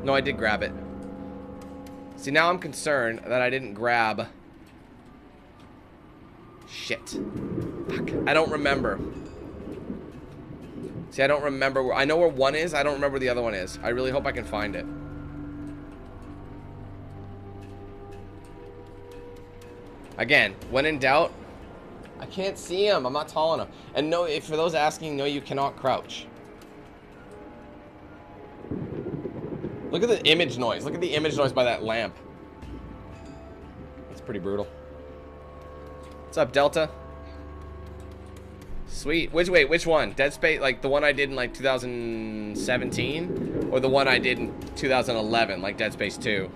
Speaker 1: No, I did grab it. See, now I'm concerned that I didn't grab... Shit. Fuck. I don't remember. See, I don't remember where... I know where one is. I don't remember where the other one is. I really hope I can find it. Again, when in doubt, I can't see him. I'm not tall enough. And no, if for those asking, no, you cannot crouch. Look at the image noise. Look at the image noise by that lamp. That's pretty brutal. What's up, Delta? Sweet. Which one? Dead Space, like the one I did in like 2017? Or the one I did in 2011, like Dead Space 2?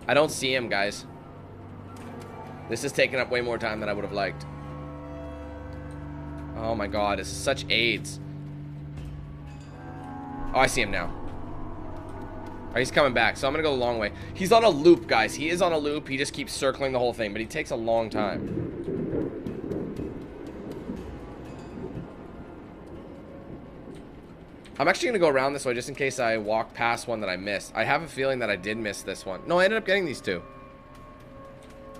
Speaker 1: I don't see him, guys. This is taking up way more time than I would have liked. Oh my god, this is such AIDS. Oh, I see him now. Alright, he's coming back, so I'm gonna go the long way. He's on a loop, guys. He is on a loop. He just keeps circling the whole thing, but he takes a long time. I'm actually gonna go around this way just in case I walk past one that I missed. I have a feeling that I did miss this one. No, I ended up getting these 2.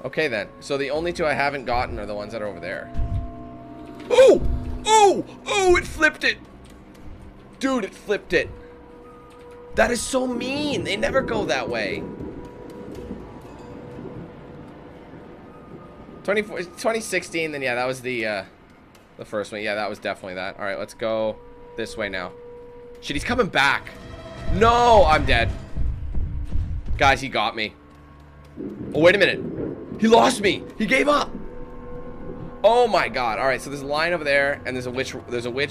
Speaker 1: Okay, then. So the only 2 I haven't gotten are the ones that are over there. Oh! Oh! Oh, it flipped it! Dude, it flipped it. That is so mean. They never go that way. 2016, then yeah, that was the first one. Yeah, that was definitely that. All right, let's go this way now. Shit, he's coming back. No, I'm dead. Guys, he got me. Oh, wait a minute. He lost me. He gave up. Oh my god. All right, so there's a line over there, and there's a witch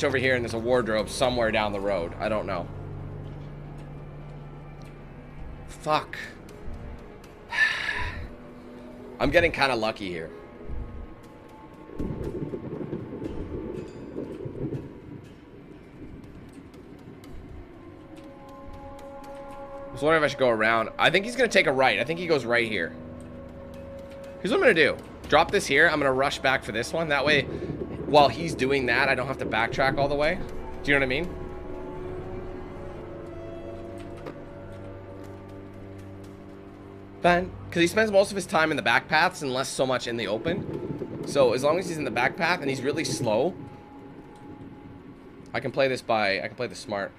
Speaker 1: over here, and there's a wardrobe somewhere down the road. I don't know. Fuck. I'm getting kind of lucky here. I was wondering if I should go around. I think he's going to take a right. I think he goes right here. Here's what I'm going to do. Drop this here. I'm going to rush back for this one. That way, while he's doing that, I don't have to backtrack all the way. Do you know what I mean? Fine. Because he spends most of his time in the back paths and less so much in the open. So as long as he's in the back path and he's really slow, I can play this smart.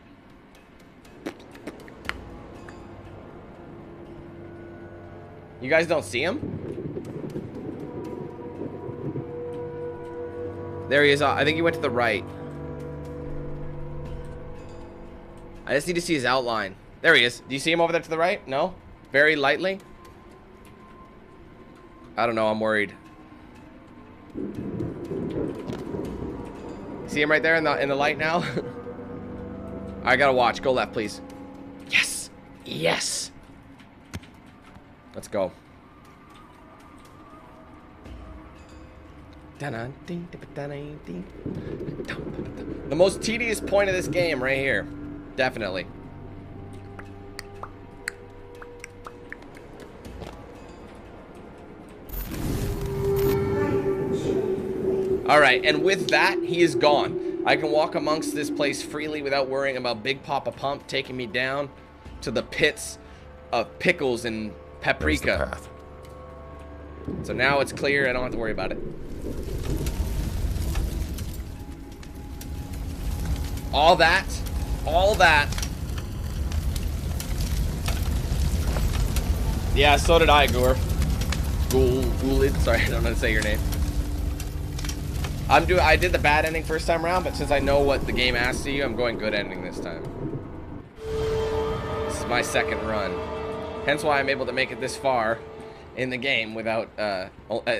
Speaker 1: You guys don't see him? There he is. I think he went to the right. I just need to see his outline. There he is. Do you see him over there to the right? No? Very lightly? I don't know. I'm worried. See him right there in the light now? I gotta watch. Go left, please. Yes! Yes! Let's go. The most tedious point of this game right here. Definitely. Alright, and with that, he is gone. I can walk amongst this place freely without worrying about Big Papa Pump taking me down to the pits of pickles and paprika. So now it's clear, I don't have to worry about it. All that. Yeah, so did I, Gore. Ghoulid. Sorry, I don't know how to say your name. I did the bad ending first time around, but since I know what the game asks of you, I'm going good ending this time. This is my second run. Hence why I'm able to make it this far in the game without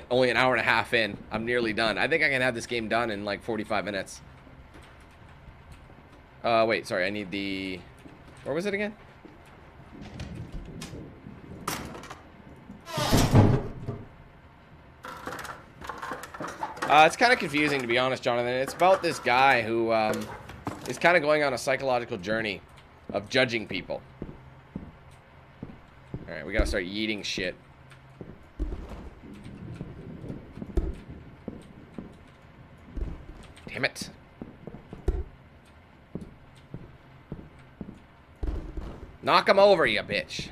Speaker 1: only an hour and a half in. I'm nearly done. I think I can have this game done in like 45 minutes. Wait, sorry, I need the... Where was it again? It's kind of confusing, to be honest, Jonathan. It's about this guy who is kind of going on a psychological journey of judging people. Alright, we gotta start yeeting shit. Damn it. Knock him over, you bitch.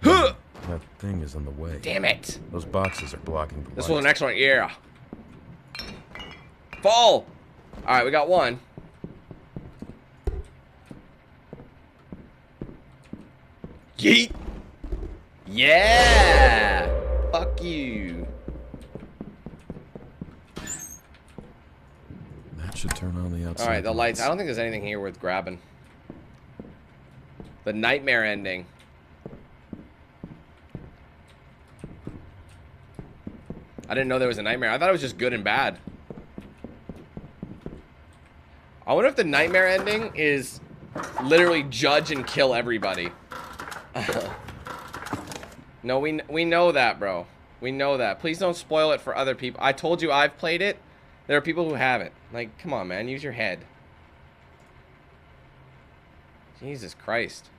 Speaker 1: Huh!
Speaker 3: That thing is in the way.
Speaker 1: Damn it.
Speaker 3: Those boxes are blocking the
Speaker 1: This
Speaker 3: light.
Speaker 1: was the next one. Yeah. Fall! Alright, we got one. Yeet! Yeah! Fuck you.
Speaker 3: That should turn on the outside.
Speaker 1: Alright, the lights. I don't think there's anything here worth grabbing. The nightmare ending. I didn't know there was a nightmare. I thought it was just good and bad. I wonder if the nightmare ending is literally judge and kill everybody. No, we know that, bro. We know that. Please don't spoil it for other people. I told you I've played it. There are people who haven't. Like, come on, man. Use your head. Jesus Christ.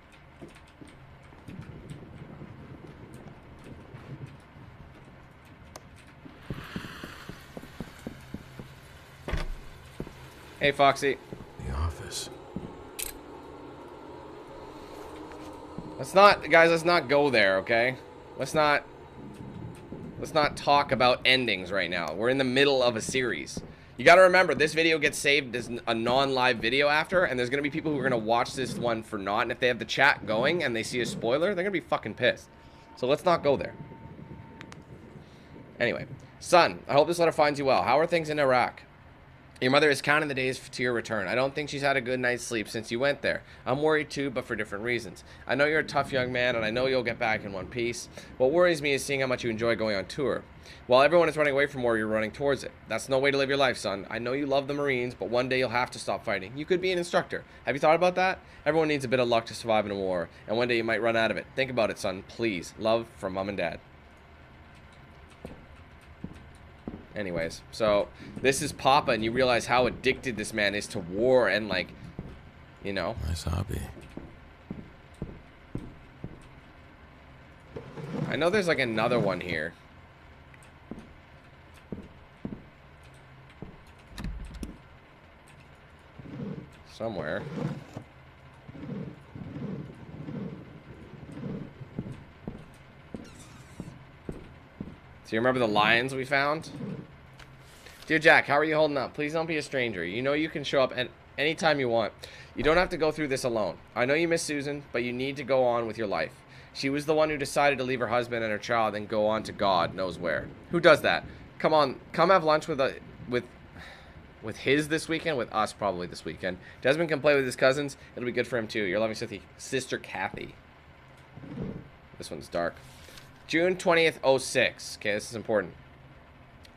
Speaker 1: Hey, Foxy.
Speaker 3: The office.
Speaker 1: Let's not, guys, let's not go there, okay? Let's not talk about endings right now. We're in the middle of a series. You gotta remember, this video gets saved as a non-live video after, and there's gonna be people who are gonna watch this one for naught, and if they have the chat going and they see a spoiler, they're gonna be fucking pissed. So let's not go there. Anyway, son, I hope this letter finds you well. How are things in Iraq? Your mother is counting the days to your return. I don't think she's had a good night's sleep since you went there. I'm worried too, but for different reasons. I know you're a tough young man, and I know you'll get back in one piece. What worries me is seeing how much you enjoy going on tour. While everyone is running away from war, you're running towards it. That's no way to live your life, son. I know you love the Marines, but one day you'll have to stop fighting. You could be an instructor. Have you thought about that? Everyone needs a bit of luck to survive in a war, and one day you might run out of it. Think about it, son. Please. Love from Mom and Dad. Anyways, so this is Papa, and you realize how addicted this man is to war and, like, you know.
Speaker 2: Nice hobby.
Speaker 1: I know there's like another one here. Somewhere. Do you remember the lions we found? Dear Jack, how are you holding up? Please don't be a stranger. You know you can show up anytime you want. You don't have to go through this alone. I know you miss Susan, but you need to go on with your life. She was the one who decided to leave her husband and her child and go on to God knows where. Who does that? Come on, come have lunch with his this weekend, with us probably this weekend. Desmond can play with his cousins. It'll be good for him too. Your loving sister Kathy. This one's dark. June 20th, 06. Okay, this is important.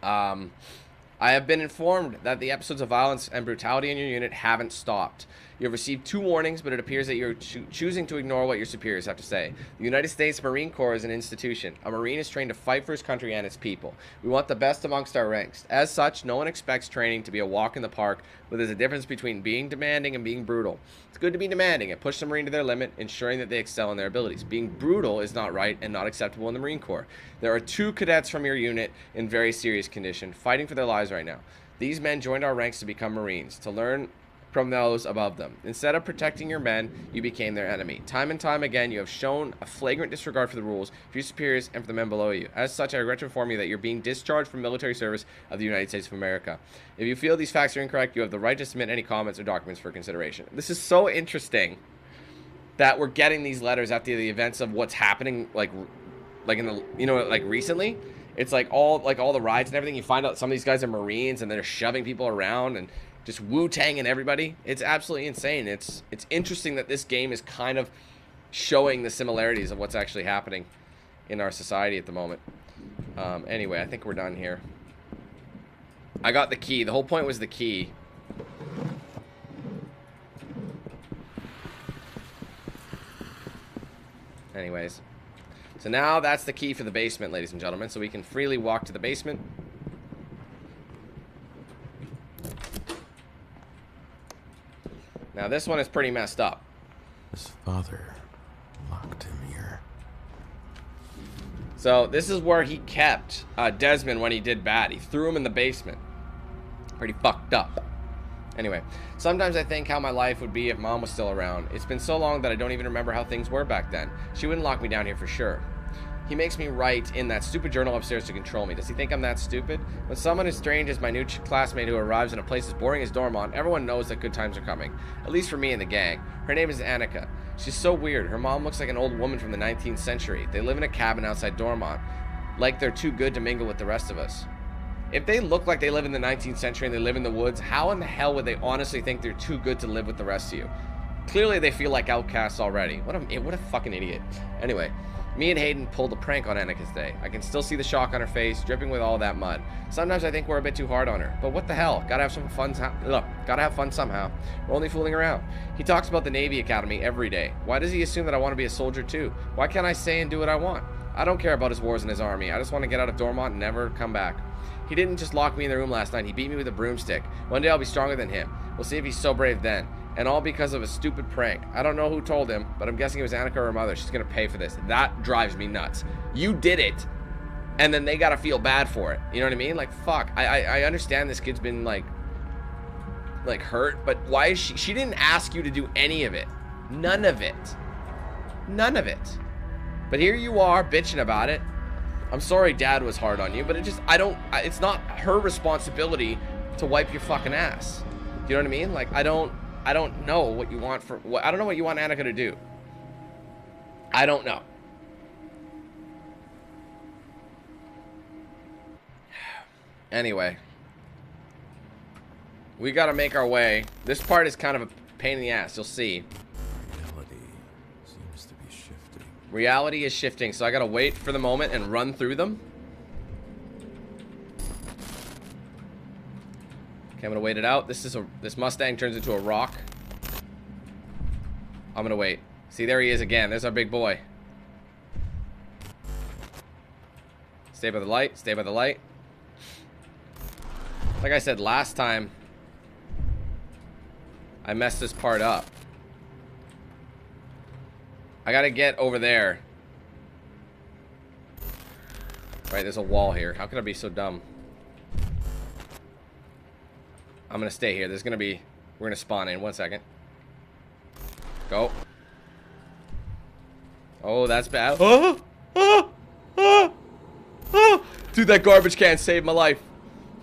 Speaker 1: I have been informed that the episodes of violence and brutality in your unit haven't stopped. You have received 2 warnings, but it appears that you're choosing to ignore what your superiors have to say. The United States Marine Corps is an institution. A Marine is trained to fight for his country and its people. We want the best amongst our ranks. As such, no one expects training to be a walk in the park, but there's a difference between being demanding and being brutal. It's good to be demanding and push the Marine to their limit, ensuring that they excel in their abilities. Being brutal is not right and not acceptable in the Marine Corps. There are 2 cadets from your unit in very serious condition, fighting for their lives right now. These men joined our ranks to become Marines, to learn from those above them. Instead of protecting your men, you became their enemy. Time and time again, you have shown a flagrant disregard for the rules, for your superiors, and for the men below you. As such, I regret to inform you that you're being discharged from military service of the United States of America. If you feel these facts are incorrect, you have the right to submit any comments or documents for consideration. This is so interesting that we're getting these letters after the events of what's happening, like in the, you know, like recently. It's like all the riots and everything. You find out some of these guys are Marines and they're shoving people around and just Wu-Tanging everybody. It's absolutely insane. It's interesting that this game is kind of showing the similarities of what's actually happening in our society at the moment. Anyway, I think we're done here. I got the key. The whole point was the key. Anyways. So now that's the key for the basement, ladies and gentlemen. So we can freely walk to the basement. Now this one is pretty messed up.
Speaker 2: His father locked him here.
Speaker 1: So this is where he kept Desmond when he did bad. He threw him in the basement. Pretty fucked up. Anyway, sometimes I think how my life would be if Mom was still around. It's been so long that I don't even remember how things were back then. She wouldn't lock me down here for sure. He makes me write in that stupid journal upstairs to control me. Does he think I'm that stupid? When someone as strange as my new classmate who arrives in a place as boring as Dormont, everyone knows that good times are coming. At least for me and the gang. Her name is Annika. She's so weird. Her mom looks like an old woman from the 19th century. They live in a cabin outside Dormont. Like they're too good to mingle with the rest of us. If they look like they live in the 19th century and they live in the woods, how in the hell would they honestly think they're too good to live with the rest of you? Clearly they feel like outcasts already. What a fucking idiot. Anyway, me and Hayden pulled a prank on Annika's day. I can still see the shock on her face, dripping with all that mud. Sometimes I think we're a bit too hard on her. But what the hell? Gotta have some fun. Gotta have fun somehow. We're only fooling around. He talks about the Navy Academy every day. Why does he assume that I want to be a soldier too? Why can't I say and do what I want? I don't care about his wars and his army. I just want to get out of Dormont and never come back. He didn't just lock me in the room last night. He beat me with a broomstick. One day I'll be stronger than him. We'll see if he's so brave then. And all because of a stupid prank. I don't know who told him, but I'm guessing it was Annika or her mother. She's gonna pay for this. That drives me nuts. You did it, and then they gotta feel bad for it. You know what I mean? Like, fuck. I understand this kid's been like hurt, but why is she didn't ask you to do any of it. None of it. None of it. But here you are bitching about it. I'm sorry Dad was hard on you, but it's not her responsibility to wipe your fucking ass. You know what I mean? Like, I don't know what you want I don't know what you want Annika to do. I don't know. Anyway. We gotta make our way. This part is kind of a pain in the ass, you'll see.
Speaker 2: Reality seems to be shifting.
Speaker 1: Reality is shifting, so I gotta wait for the moment and run through them. Okay, I'm gonna wait it out. This Mustang turns into a rock. I'm gonna wait. See, there he is again. There's our big boy. Stay by the light. Stay by the light. Like I said last time, I messed this part up. I gotta get over there. Right, there's a wall here. How could I be so dumb? I'm gonna stay here. We're gonna spawn in. 1 second. Go. Oh, that's bad. Oh! Oh! Oh! Oh! Dude, that garbage can saved my life.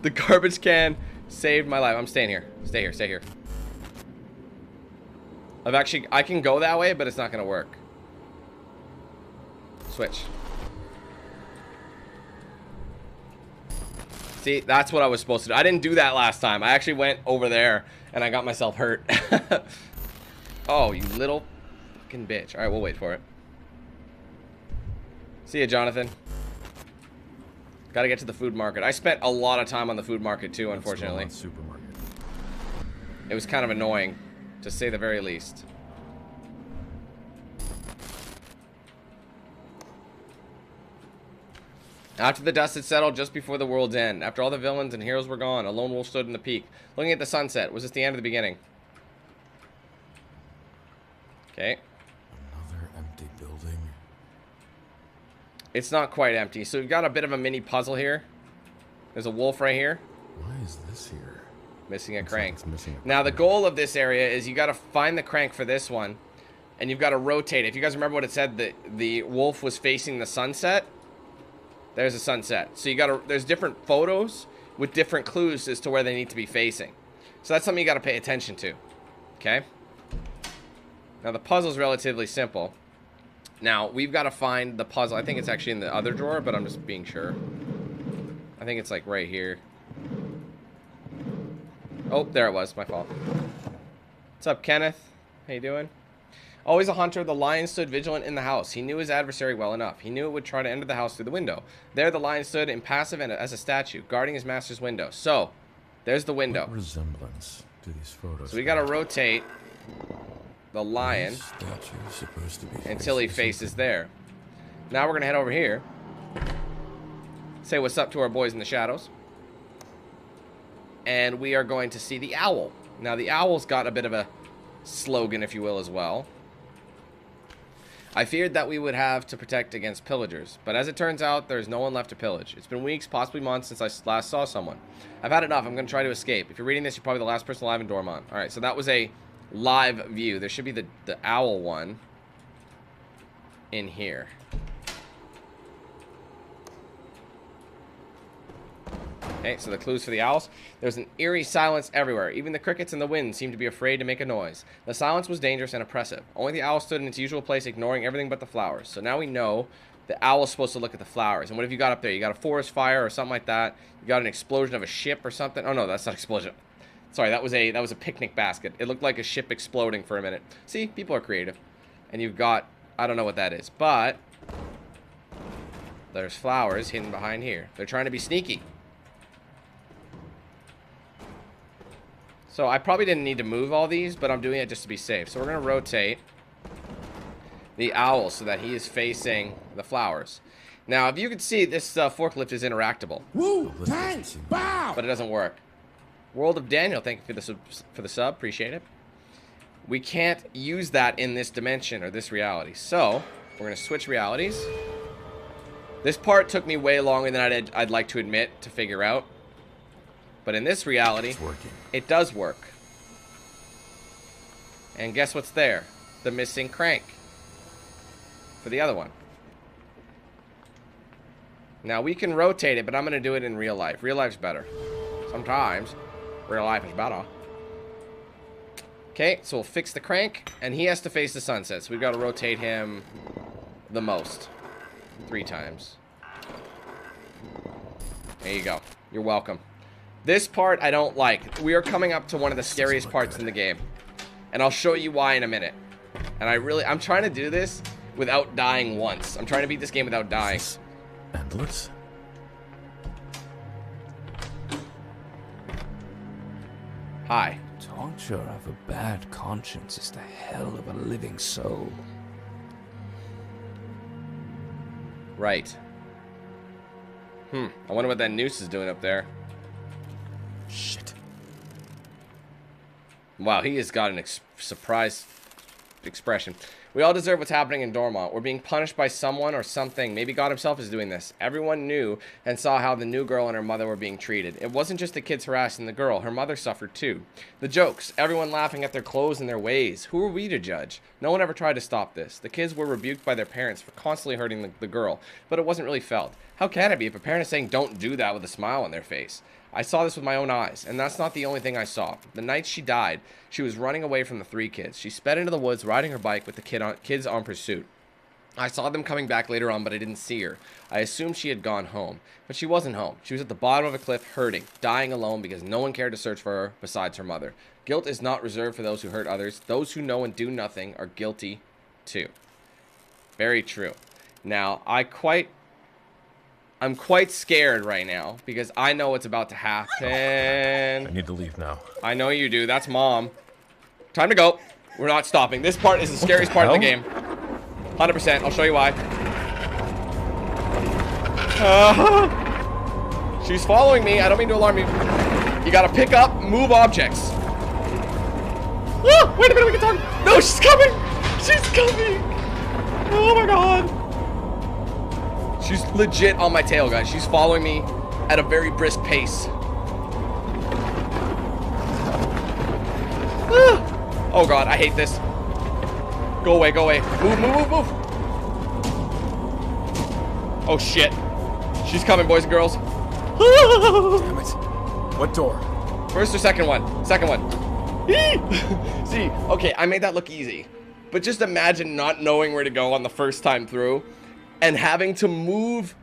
Speaker 1: The garbage can saved my life. I'm staying here. Stay here. Stay here. I can go that way, but it's not gonna work. Switch. See, that's what I was supposed to do. I didn't do that last time. I actually went over there and I got myself hurt. Oh, you little fucking bitch. Alright, we'll wait for it. See ya, Jonathan. Gotta get to the food market. I spent a lot of time on the food market too, unfortunately.
Speaker 3: Supermarket.
Speaker 1: It was kind of annoying, to say the very least. After the dust had settled just before the world's end, after all the villains and heroes were gone, a lone wolf stood in the peak, looking at the sunset. Was this the end or the beginning? Okay.
Speaker 2: Another empty building.
Speaker 1: It's not quite empty. So we've got a bit of a mini puzzle here. There's a wolf right here.
Speaker 2: Why is this here?
Speaker 1: Missing a
Speaker 2: Looks
Speaker 1: crank.
Speaker 2: like it's missing a
Speaker 1: Now the
Speaker 2: crank.
Speaker 1: goal of this area is you got to find the crank for this one, and you've got to rotate it. If you guys remember what it said, the wolf was facing the sunset. There's a sunset. So you got to. There's different photos with different clues as to where they need to be facing. So that's something you got to pay attention to. Okay. Now the puzzle's relatively simple. Now we've got to find the puzzle. I think it's actually in the other drawer, but I'm just being sure. I think it's like right here. Oh, there it was. My fault. What's up, Kenneth? How you doing? Always a hunter, the lion stood vigilant in the house. He knew his adversary well enough. He knew it would try to enter the house through the window. There the lion stood, impassive and as a statue, guarding his master's window. So, there's the window.
Speaker 2: What resemblance do these photos
Speaker 1: So we got to rotate the lion
Speaker 2: This statue is supposed to be
Speaker 1: until he
Speaker 2: facing
Speaker 1: faces there. Now we're going to head over here. Say what's up to our boys in the shadows. And we are going to see the owl. Now the owl's got a bit of a slogan, if you will, as well. I feared that we would have to protect against pillagers, but as it turns out, there's no one left to pillage. It's been weeks, possibly months, since I last saw someone. I've had enough. I'm going to try to escape. If you're reading this, you're probably the last person alive in Dormont. Alright, so that was a live view. There should be the owl one in here. Okay, so the clues for the owls. There's an eerie silence everywhere. Even the crickets and the wind seemed to be afraid to make a noise. The silence was dangerous and oppressive. Only the owl stood in its usual place, ignoring everything but the flowers. So now we know the owl is supposed to look at the flowers. And what have you got up there? You got a forest fire or something like that. You got an explosion of a ship or something. Oh no, that's not explosion. Sorry, that was a picnic basket. It looked like a ship exploding for a minute. See, people are creative. And you've got, I don't know what that is, but there's flowers hidden behind here. They're trying to be sneaky. So I probably didn't need to move all these, but I'm doing it just to be safe. So we're going to rotate the owl so that he is facing the flowers. Now, if you can see, this forklift is interactable.
Speaker 4: Woo! Tank! Bow!
Speaker 1: But it doesn't work. World of Daniel, thank you for the sub. Appreciate it. We can't use that in this dimension or this reality. So we're going to switch realities. This part took me way longer than I'd like to admit to figure out. But in this reality, it does work. And guess what's there? The missing crank for the other one. Now we can rotate it, but I'm going to do it in real life. Real life's better. Sometimes real life is better. Okay, so we'll fix the crank, and he has to face the sunset. So we've got to rotate him the most. 3 times. There you go. You're welcome. This part I don't like. We are coming up to one of the scariest parts in the game. And I'll show you why in a minute. And I'm trying to do this without dying once. I'm trying to beat this game without dying.
Speaker 2: endless?
Speaker 1: Hi.
Speaker 6: Torture of a bad conscience is the hell of a living soul.
Speaker 1: Right. I wonder what that noose is doing up there.
Speaker 2: Shit.
Speaker 1: Wow, he has got an surprised expression. We all deserve what's happening in Dormont. We're being punished by someone or something. Maybe God himself is doing this. Everyone knew and saw how the new girl and her mother were being treated. It wasn't just the kids harassing the girl. Her mother suffered too. The jokes, everyone laughing at their clothes and their ways. Who are we to judge? No one ever tried to stop this. The kids were rebuked by their parents for constantly hurting the girl, but it wasn't really felt. How can it be if a parent is saying don't do that with a smile on their face? I saw this with my own eyes, and that's not the only thing I saw. The night she died, she was running away from the 3 kids. She sped into the woods, riding her bike with the kids on pursuit. I saw them coming back later on, but I didn't see her. I assumed she had gone home, but she wasn't home. She was at the bottom of a cliff, hurting, dying alone because no one cared to search for her besides her mother. Guilt is not reserved for those who hurt others. Those who know and do nothing are guilty too. Very true. Now, I'm quite scared right now because I know what's about to happen.
Speaker 3: I need to leave now.
Speaker 1: I know you do. That's Mom. Time to go. We're not stopping. This part is the scariest part of the game. 100%. I'll show you why. She's following me. I don't mean to alarm you. You gotta pick up, move objects. Wait a minute, we can talk. No, she's coming. She's coming. Oh my god. She's legit on my tail, guys. She's following me at a very brisk pace. Oh god, I hate this. Go away, go away. Move, move, move, move. Oh shit. She's coming, boys and girls.
Speaker 3: Damn it. What door?
Speaker 1: First or second one? Second one. See, okay, I made that look easy. But just imagine not knowing where to go on the first time through and having to move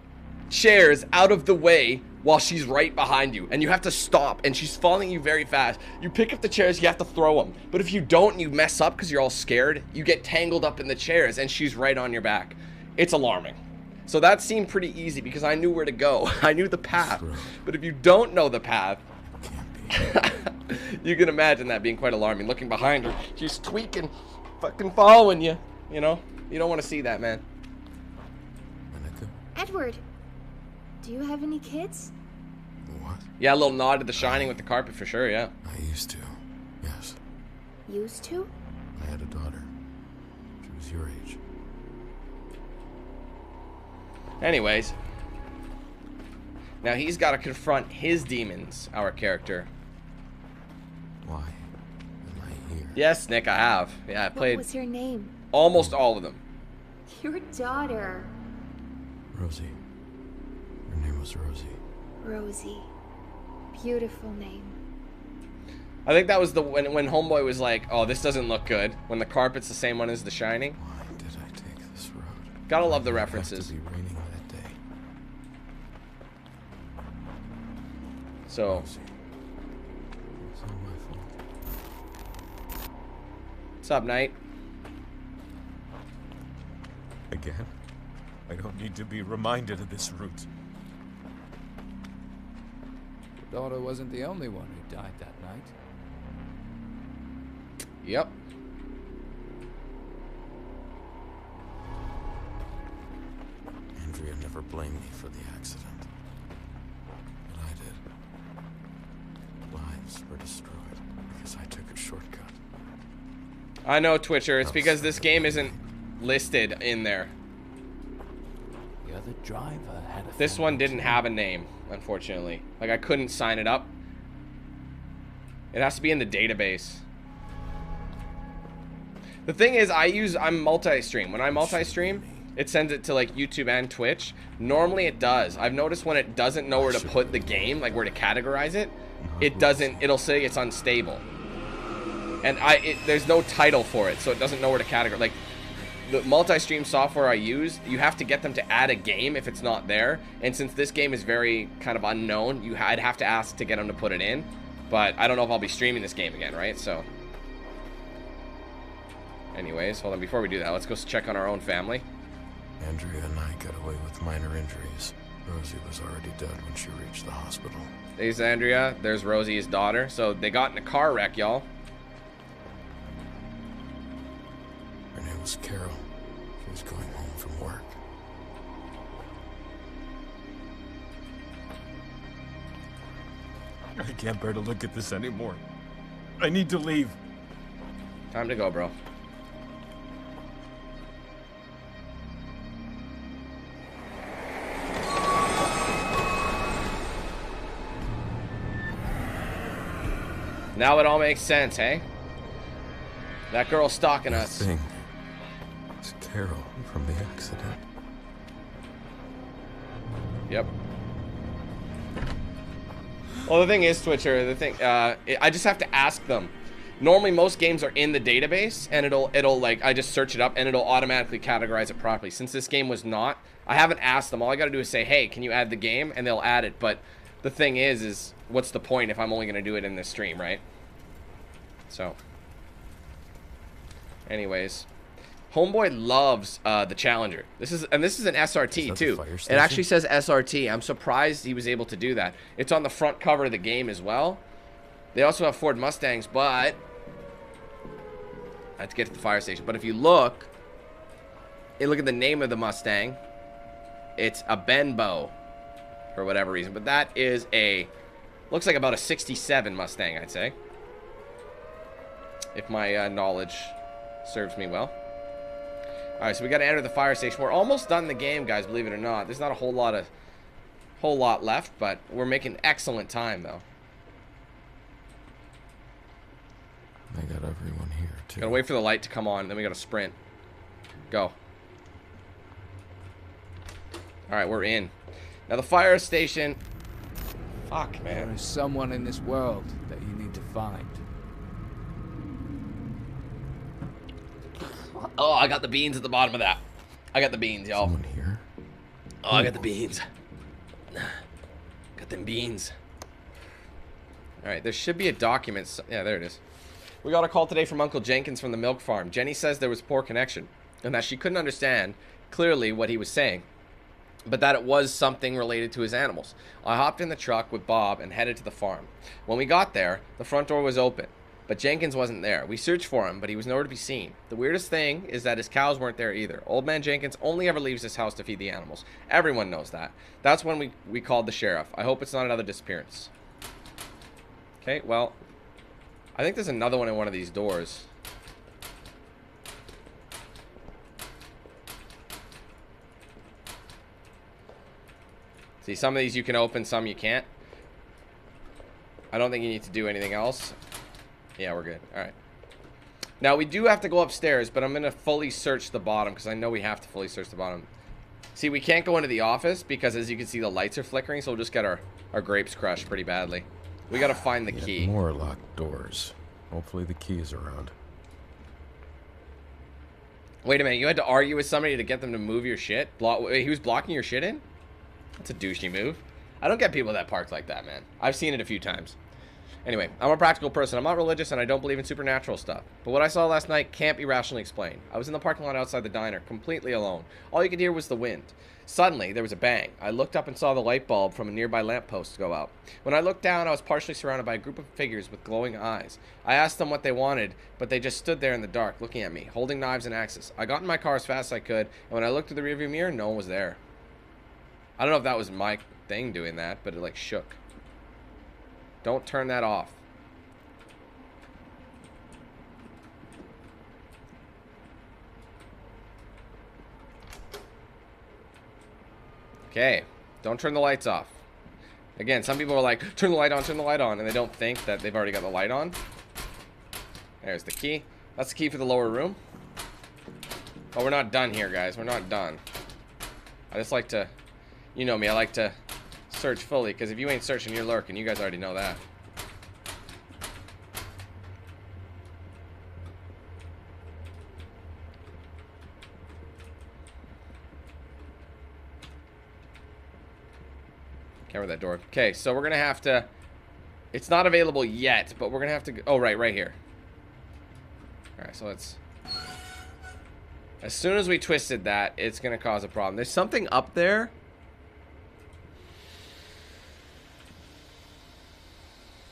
Speaker 1: chairs out of the way while she's right behind you, and you have to stop, and she's following you very fast. You pick up the chairs, you have to throw them, but if you don't and you mess up because you're all scared, you get tangled up in the chairs and she's right on your back. It's alarming. So that seemed pretty easy because I knew where to go. I knew the path. But if you don't know the path, you can imagine that being quite alarming. Looking behind her, she's tweaking, fucking following you. You know, you don't want to see that, man.
Speaker 5: Edward, do you have any kids?
Speaker 2: What?
Speaker 1: Yeah, a little nod to The Shining with the carpet for sure, yeah.
Speaker 2: I used to, yes.
Speaker 5: Used to?
Speaker 2: I had a daughter. She was your age.
Speaker 1: Anyways. Now he's got to confront his demons, our character.
Speaker 2: Why am I here?
Speaker 1: Yes, Nick, I have. Yeah, I played
Speaker 5: What was her name?
Speaker 1: almost all of them.
Speaker 5: Your daughter.
Speaker 2: Rosie. Her name was Rosie.
Speaker 5: Rosie. Beautiful name.
Speaker 1: I think that was the when Homeboy was like, "Oh, this doesn't look good." When the carpet's the same one as The Shining.
Speaker 2: Why did I take this road?
Speaker 1: Gotta love the
Speaker 2: It had
Speaker 1: references.
Speaker 2: to be raining that day.
Speaker 1: So,
Speaker 2: Rosie. It's all my fault.
Speaker 1: what's up, Knight?
Speaker 3: Again? I don't need to be reminded of this route.
Speaker 6: Your daughter wasn't the only one who died that night.
Speaker 1: Yep.
Speaker 2: Andrea never blamed me for the accident. But I did. Lives were destroyed because I took a shortcut.
Speaker 1: I know, Twitcher. It's because this game isn't listed in there.
Speaker 9: The other driver had a
Speaker 1: This one
Speaker 9: family
Speaker 1: didn't
Speaker 9: too.
Speaker 1: have a name, unfortunately. Like, I couldn't sign it up. It has to be in the database. The thing is, I'm multi-stream. When I multi-stream, it sends it to, like, YouTube and Twitch. Normally it does. I've noticed when it doesn't know where to put the game, like where to categorize it, it doesn't, it'll say it's unstable. And there's no title for it, so it doesn't know where to categorize. Like, the multi-stream software I use, you have to get them to add a game if it's not there. And since this game is very kind of unknown, I'd have to ask to get them to put it in. But I don't know if I'll be streaming this game again, right? So, anyways, hold on. Before we do that, let's go check on our own family.
Speaker 2: Andrea and I got away with minor injuries. Rosie was already dead when she reached the hospital.
Speaker 1: There's Andrea. There's Rosie, his daughter. So they got in a car wreck, y'all.
Speaker 2: Her name was Carol. She was going home from work.
Speaker 3: I can't bear to look at this anymore. I need to leave.
Speaker 1: Time to go, bro. Now it all makes sense, hey? That girl stalking
Speaker 2: That
Speaker 1: us.
Speaker 2: thing was Carol from the accident.
Speaker 1: Yep. Well, the thing is, Twitcher, I just have to ask them. Normally, most games are in the database, and it'll like, I just search it up, and it'll automatically categorize it properly. Since this game was not, I haven't asked them. All I gotta do is say, hey, can you add the game? And they'll add it. But the thing is what's the point if I'm only gonna do it in this stream, right? So, anyways, Homeboy loves the Challenger. This is an SRT too. It actually says SRT. I'm surprised he was able to do that. It's on the front cover of the game as well. They also have Ford Mustangs, but I have to get to the fire station. But if you look at the name of the Mustang, it's a Benbow for whatever reason. But that is looks like about a 67 Mustang, I'd say, if my knowledge serves me well. All right, so we got to enter the fire station. We're almost done the game, guys. Believe it or not, there's not a whole lot left, but we're making excellent time though.
Speaker 2: I got everyone here too.
Speaker 1: Gotta wait for the light to come on, then we gotta sprint. Go. Alright, we're in. Now the fire station. Fuck, man.
Speaker 6: There is someone in this world that you need to find.
Speaker 1: Oh, I got the beans at the bottom of that. I got the beans, y'all.
Speaker 2: Someone here?
Speaker 1: Oh, I got the beans. Got them beans. Alright, there should be a document. Yeah, there it is. We got a call today from Uncle Jenkins from the milk farm. Jenny says there was poor connection and that she couldn't understand clearly what he was saying, but that it was something related to his animals. I hopped in the truck with Bob and headed to the farm. When we got there, the front door was open, but Jenkins wasn't there. We searched for him, but he was nowhere to be seen. The weirdest thing is that his cows weren't there either. Old man Jenkins only ever leaves his house to feed the animals. Everyone knows that. That's when we called the sheriff. I hope it's not another disappearance. Okay, well, I think there's another one in one of these doors. See, some of these you can open, some you can't. I don't think you need to do anything else. Yeah, we're good. All right. Now, we do have to go upstairs, but I'm going to fully search the bottom because I know we have to fully search the bottom. See, we can't go into the office because, as you can see, the lights are flickering, so we'll just get our grapes crushed pretty badly. We got to find the key.
Speaker 2: More locked doors. Hopefully the key is around.
Speaker 1: Wait a minute, you had to argue with somebody to get them to move your shit? He was blocking your shit in? That's a douchey move. I don't get people that park like that, man. I've seen it a few times. Anyway, I'm a practical person. I'm not religious and I don't believe in supernatural stuff. But what I saw last night can't be rationally explained. I was in the parking lot outside the diner, completely alone. All you could hear was the wind. Suddenly, there was a bang. I looked up and saw the light bulb from a nearby lamppost go out. When I looked down, I was partially surrounded by a group of figures with glowing eyes. I asked them what they wanted, but they just stood there in the dark, looking at me, holding knives and axes. I got in my car as fast as I could, and when I looked through the rearview mirror, no one was there. I don't know if that was my thing doing that, but it like shook. Don't turn that off. Okay, don't turn the lights off. Again, some people are like, turn the light on, and they don't think that they've already got the light on. There's the key. That's the key for the lower room. Oh, we're not done here, guys. We're not done. I just like to, you know me, I like to search fully, because if you ain't searching, you're lurking. You guys already know that. Cover that door. Okay, so we're gonna have to. It's not available yet, but we're gonna have to. Oh, right here. All right, so let's. As soon as we twisted that, it's gonna cause a problem. There's something up there.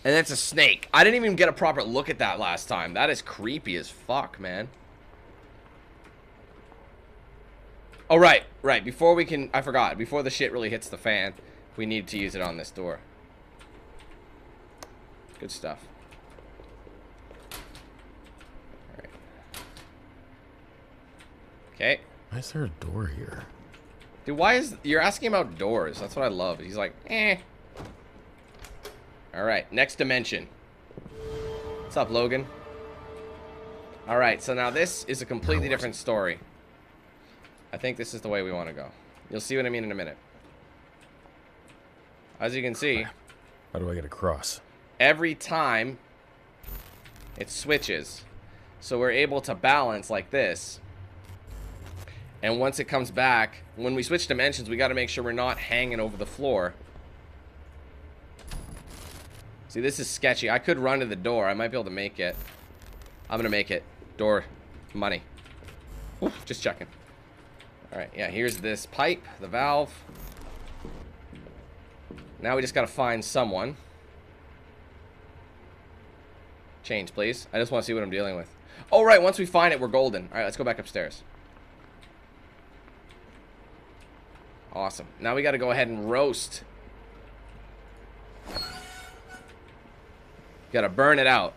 Speaker 1: And it's a snake. I didn't even get a proper look at that last time. That is creepy as fuck, man. Oh, right. Before we can. I forgot. Before the shit really hits the fan. We need to use it on this door. Good stuff. Alright. Okay.
Speaker 2: Why is there a door here?
Speaker 1: Dude, why is... You're asking about doors. That's what I love. He's like, eh. Alright, next dimension. What's up, Logan? Alright, so now this is a completely different story. I think this is the way we want to go. You'll see what I mean in a minute. As you can see,
Speaker 3: how do I get across?
Speaker 1: Every time it switches. So we're able to balance like this. And once it comes back, when we switch dimensions, we got to make sure we're not hanging over the floor. See, this is sketchy. I could run to the door. I might be able to make it. I'm going to make it. Door. Money. Oof, just checking. Alright, yeah, here's this pipe, the valve. Now we just got to find someone. Change, please. I just want to see what I'm dealing with. Oh, right, once we find it, we're golden. Alright, let's go back upstairs. Awesome. Now we got to go ahead and roast. Got to burn it out.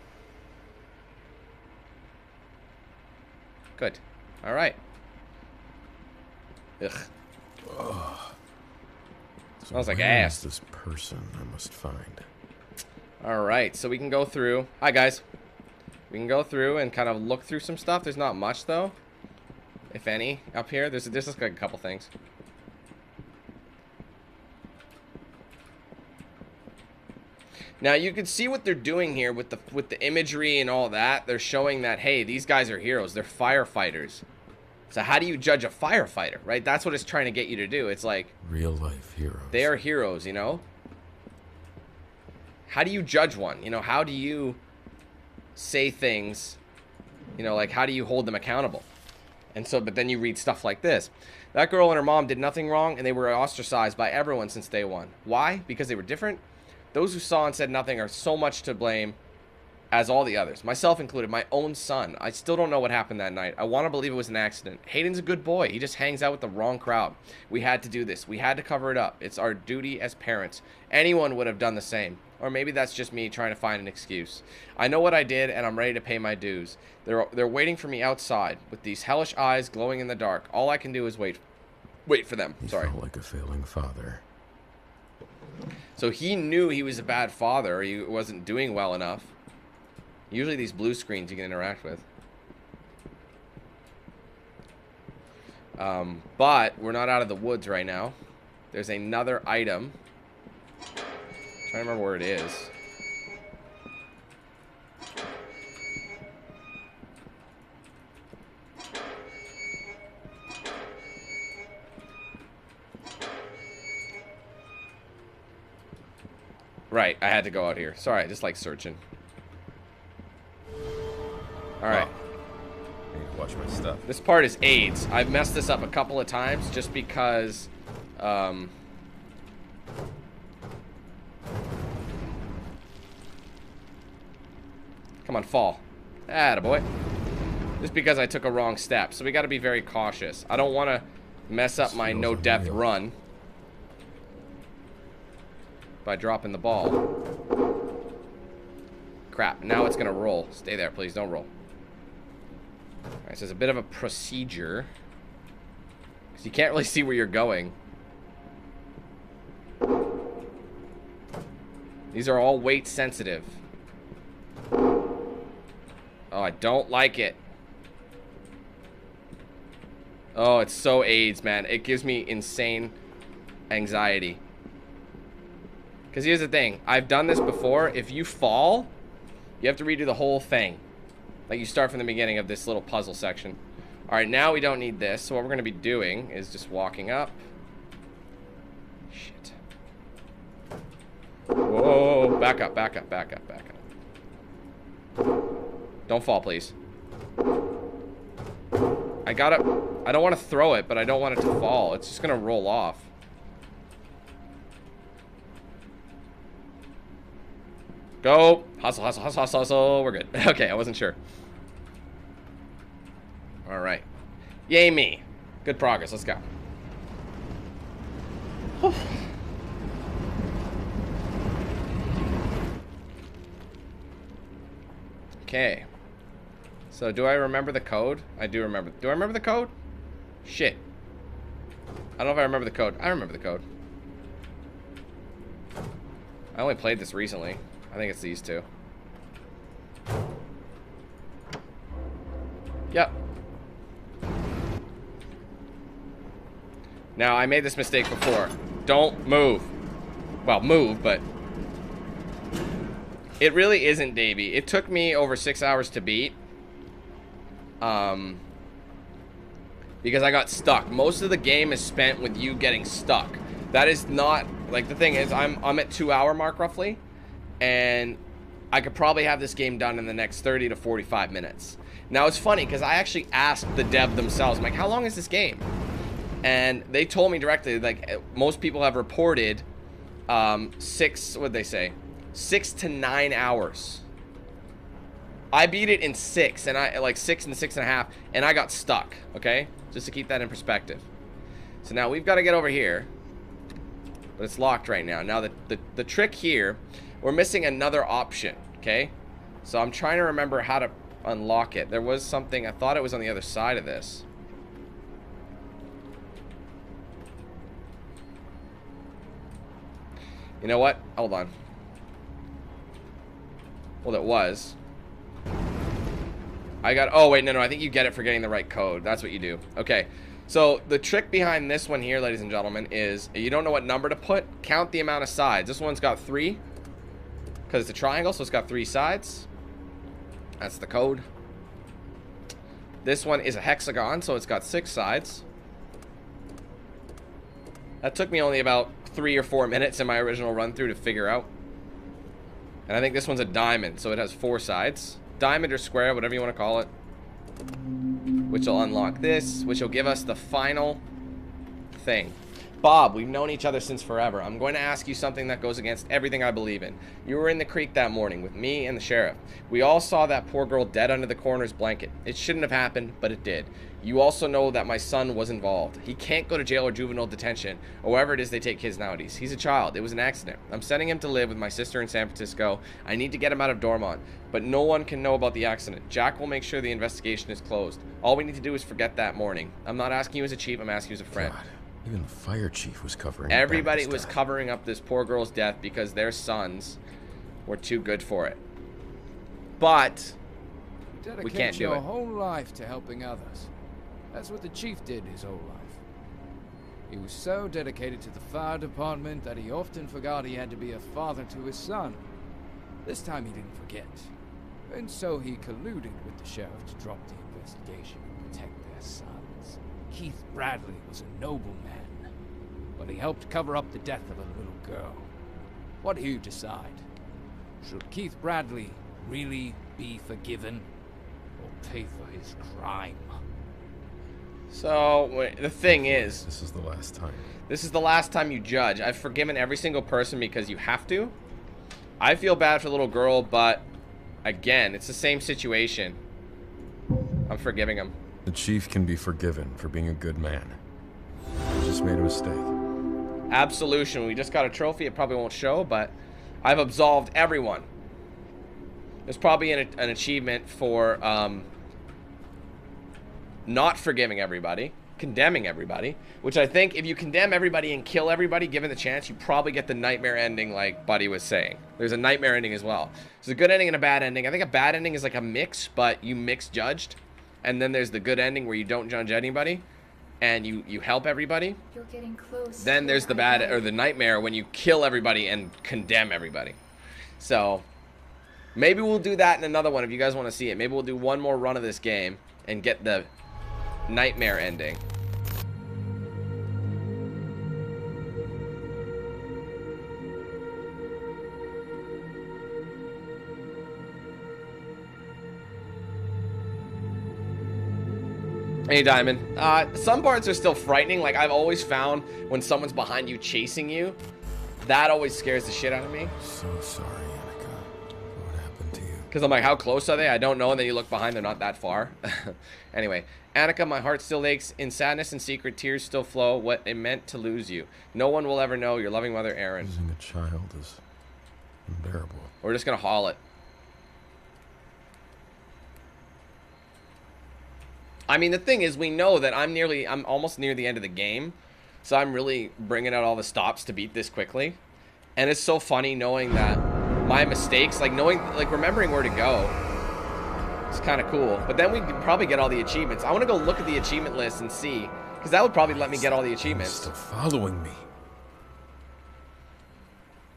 Speaker 1: Good. All right. Ugh. Smells like ass.
Speaker 2: This person I must find.
Speaker 1: All right, so we can go through. Hi guys. We can go through and kind of look through some stuff. There's not much though, if any, up here. There's just like a couple things. Now you can see what they're doing here with the imagery and all that. They're showing that, hey, these guys are heroes. They're firefighters. So how do you judge a firefighter, right? That's what it's trying to get you to do. It's like
Speaker 2: real life heroes.
Speaker 1: They are heroes, you know? How do you judge one? You know, how do you say things, you know, like how do you hold them accountable? And so, but then you read stuff like this. That girl and her mom did nothing wrong and they were ostracized by everyone since day one. Why? Because they were different? Those who saw and said nothing are so much to blame as all the others, myself included, my own son. I still don't know what happened that night. I want to believe it was an accident. Hayden's a good boy. He just hangs out with the wrong crowd. We had to do this. We had to cover it up. It's our duty as parents. Anyone would have done the same. Or maybe that's just me trying to find an excuse. I know what I did, and I'm ready to pay my dues. They're waiting for me outside with these hellish eyes glowing in the dark. All I can do is wait for them. Sorry.
Speaker 2: He felt like a failing father.
Speaker 1: So he knew he was a bad father. Or he wasn't doing well enough. Usually these blue screens you can interact with. But we're not out of the woods right now. There's another item. I'm trying to remember where it is. Right, I had to go out here. Sorry, I just like searching. Alright.
Speaker 3: I need to watch my stuff.
Speaker 1: This part is AIDS. I've messed this up a couple of times just because, come on, fall. Attaboy. Just because I took a wrong step. So we got to be very cautious. I don't want to mess up my no-death run by dropping the ball. Crap. Now it's going to roll. Stay there, please. Don't roll. Alright, so it's a bit of a procedure. Because you can't really see where you're going. These are all weight sensitive. Oh, I don't like it. Oh, it's so AIDS, man. It gives me insane anxiety. Because here's the thing. I've done this before. If you fall, you have to redo the whole thing. Like you start from the beginning of this little puzzle section. Alright, now we don't need this. So what we're going to be doing is just walking up. Shit. Whoa. Back up, back up, back up, back up. Don't fall, please. I don't want to throw it, but I don't want it to fall. It's just going to roll off. Go. Hustle, hustle, hustle, hustle, hustle. We're good. Okay, I wasn't sure. Alright. Yay me. Good progress. Let's go. Okay. So, do I remember the code? I do remember. Do I remember the code? Shit. I don't know if I remember the code. I remember the code. I only played this recently. I think it's these two. Yep. Now, I made this mistake before. Don't move. Well, move, but It really isn't, Davey. It took me over 6 hours to beat. Because I got stuck. Most of the game is spent with you getting stuck. That is not, like, the thing is, I'm at 2 hour mark roughly, and I could probably have this game done in the next 30 to 45 minutes. Now it's funny because I actually asked the dev themselves, I'm like, how long is this game? And they told me directly, like, most people have reported 6 to 9 hours. I beat it in 6, and I like 6 and 6.5, and I got stuck. Okay, just to keep that in perspective. So now we've got to get over here, but it's locked right now. Now the trick here, we're missing another option. Okay, so I'm trying to remember how to unlock it. There was something, I thought it was on the other side of this. You know what? Hold on. Well, it was. I got, oh wait, no, I think you get it for getting the right code. That's what you do. Okay, so the trick behind this one here, ladies and gentlemen, is you don't know what number to put, count the amount of sides. This one's got 3, because it's a triangle, so it's got 3 sides. That's the code. This one is a hexagon, so it's got 6 sides. That took me only about 3 or 4 minutes in my original run through to figure out. And I think this one's a diamond, so it has 4 sides. Diamond or square, whatever you want to call it. Which will unlock this, which will give us the final thing. Bob, we've known each other since forever. I'm going to ask you something that goes against everything I believe in. You were in the creek that morning with me and the sheriff. We all saw that poor girl dead under the coroner's blanket. It shouldn't have happened, but it did. You also know that my son was involved. He can't go to jail or juvenile detention, or wherever it is they take kids nowadays. He's a child. It was an accident. I'm sending him to live with my sister in San Francisco. I need to get him out of Dormont, but no one can know about the accident. Jack will make sure the investigation is closed. All we need to do is forget that morning. I'm not asking you as a chief, I'm asking you as a friend.
Speaker 3: God, even the fire chief was covering
Speaker 1: Everybody was covering up this poor girl's death because their sons were too good for it. But we can't do it.
Speaker 6: Dedicate your whole life to helping others. That's what the chief did his whole life. He was so dedicated to the fire department that he often forgot he had to be a father to his son. This time he didn't forget. And so he colluded with the sheriff to drop the investigation and protect their sons. Keith Bradley was a noble man, but he helped cover up the death of a little girl. What do you decide? Should Keith Bradley really be forgiven or pay for his crime?
Speaker 1: So, the thing is...
Speaker 3: This is the last time.
Speaker 1: This is the last time you judge. I've forgiven every single person because you have to. I feel bad for the little girl, but... Again, it's the same situation. I'm forgiving him.
Speaker 3: The chief can be forgiven for being a good man. He just made a mistake.
Speaker 1: Absolution. We just got a trophy. It probably won't show, but... I've absolved everyone. There's probably an achievement for... not forgiving everybody, condemning everybody, which I think if you condemn everybody and kill everybody given the chance, you probably get the nightmare ending like Buddy was saying. There's a nightmare ending as well. There's a good ending and a bad ending. I think a bad ending is like a mix, but you mix judged. And then there's the good ending where you don't judge anybody and you help everybody.
Speaker 5: You're getting close.
Speaker 1: Then there's the bad or the nightmare when you kill everybody and condemn everybody. So maybe we'll do that in another one if you guys want to see it. Maybe we'll do one more run of this game and get the nightmare ending. Hey Diamond, some parts are still frightening. Like I've always found when someone's behind you chasing you, that always scares the shit out of me.
Speaker 2: So sorry, Annika. What happened to you?
Speaker 1: Because I'm like, how close are they? I don't know. And then you look behind, they're not that far. Anyway, Annika, my heart still aches. In sadness and secret, tears still flow. What it meant to lose you. No one will ever know. Your loving mother, Erin.
Speaker 2: Losing a child is unbearable.
Speaker 1: We're just going to haul it. I mean, the thing is, we know that I'm almost near the end of the game. So I'm really bringing out all the stops to beat this quickly. And it's so funny knowing that my mistakes, like remembering where to go. It's kind of cool. But then we could probably get all the achievements. I want to go look at the achievement list and see. Because that would probably let me get all the achievements.
Speaker 3: Still following me.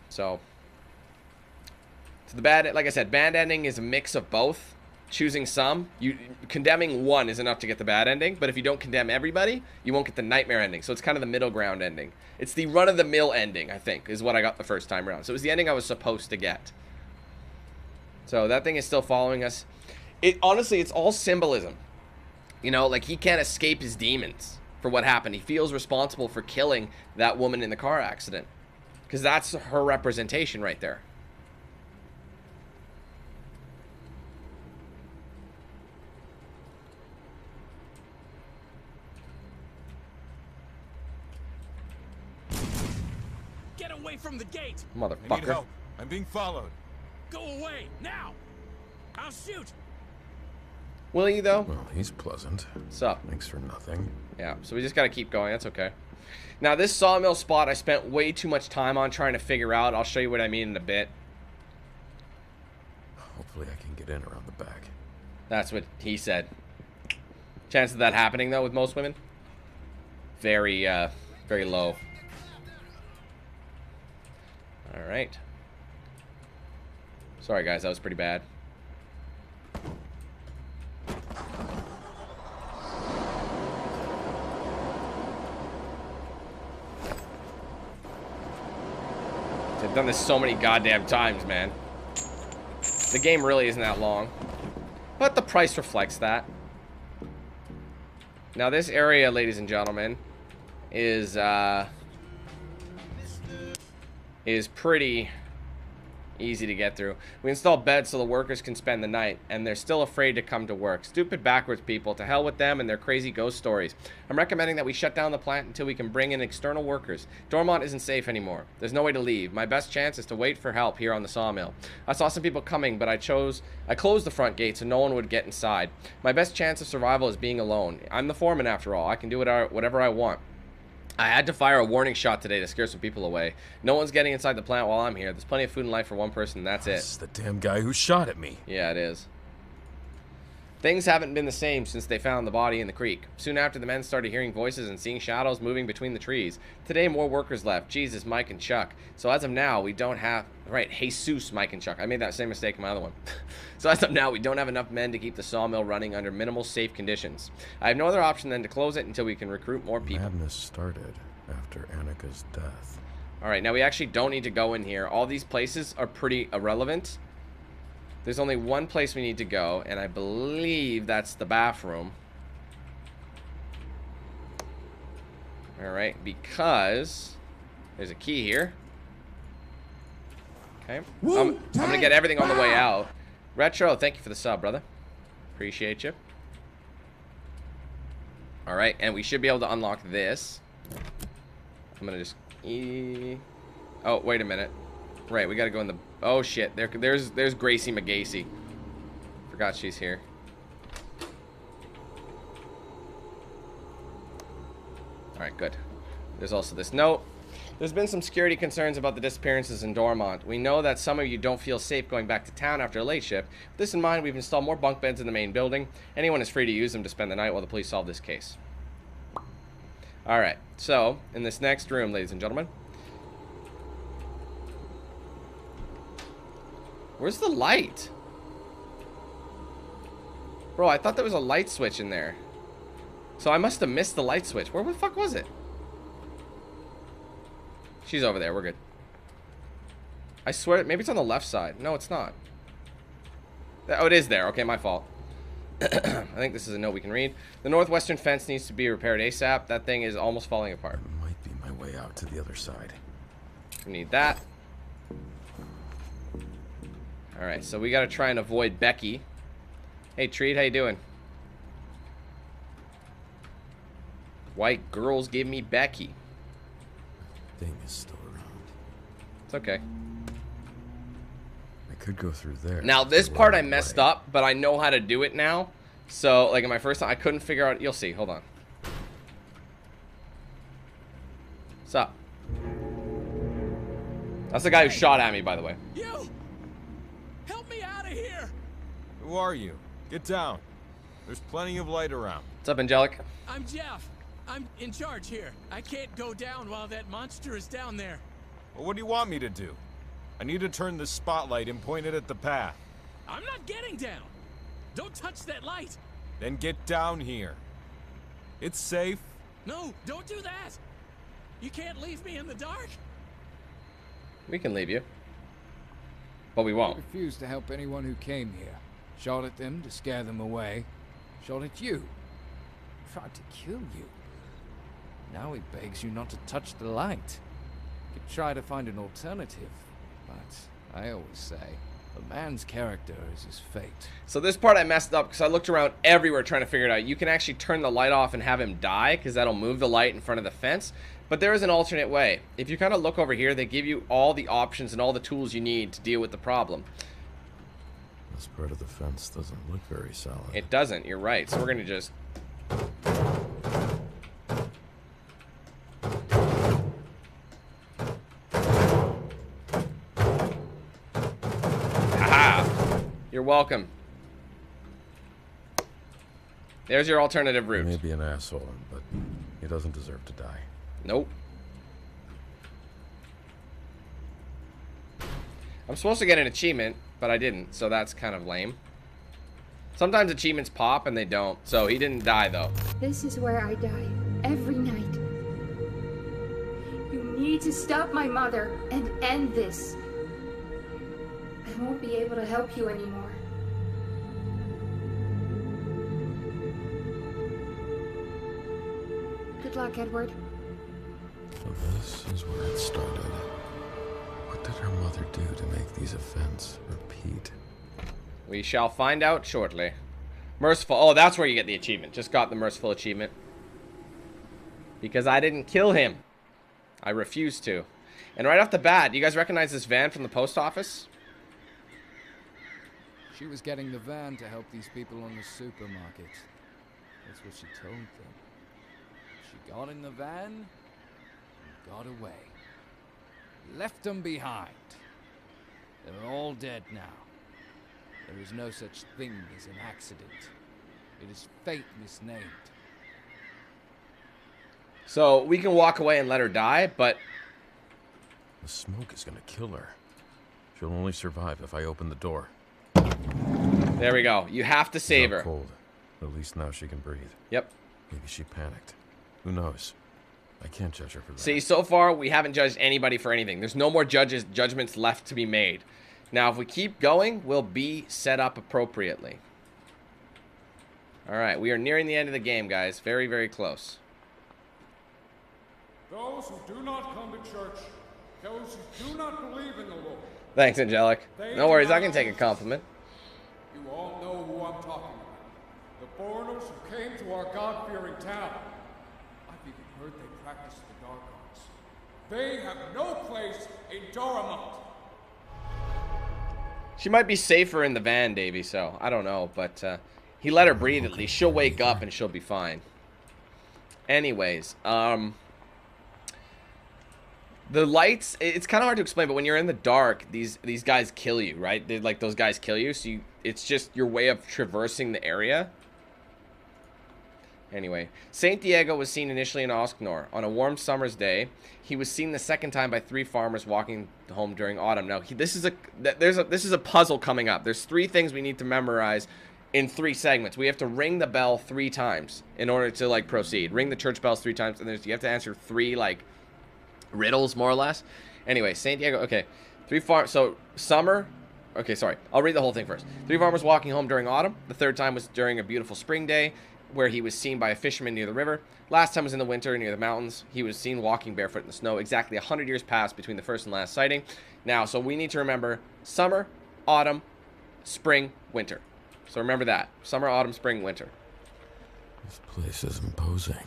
Speaker 1: So. So the bad, like I said, bad ending is a mix of both. Choosing some, condemning one is enough to get the bad ending, but if you don't condemn everybody, you won't get the nightmare ending. So it's kind of the middle ground ending. It's the run-of-the-mill ending, I think, is what I got the first time around. So it was the ending I was supposed to get. So that thing is still following us. Honestly, it's all symbolism. You know, like, he can't escape his demons for what happened. He feels responsible for killing that woman in the car accident, because that's her representation right there.
Speaker 7: Get away from the gate!
Speaker 3: I need
Speaker 1: Motherfucker.
Speaker 3: help. I'm being followed.
Speaker 7: Go away, now! I'll shoot!
Speaker 1: Will you, though?
Speaker 2: Well, he's pleasant.
Speaker 1: Sup?
Speaker 2: Thanks for nothing.
Speaker 1: Yeah, so we just gotta keep going. That's okay. Now, this sawmill spot I spent way too much time on trying to figure out. I'll show you what I mean in a bit.
Speaker 2: Hopefully I can get in around the back.
Speaker 1: That's what he said. Chance of that happening, though, with most women? Very, very low. Alright. Sorry, guys. That was pretty bad. I've done this so many goddamn times, man. The game really isn't that long. But the price reflects that. Now, this area, ladies and gentlemen, is pretty easy to get through. We installed beds so the workers can spend the night, and they're still afraid to come to work. Stupid backwards people. To hell with them and their crazy ghost stories. I'm recommending that we shut down the plant until we can bring in external workers. Dormont isn't safe anymore. There's no way to leave. My best chance is to wait for help here on the sawmill. I saw some people coming, but I closed the front gate so no one would get inside. My best chance of survival is being alone. I'm the foreman after all. I can do whatever I want. I had to fire a warning shot today to scare some people away. No one's getting inside the plant while I'm here. There's plenty of food and life for one person, and that's it.
Speaker 3: This is the damn guy who shot at me.
Speaker 1: Yeah, it is. Things haven't been the same since they found the body in the creek. Soon after, the men started hearing voices and seeing shadows moving between the trees. Today, more workers left. Jesus, Mike, and Chuck. So as of now, we don't have... Right, Jesus, Mike, and Chuck. I made that same mistake in my other one. So as of now, we don't have enough men to keep the sawmill running under minimal safe conditions. I have no other option than to close it until we can recruit more people.
Speaker 2: Madness started after Annika's death.
Speaker 1: Alright, now we actually don't need to go in here. All these places are pretty irrelevant. There's only one place we need to go, and I believe that's the bathroom. Alright, because there's a key here. Okay. I'm gonna get everything on the way out. Retro, thank you for the sub, brother. Appreciate you. Alright, and we should be able to unlock this. I'm gonna just... Oh, wait a minute. Right, we gotta go in the... Oh, shit. There's Gracie McGacy. Forgot she's here. Alright, good. There's also this note. There's been some security concerns about the disappearances in Dormont. We know that some of you don't feel safe going back to town after a late shift. With this in mind, we've installed more bunk beds in the main building. Anyone is free to use them to spend the night while the police solve this case. Alright, so, in this next room, ladies and gentlemen. Where's the light? Bro, I thought there was a light switch in there. So I must have missed the light switch. Where the fuck was it? She's over there. We're good. I swear, maybe it's on the left side. No, it's not. Oh, it is there. Okay, my fault. I think this is a note we can read. The northwestern fence needs to be repaired ASAP. That thing is almost falling apart.
Speaker 2: It might be my way out to the other side.
Speaker 1: We need that. Alright, so we gotta try and avoid Becky. Hey, Treat, how you doing? White girls give me Becky.
Speaker 2: Thing is still around.
Speaker 1: It's okay.
Speaker 2: I could go through there.
Speaker 1: Now, this part I messed up, but I know how to do it now. So, like in my first time, I couldn't figure out... You'll see. Hold on. What's up? That's the guy who shot at me, by the way.
Speaker 7: You! Help me out of here!
Speaker 3: Who are you? Get down. There's plenty of light around.
Speaker 1: What's up, Angelic?
Speaker 7: I'm Jeff. I'm in charge here. I can't go down while that monster is down there.
Speaker 3: Well, what do you want me to do? I need to turn this spotlight and point it at the path.
Speaker 10: I'm not getting down. Don't touch that light.
Speaker 3: Then get down here. It's safe.
Speaker 10: No, don't do that. You can't leave me in the dark.
Speaker 1: We can leave you. But we won't.
Speaker 6: He refused to help anyone who came here. Shot at them to scare them away. Shot at you. Tried to kill you. Now he begs you not to touch the light. You could try to find an alternative, but I always say, a man's character is his fate.
Speaker 1: So this part I messed up because I looked around everywhere trying to figure it out. You can actually turn the light off and have him die because that'll move the light in front of the fence. But there is an alternate way. If you kind of look over here, they give you all the options and all the tools you need to deal with the problem.
Speaker 2: This part of the fence doesn't look very solid.
Speaker 1: It doesn't, you're right. So we're going to just... Haha! You're welcome. There's your alternative route.
Speaker 2: He may be an asshole, but he doesn't deserve to die.
Speaker 1: Nope. I'm supposed to get an achievement, but I didn't, so that's kind of lame. Sometimes achievements pop and they don't, so he didn't die though.
Speaker 5: This is where I die, every night. You need to stop my mother and end this. I won't be able to help you anymore. Good luck, Edward.
Speaker 2: So this is where it started. What did her mother do to make these events repeat?
Speaker 1: We shall find out shortly. Merciful. Oh, that's where you get the achievement. Just got the merciful achievement. Because I didn't kill him. I refused to. And right off the bat, you guys recognize this van from the post office?
Speaker 6: She was getting the van to help these people on the supermarket. That's what she told them. She got in the van and got away. Left them behind. They're all dead now. There is no such thing as an accident. It is fate misnamed.
Speaker 1: So we can walk away and let her die, but...
Speaker 3: The smoke is gonna kill her. She'll only survive if I open the door.
Speaker 1: There we go. You have to save her.
Speaker 3: Cold. At least now she can breathe.
Speaker 1: Yep.
Speaker 3: Maybe she panicked. Who knows? I can't judge her for that.
Speaker 1: See, so far we haven't judged anybody for anything. There's no more judgments left to be made. Now, if we keep going, we'll be set up appropriately. All right, we are nearing the end of the game, guys. Very, very close.
Speaker 11: Those who do not come to church, those who do not believe in the Lord.
Speaker 1: Thanks, Angelic. No worries, I can take a compliment.
Speaker 11: You all know who I'm talking about. The foreigners who came to our God-fearing town. I've even heard they practice the dark arts. They have no place in Dormont.
Speaker 1: She might be safer in the van, Davey, so I don't know, but he let her breathe at least. She'll wake up and she'll be fine. Anyways, the lights, it's kind of hard to explain, but when you're in the dark, these guys kill you, right? Like, those guys kill you, so it's just your way of traversing the area. Anyway, Saint Diego was seen initially in Osknor. On a warm summer's day, he was seen the second time by 3 farmers walking home during autumn. Now, this is a puzzle coming up. There's 3 things we need to memorize in 3 segments. We have to ring the bell 3 times in order to, like, proceed. Ring the church bells 3 times, and you have to answer 3, like, riddles, more or less. Anyway, Saint Diego, okay. So, summer... Okay, sorry. I'll read the whole thing first. 3 farmers walking home during autumn. The 3rd time was during a beautiful spring day, where he was seen by a fisherman near the river. Last time was in the winter near the mountains. He was seen walking barefoot in the snow. Exactly 100 years passed between the first and last sighting. Now, so we need to remember summer, autumn, spring, winter. So remember that. Summer, autumn, spring, winter.
Speaker 2: This place is imposing.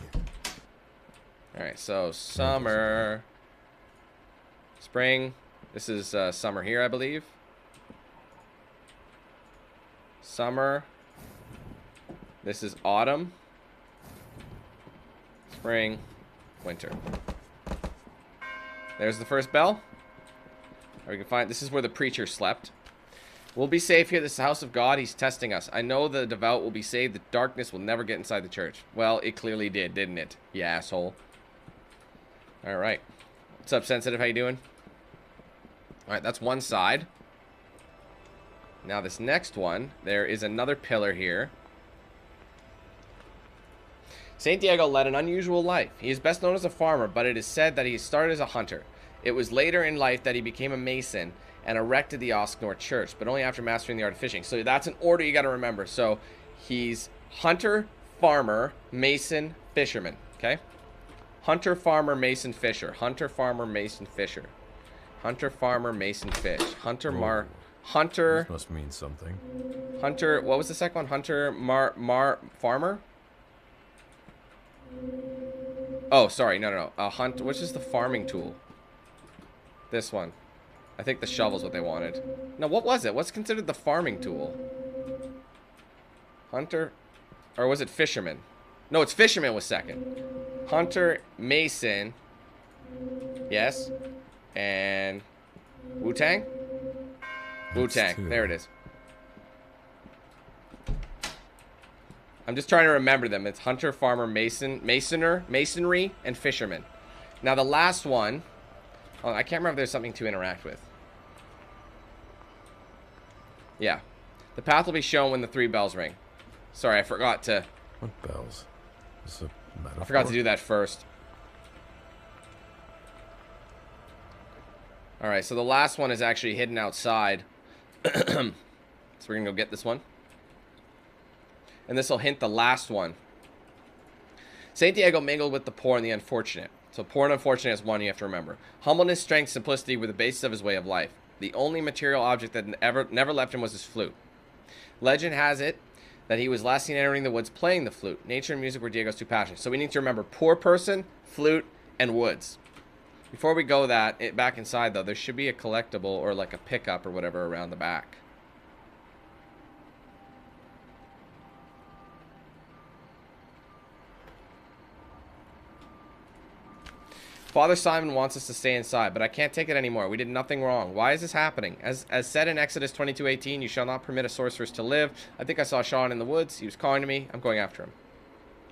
Speaker 1: Alright, so summer, spring. This is summer here, I believe. Summer. This is autumn, spring, winter. There's the first bell. Or we can find, this is where the preacher slept. We'll be safe here. This is the house of God. He's testing us. I know the devout will be saved. The darkness will never get inside the church. Well, it clearly did, didn't it? You asshole. All right. What's up, Sensitive? How you doing? Alright, that's one side. Now this next one, there is another pillar here. Saint Diego led an unusual life. He is best known as a farmer, but it is said that he started as a hunter. It was later in life that he became a mason and erected the Osknor Church, but only after mastering the art of fishing. So that's an order you got to remember. So he's hunter, farmer, mason, fisherman. Okay? Hunter, farmer, mason, fisher. Hunter, farmer, mason, fisher. Hunter, farmer, mason, fish. Hunter, Hunter.
Speaker 3: This must mean something.
Speaker 1: Hunter, what was the second one? Hunter, farmer? Oh, sorry. No. Hunt, which is the farming tool? This one. I think the shovel's what they wanted. No, what was it? What's considered the farming tool? Hunter, or was it fisherman? No, it's fisherman was second. Hunter, mason. Yes. And Wu-Tang? Wu-Tang. There it is. I'm just trying to remember them. It's hunter, farmer, mason, masonry, and fisherman. Now the last one, oh, I can't remember if there's something to interact with. Yeah. The path will be shown when the 3 bells ring. Sorry, I forgot to...
Speaker 3: What bells? Is a metaphor?
Speaker 1: I forgot to do that first. Alright, so the last one is actually hidden outside. So we're going to go get this one. And this will hint the last one. Saint Diego mingled with the poor and the unfortunate. So poor and unfortunate is one you have to remember. Humbleness, strength, simplicity were the basis of his way of life. The only material object that never left him was his flute. Legend has it that he was last seen entering the woods playing the flute. Nature and music were Diego's 2 passions. So we need to remember poor person, flute, and woods. Before we go back inside, though, there should be a collectible or like a pickup or whatever around the back. Father Simon wants us to stay inside, but I can't take it anymore. We did nothing wrong. Why is this happening? As said in Exodus 22:18, you shall not permit a sorceress to live. I think I saw Sean in the woods. He was calling to me. I'm going after him.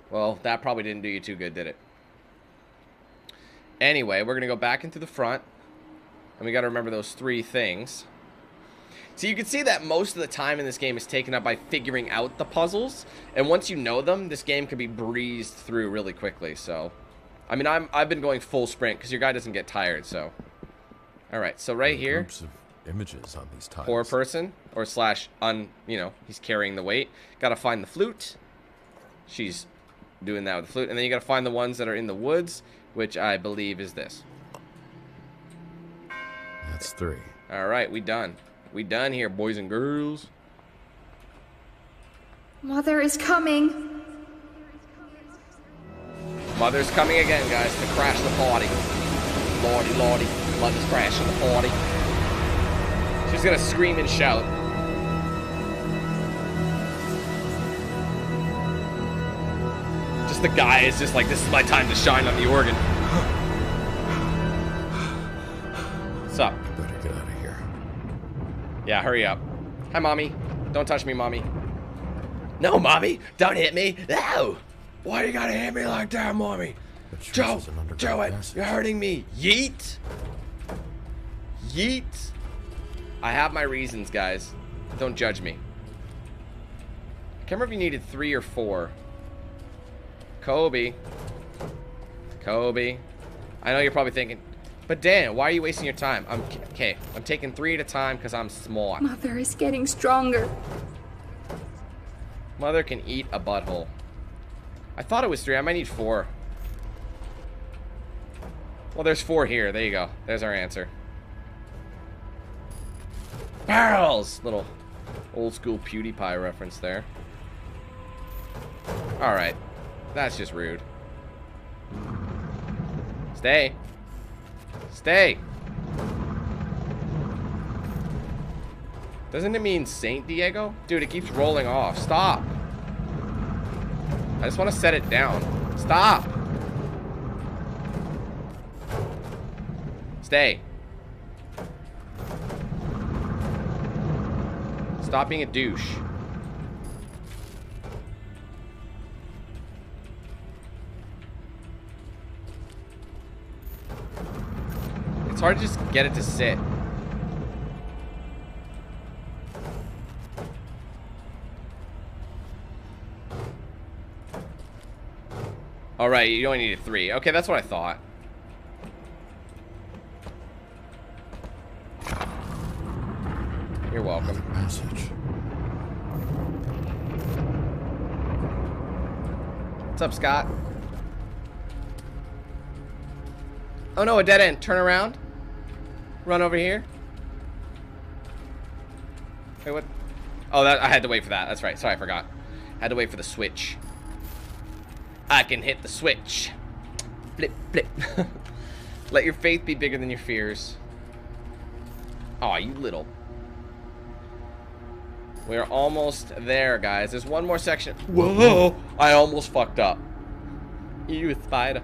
Speaker 1: Well, that probably didn't do you too good, did it? Anyway, we're going to go back into the front. And we got to remember those 3 things. So you can see that most of the time in this game is taken up by figuring out the puzzles. And once you know them, this game can be breezed through really quickly. So, I mean, I've been going full sprint because your guy doesn't get tired. So, all right. So right here,
Speaker 3: groups of images on these tiles.
Speaker 1: Poor person or slash he's carrying the weight. Got to find the flute. She's doing that with the flute, and then you got to find the ones that are in the woods, which I believe is this.
Speaker 3: That's 3.
Speaker 1: All right, we done. We done here, boys and girls.
Speaker 5: Mother is coming.
Speaker 1: Mother's coming again, guys, to crash the party. Lordy, lordy, Mother's crashing the party. She's gonna scream and shout. Just the guy is just like, this is my time to shine on the organ. What's up?
Speaker 3: Better get out of here.
Speaker 1: Yeah, hurry up. Hi, Mommy. Don't touch me, Mommy. No, Mommy. Don't hit me. No. Why you gotta hit me like that, Mommy? Joe, you're hurting me. Yeet. Yeet. I have my reasons, guys. Don't judge me. I can't remember if you needed 3 or 4. Kobe. I know you're probably thinking, but Dan, why are you wasting your time? I'm taking 3 at a time because I'm smart.
Speaker 5: Mother is getting stronger.
Speaker 1: Mother can eat a butthole. I thought it was 3. I might need 4. Well, there's 4 here. There you go. There's our answer. Barrels! Little old school PewDiePie reference there. Alright. That's just rude. Stay. Stay. Doesn't it mean Saint Diego? Dude, it keeps rolling off. Stop. I just want to set it down. Stop. Stay. Stop being a douche. It's hard to just get it to sit. All right, you only needed 3. Okay, that's what I thought. You're welcome.
Speaker 2: Message.
Speaker 1: What's up, Scott? Oh no, a dead end. Turn around. Run over here. Wait, what? Oh, that I had to wait for that. That's right. Sorry, I forgot. Had to wait for the switch. I can hit the switch. Flip, flip. Let your faith be bigger than your fears. Aw, you little. We're almost there, guys. There's one more section. Whoa! I almost fucked up. You spider.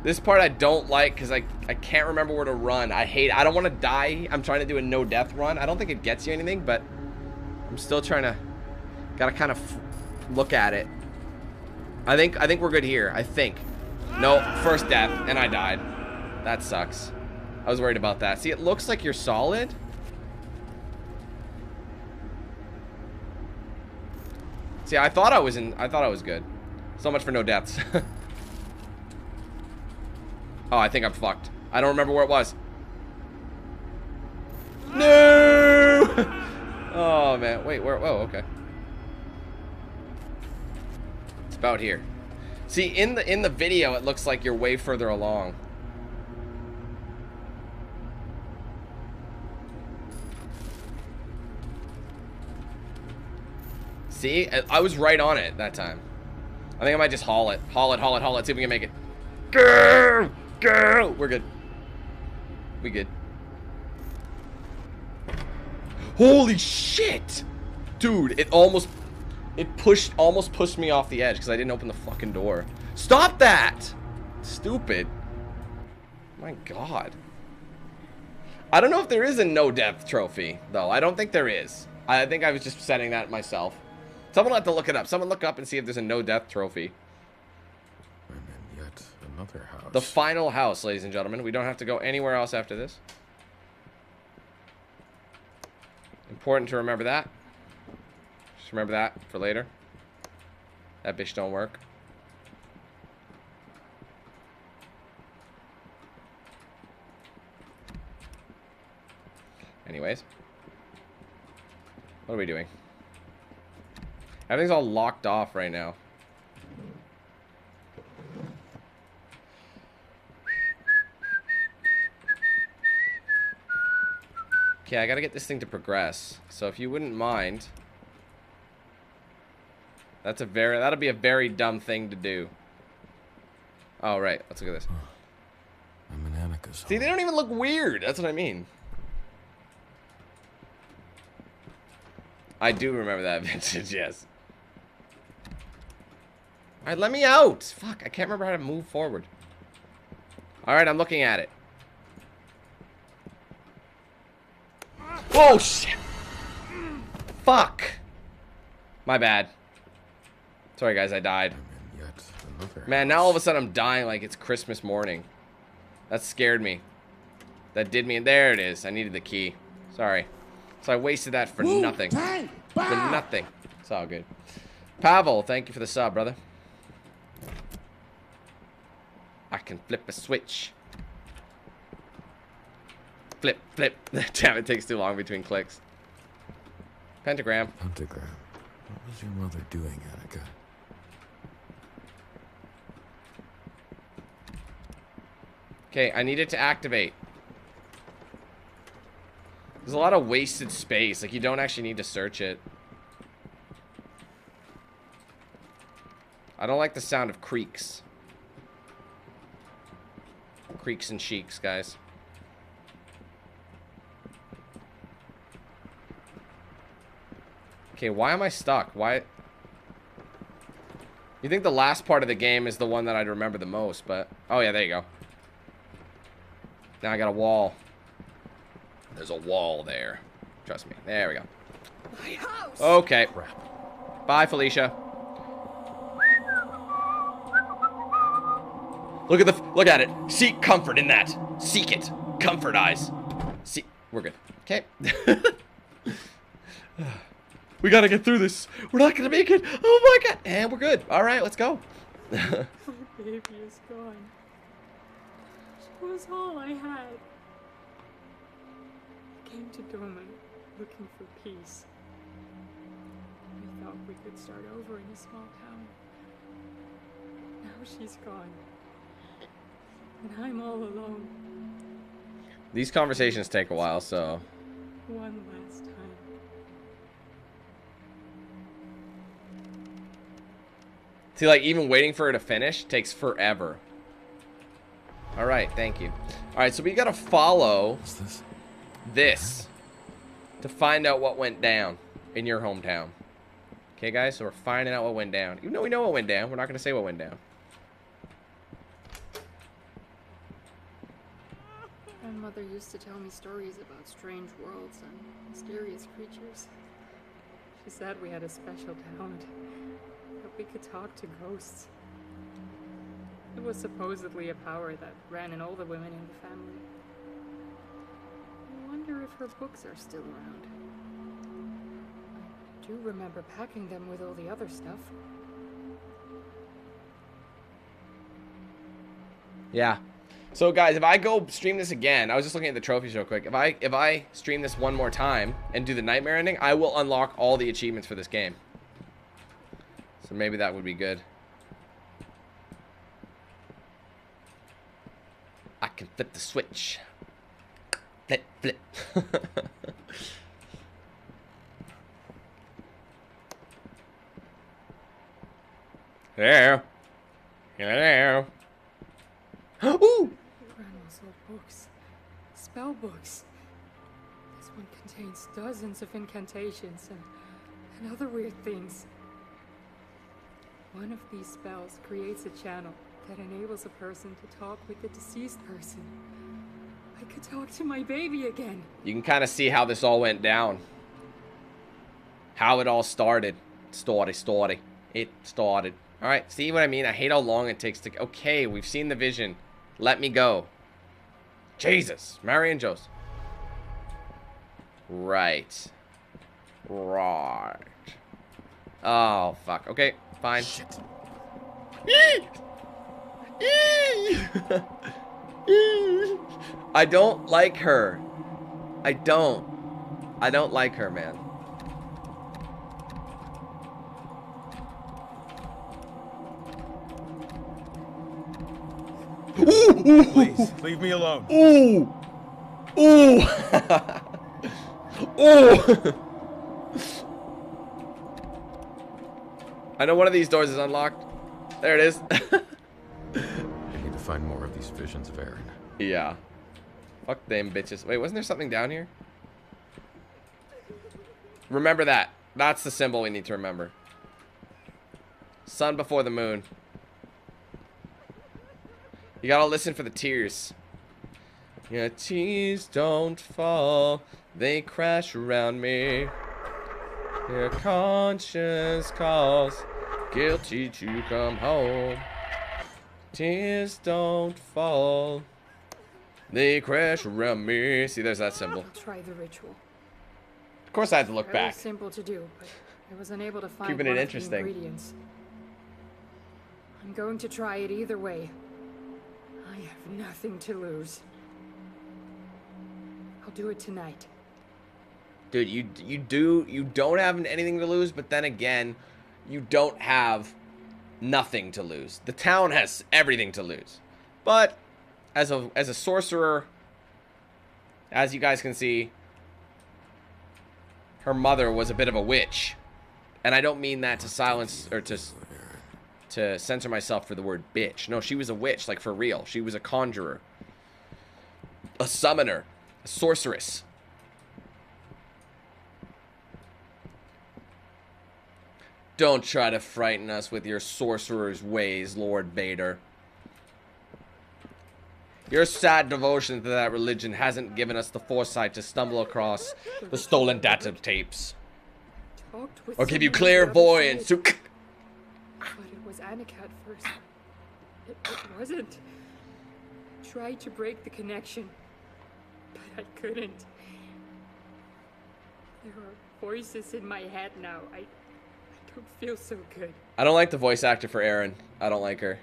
Speaker 1: This part I don't like because I can't remember where to run. I don't want to die. I'm trying to do a no death run. I don't think it gets you anything, but I'm still trying to. Gotta kind of look at it. I think we're good here. I think. No, first death, and I died. That sucks. I was worried about that. See, it looks like you're solid. See, I thought I was good. So much for no deaths. Oh, I think I'm fucked. I don't remember where it was. No! Oh, man. Wait, where? Oh, okay. It's about here. See, in the video, it looks like you're way further along. See? I was right on it that time. I think I might just haul it. Haul it, haul it, haul it. See if we can make it. Go! Go! We're good. We good. Holy shit! Dude, it almost pushed me off the edge because I didn't open the fucking door. Stop that! Stupid. My god. I don't know if there is a no death trophy, though. I don't think there is. I think I was just setting that myself. Someone will have to look it up. Someone look up and see if there's a no death trophy.
Speaker 2: And then yet another house.
Speaker 1: The final house, ladies and gentlemen. We don't have to go anywhere else after this. Important to remember that. Just remember that for later. That bitch don't work. Anyways. What are we doing? Everything's all locked off right now. Okay, I gotta get this thing to progress. So if you wouldn't mind, that'll be a very dumb thing to do. Oh right, let's look at this.
Speaker 2: I'm in Annika's home.
Speaker 1: See, they don't even look weird. That's what I mean. I do remember that vintage, yes. Alright, let me out. Fuck, I can't remember how to move forward. Alright, I'm looking at it. Oh, shit. Fuck. My bad. Sorry, guys, I died. Man, now all of a sudden I'm dying like it's Christmas morning. That scared me. That did me. There it is. I needed the key. Sorry. So I wasted that for nothing. For nothing. It's all good. Pavel, thank you for the sub, brother. I can flip a switch. Flip, flip. Damn, it takes too long between clicks. Pentagram.
Speaker 2: Pentagram. What was your mother doing, Annika?
Speaker 1: Okay, I need it to activate. There's a lot of wasted space. Like, you don't actually need to search it. I don't like the sound of creaks. Creaks and sheiks, guys. Okay, why am I stuck? Why? You think the last part of the game is the one that I'd remember the most, but... Oh, yeah, there you go. Now I got a wall. There's a wall there. Trust me. There we go.
Speaker 5: My house.
Speaker 1: Okay. Bye, Felicia. Look at it. Seek comfort in that. Seek it. Comfort eyes. See, we're good. Okay. We gotta get through this. We're not gonna make it. Oh my god. And we're good. All right, let's go.
Speaker 12: baby is gone. She was all I had. I came to Dormont looking for peace. We thought we could start over in a small town. Now she's gone. And I'm all alone.
Speaker 1: These conversations take a while, so...
Speaker 12: One last time.
Speaker 1: See, like, even waiting for her to finish takes forever. Alright, thank you. Alright, so we gotta follow this to find out what went down in your hometown. Okay, guys, so we're finding out what went down. Even though we know what went down, we're not gonna say what went down.
Speaker 5: Grandmother used to tell me stories about strange worlds and mysterious creatures.
Speaker 12: She said we had a special talent, that we could talk to ghosts. It was supposedly a power that ran in all the women in the family. I wonder if her books are still around. I do remember packing them with all the other stuff.
Speaker 1: Yeah. So guys, if I go stream this again, I was just looking at the trophies real quick. If I stream this one more time and do the nightmare ending, I will unlock all the achievements for this game. So maybe that would be good. I can flip the switch. Flip, flip. Hello. Hello. Ooh!
Speaker 12: Grandma's old books. Spell books. This one contains dozens of incantations and other weird things. One of these spells creates a channel that enables a person to talk with the deceased person. I could talk to my baby again.
Speaker 1: You can kind of see how this all went down. How it all started. It started. Alright, see what I mean? I hate how long it takes to... Okay, we've seen the vision. Let me go. Jesus. Mary and Joseph. Right. Right. Oh, fuck. Okay, fine. Shit. I don't like her. I don't like her, man.
Speaker 3: Please, leave me alone.
Speaker 1: Ooh! Ooh! Ooh! I know one of these doors is unlocked. There it is.
Speaker 3: I need to find more of these visions of Aaron.
Speaker 1: Yeah. Fuck them bitches. Wait, wasn't there something down here? Remember that. That's the symbol we need to remember. Sun before the moon. You gotta listen for the tears. Your tears don't fall, they crash around me. Your conscience calls, guilty to come home. Tears don't fall, they crash around me. See, there's that symbol.
Speaker 12: I'll try the ritual.
Speaker 1: Of course I had to look
Speaker 12: Very
Speaker 1: back.
Speaker 12: simple to do, but I was unable to find
Speaker 1: Keeping it
Speaker 12: one of the
Speaker 1: interesting.
Speaker 12: ingredients. I'm going to try it either way. I have nothing to lose. I'll do it tonight.
Speaker 1: Dude, you don't have anything to lose, but then again, you don't have nothing to lose. The town has everything to lose. But as a sorcerer, as you guys can see, her mother was a bit of a witch. And I don't mean that to silence or to censor myself for the word bitch. No, she was a witch, like for real. She was a conjurer, a summoner, a sorceress. Don't try to frighten us with your sorcerer's ways, Lord Vader. Your sad devotion to that religion hasn't given us the foresight to stumble across the stolen data tapes. Or give you clairvoyance to...
Speaker 12: But it was Annika at first. It wasn't. Tried to break the connection, but I couldn't. There are voices in my head now. I don't feel so good.
Speaker 1: I don't like the voice actor for Aaron. I don't like her.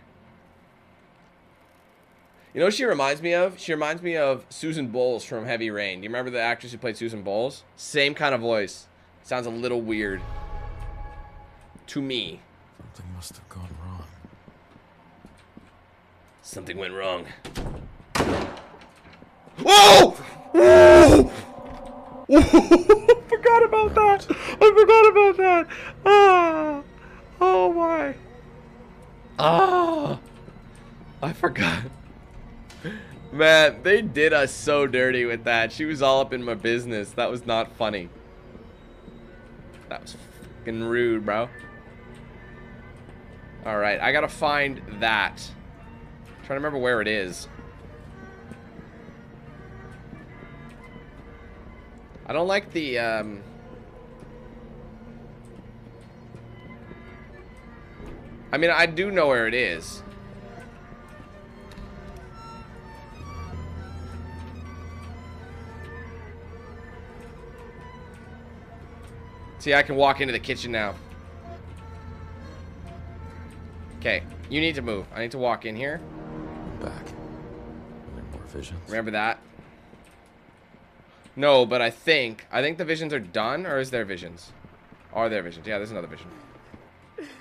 Speaker 1: You know what she reminds me of? She reminds me of Susan Bowles from Heavy Rain. Do you remember the actress who played Susan Bowles? Same kind of voice. Sounds a little weird. To me.
Speaker 2: Something must have gone wrong.
Speaker 1: Something went wrong. Whoa! Whoa! Forgot about that. I forgot about that. Ah. Oh my. Ah. I forgot. Man, they did us so dirty with that. She was all up in my business. That was not funny. That was fucking rude, bro. Alright, I gotta find that. I'm trying to remember where it is. I don't like the, I mean, I do know where it is. See, I can walk into the kitchen now. Okay, you need to move. I need to walk in here.
Speaker 2: I'm back. Are there more visions?
Speaker 1: Remember that? No, but I think the visions are done, or is there visions? Are there visions? Yeah, there's another vision.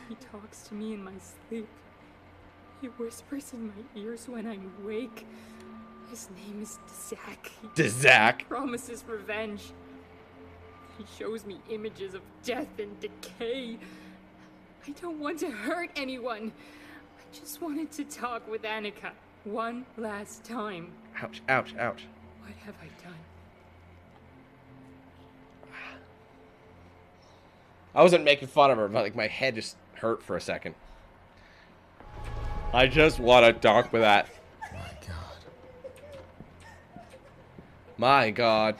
Speaker 12: He talks to me in my sleep. He whispers in my ears when I'm awake. His name is Dzak.
Speaker 1: Dzak?
Speaker 12: He promises revenge. He shows me images of death and decay. I don't want to hurt anyone. I just wanted to talk with Annika one last time.
Speaker 1: Ouch, ouch, ouch.
Speaker 12: What have I done?
Speaker 1: I wasn't making fun of her, but like my head just hurt for a second. I just want to talk with that.
Speaker 2: My God.
Speaker 1: My God.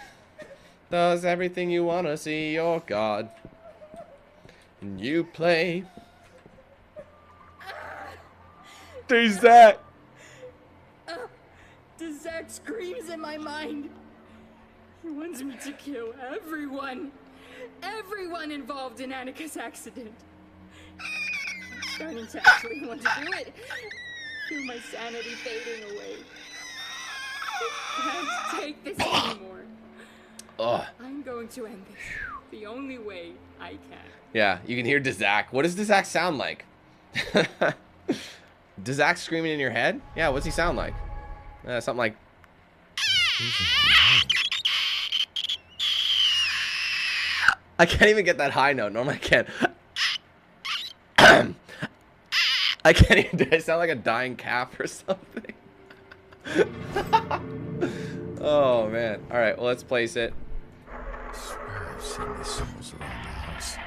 Speaker 1: Does everything you want to see your God. And you play. There's that.
Speaker 12: Dzak screams in my mind. He wants me to kill everyone. Everyone involved in Annika's accident. I'm starting to actually want to do it. Feel my sanity fading away. I can't take this anymore.
Speaker 1: Ugh.
Speaker 12: I'm going to end this the only way I can.
Speaker 1: Yeah, you can hear Dzak. What does Dzak sound like? Dzak screaming in your head? Yeah, what's he sound like? Something like... I can't even get that high note. Normally I can. I can't even... Do I sound like a dying calf or something? Oh, man. Alright, well, let's place it.
Speaker 2: I swear I've seen these symbols around the house.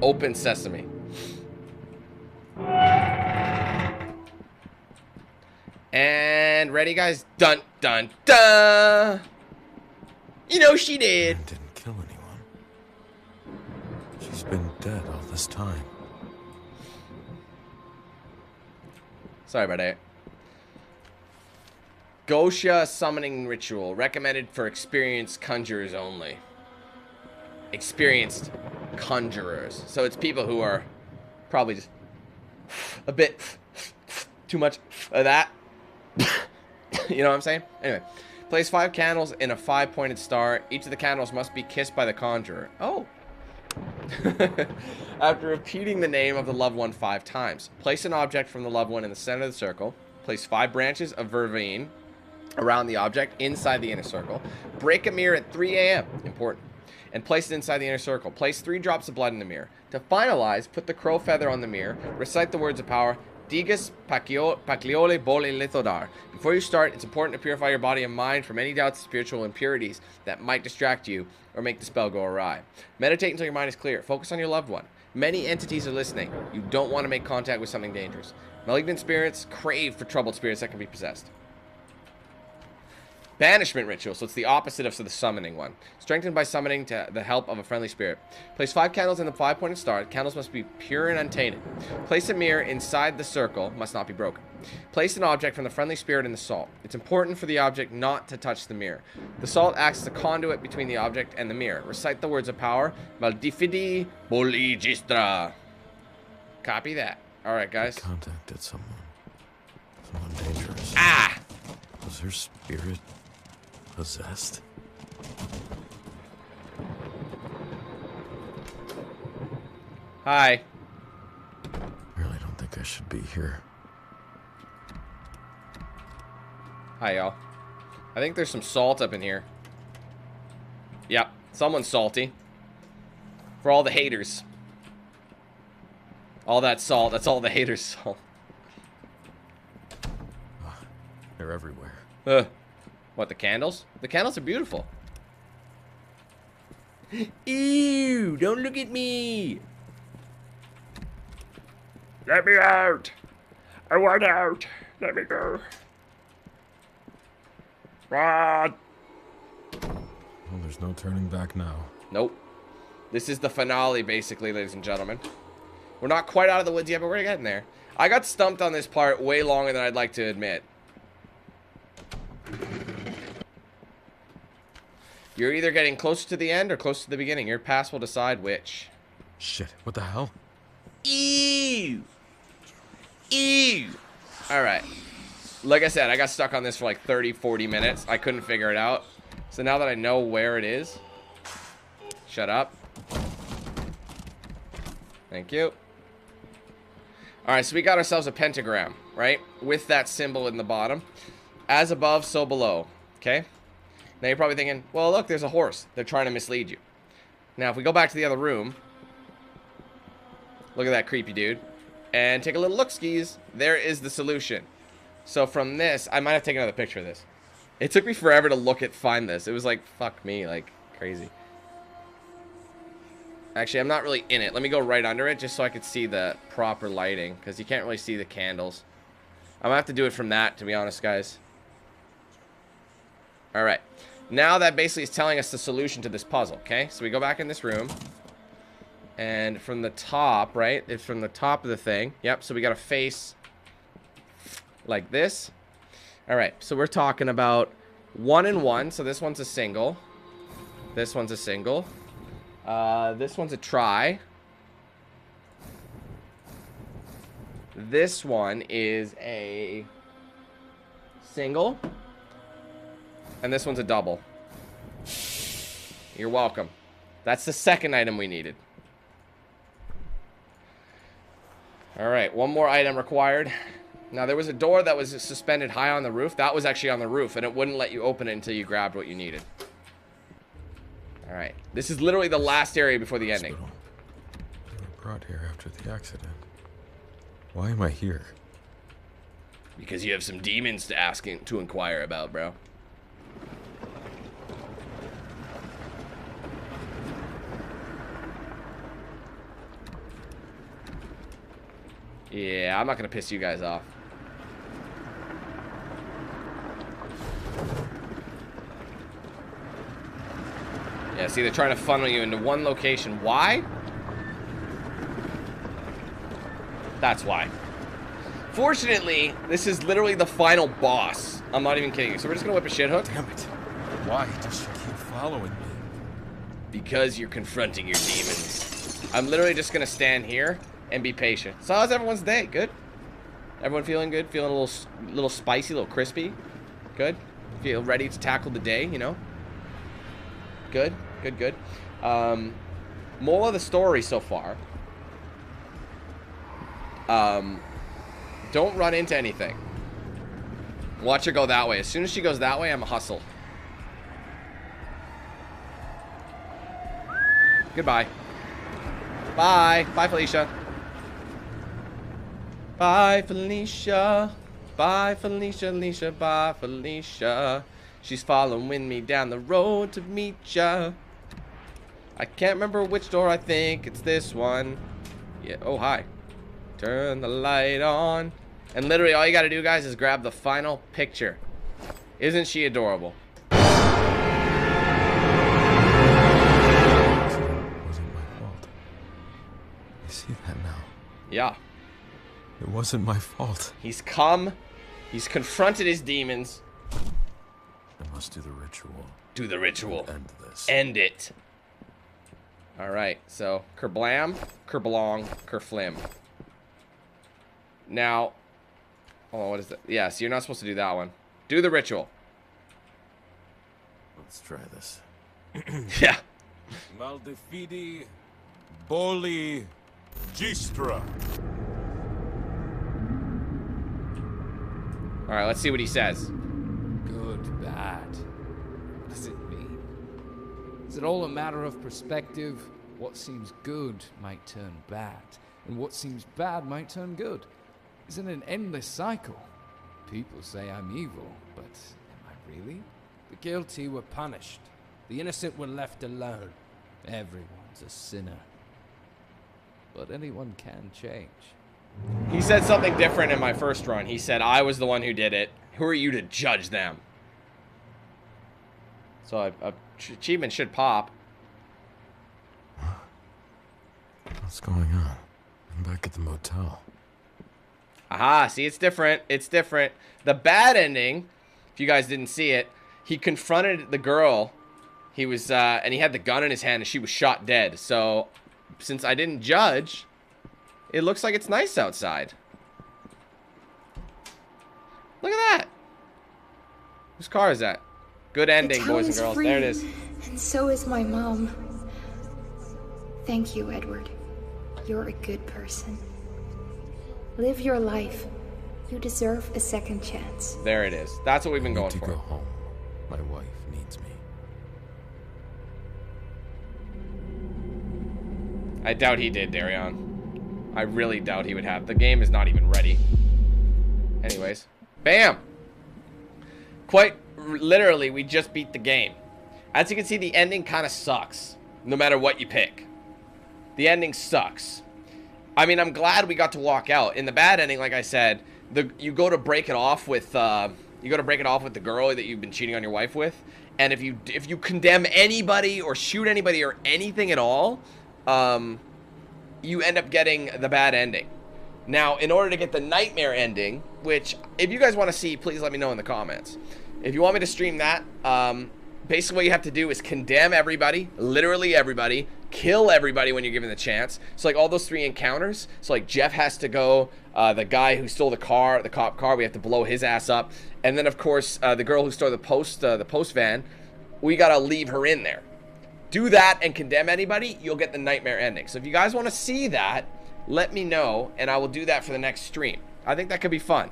Speaker 1: Open sesame. And ready, guys? Dun, dun, dun! You know she did.
Speaker 2: Anne didn't kill anyone. She's been dead all this time.
Speaker 1: Sorry about that. Gosha summoning ritual. Recommended for experienced conjurers only. Experienced conjurers. So it's people who are probably just a bit too much of that. You know what I'm saying? Anyway. Place 5 candles in a 5-pointed star. Each of the candles must be kissed by the conjurer. Oh. After repeating the name of the loved one 5 times. Place an object from the loved one in the center of the circle. Place 5 branches of vervain around the object inside the inner circle. Break a mirror at 3 a.m. Important. And place it inside the inner circle. Place 3 drops of blood in the mirror. To finalize, put the crow feather on the mirror. Recite the words of power. Digas Pagliole Bole Lithodar. Before you start, it's important to purify your body and mind from any doubts and spiritual impurities that might distract you or make the spell go awry. Meditate until your mind is clear. Focus on your loved one. Many entities are listening. You don't want to make contact with something dangerous. Malignant spirits crave for troubled spirits that can be possessed. Banishment ritual, so it's the opposite of the summoning one. Strengthened by summoning to the help of a friendly spirit. Place 5 candles in the 5-pointed star. Candles must be pure and untainted. Place a mirror inside the circle, must not be broken. Place an object from the friendly spirit in the salt. It's important for the object not to touch the mirror. The salt acts as a conduit between the object and the mirror. Recite the words of power. Maldifidi Boligistra. Copy that. Alright, guys.
Speaker 2: I contacted someone. Someone dangerous.
Speaker 1: Ah!
Speaker 2: Was her spirit possessed?
Speaker 1: Hi.
Speaker 2: I really don't think I should be here.
Speaker 1: Hi, y'all. I think there's some salt up in here. Yep, someone's salty. For all the haters. All that salt, that's all the haters' salt.
Speaker 3: They're everywhere.
Speaker 1: What, the candles? The candles are beautiful. Ew, don't look at me. Let me out. I want out. Let me go. Run.
Speaker 3: Well, there's no turning back now.
Speaker 1: Nope. This is the finale, basically, ladies and gentlemen. We're not quite out of the woods yet, but we're getting there. I got stumped on this part way longer than I'd like to admit. You're either getting closer to the end or closer to the beginning. Your pass will decide which.
Speaker 3: Shit, what the hell?
Speaker 1: Ew. Ew. Alright. Like I said, I got stuck on this for like 30, 40 minutes. I couldn't figure it out. So now that I know where it is. Shut up. Thank you. Alright, so we got ourselves a pentagram, right? With that symbol in the bottom. As above, so below. Okay? Now you're probably thinking, well, look, there's a horse. They're trying to mislead you. Now, if we go back to the other room. Look at that creepy dude. And take a little look, skis. There is the solution. So from this, I might have taken another picture of this. It took me forever to find this. It was like, fuck me, like, crazy. Actually, I'm not really in it. Let me go right under it just so I could see the proper lighting. Because you can't really see the candles. I'm going to have to do it from that, to be honest, guys. Alright. Now that basically is telling us the solution to this puzzle, okay? So we go back in this room. And from the top, right? It's from the top of the thing. Yep, so we got a face like this. Alright, so we're talking about 1 and 1. So this one's a single. This one's a single. This one's a try. This one is a single. And this one's a double. You're welcome. That's the second item we needed. Alright, one more item required. Now, there was a door that was suspended high on the roof. That was actually on the roof, and it wouldn't let you open it until you grabbed what you needed. Alright. This is literally the last area before the ending.
Speaker 3: Hospital. They were brought here after the accident. Why am I here?
Speaker 1: Because you have some demons to inquire about, bro. Yeah, I'm not gonna piss you guys off. Yeah, see, they're trying to funnel you into one location. Why? That's why. Fortunately, this is literally the final boss. I'm not even kidding you. So we're just gonna whip a shit hook.
Speaker 3: Damn it. Why does she keep following me?
Speaker 1: Because you're confronting your demons. I'm literally just gonna stand here and be patient. So how's everyone's day? Good? Everyone feeling good? Feeling a little spicy, a little crispy? Good? Feel ready to tackle the day, you know? Good? Good, good. Moral of the story so far. Don't run into anything. Watch her go that way. As soon as she goes that way, I'm a hustle. Goodbye. Bye. Bye, Felicia. Bye, Felicia. Bye, Felicia, Alicia. Bye, Felicia. She's following me down the road to meet ya. I can't remember which door. I think it's this one. Yeah. Oh, hi. Turn the light on. And literally all you gotta do, guys, is grab the final picture. Isn't she adorable?
Speaker 3: It wasn't my fault. You see that now?
Speaker 1: Yeah.
Speaker 3: It wasn't my fault.
Speaker 1: He's come. He's confronted his demons.
Speaker 3: I must do the ritual.
Speaker 1: Do the ritual.
Speaker 3: End this.
Speaker 1: End it. Alright, so kerblam, kerblong, kerflim. Now, oh, what is that? Yeah, so you're not supposed to do that one. Do the ritual.
Speaker 2: Let's try this.
Speaker 1: Yeah.
Speaker 3: Maldefidi Boli Gistra.
Speaker 1: All right, let's see what he says.
Speaker 6: Good, bad. What does it mean? Is it all a matter of perspective? What seems good might turn bad, and what seems bad might turn good. Is it an endless cycle? People say I'm evil, but am I really?
Speaker 9: The guilty were punished. The innocent were left alone.
Speaker 6: Everyone's a sinner. But anyone can change.
Speaker 1: He said something different in my first run. He said, I was the one who did it. Who are you to judge them? So a achievement should pop.
Speaker 2: What's going on? I'm back at the motel.
Speaker 1: Aha, see, it's different. It's different. The bad ending, if you guys didn't see it, he confronted the girl. He was, and he had the gun in his hand, and she was shot dead. So, since I didn't judge, it looks like it's nice outside. Look at that. Whose car is that? Good ending, boys and girls.
Speaker 5: Free,
Speaker 1: there it is.
Speaker 5: And so is my mom. Thank you, Edward. You're a good person. Live your life. You deserve a second chance.
Speaker 1: There it is. That's what we've been going for.
Speaker 2: Go home. My wife needs me.
Speaker 1: I doubt he did, Darion. I really doubt he would have. The game is not even ready. Anyways. Bam! Quite literally, we just beat the game. As you can see, the ending kind of sucks. No matter what you pick. The ending sucks. I mean, I'm glad we got to walk out. In the bad ending, like I said, you go to break it off with the girl that you've been cheating on your wife with, and if you condemn anybody or shoot anybody or anything at all, you end up getting the bad ending. Now, in order to get the nightmare ending, which if you guys want to see, please let me know in the comments. If you want me to stream that, basically what you have to do is condemn everybody, literally everybody, kill everybody when you're given the chance. So like all those 3 encounters, so like Jeff has to go, the guy who stole the cop car, we have to blow his ass up, and then of course the girl who stole the post van, we gotta leave her in there. Do that and condemn anybody, you'll get the nightmare ending. So if you guys want to see that, let me know and I will do that for the next stream. I think that could be fun.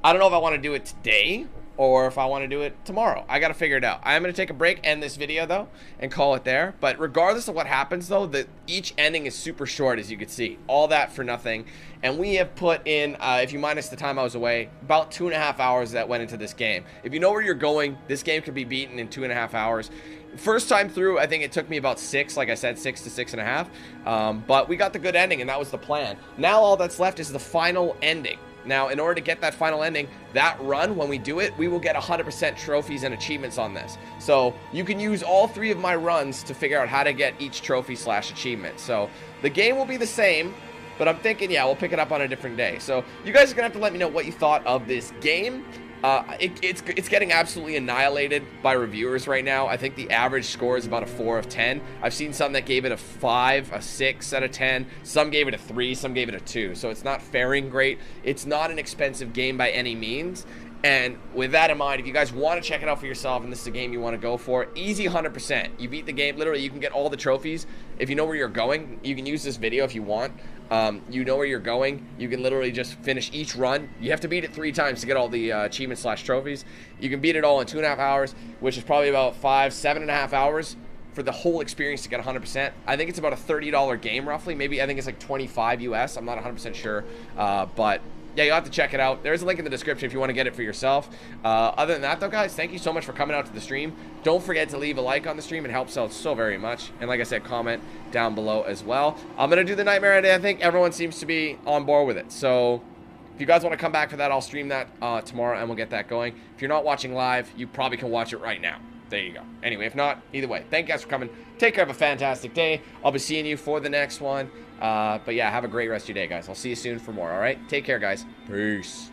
Speaker 1: I don't know if I want to do it today or if I want to do it tomorrow. I got to figure it out. I am going to take a break, end this video though, and call it there. But regardless of what happens though, each ending is super short, as you can see. All that for nothing. And we have put in, if you minus the time I was away, about 2.5 hours that went into this game. If you know where you're going, this game could be beaten in 2.5 hours. First time through, I think it took me about 6, like I said, 6 to 6.5. But we got the good ending, and that was the plan. Now all that's left is the final ending. Now, in order to get that final ending, that run, when we do it, we will get 100% trophies and achievements on this. So you can use all 3 of my runs to figure out how to get each trophy / achievement. So the game will be the same, but I'm thinking, yeah, we'll pick it up on a different day. So you guys are going to have to let me know what you thought of this game. It's getting absolutely annihilated by reviewers right now. I think the average score is about a 4 of 10. I've seen some that gave it a 5, a 6 out of 10. Some gave it a 3, some gave it a 2. So it's not faring great. It's not an expensive game by any means. And with that in mind, if you guys want to check it out for yourself and this is a game you want to go for, easy 100%. You beat the game. Literally, you can get all the trophies. If you know where you're going, you can use this video if you want. You know where you're going. You can literally just finish each run. You have to beat it 3 times to get all the achievements / trophies. You can beat it all in 2.5 hours, which is probably about 7.5 hours for the whole experience to get 100%. I think it's about a $30 game roughly. Maybe I think it's like 25 US. I'm not 100% sure, but yeah, you'll have to check it out. There's a link in the description if you want to get it for yourself. Other than that, though, guys, thank you so much for coming out to the stream. Don't forget to leave a like on the stream. It helps out so very much. And like I said, comment down below as well. I'm going to do the Nightmare Day. I think everyone seems to be on board with it. So if you guys want to come back for that, I'll stream that tomorrow, and we'll get that going. If you're not watching live, you probably can watch it right now. There you go. Anyway, if not, either way, thank you guys for coming. Take care of a fantastic day. I'll be seeing you for the next one. But yeah, have a great rest of your day, guys. I'll see you soon for more, all right? Take care, guys. Peace.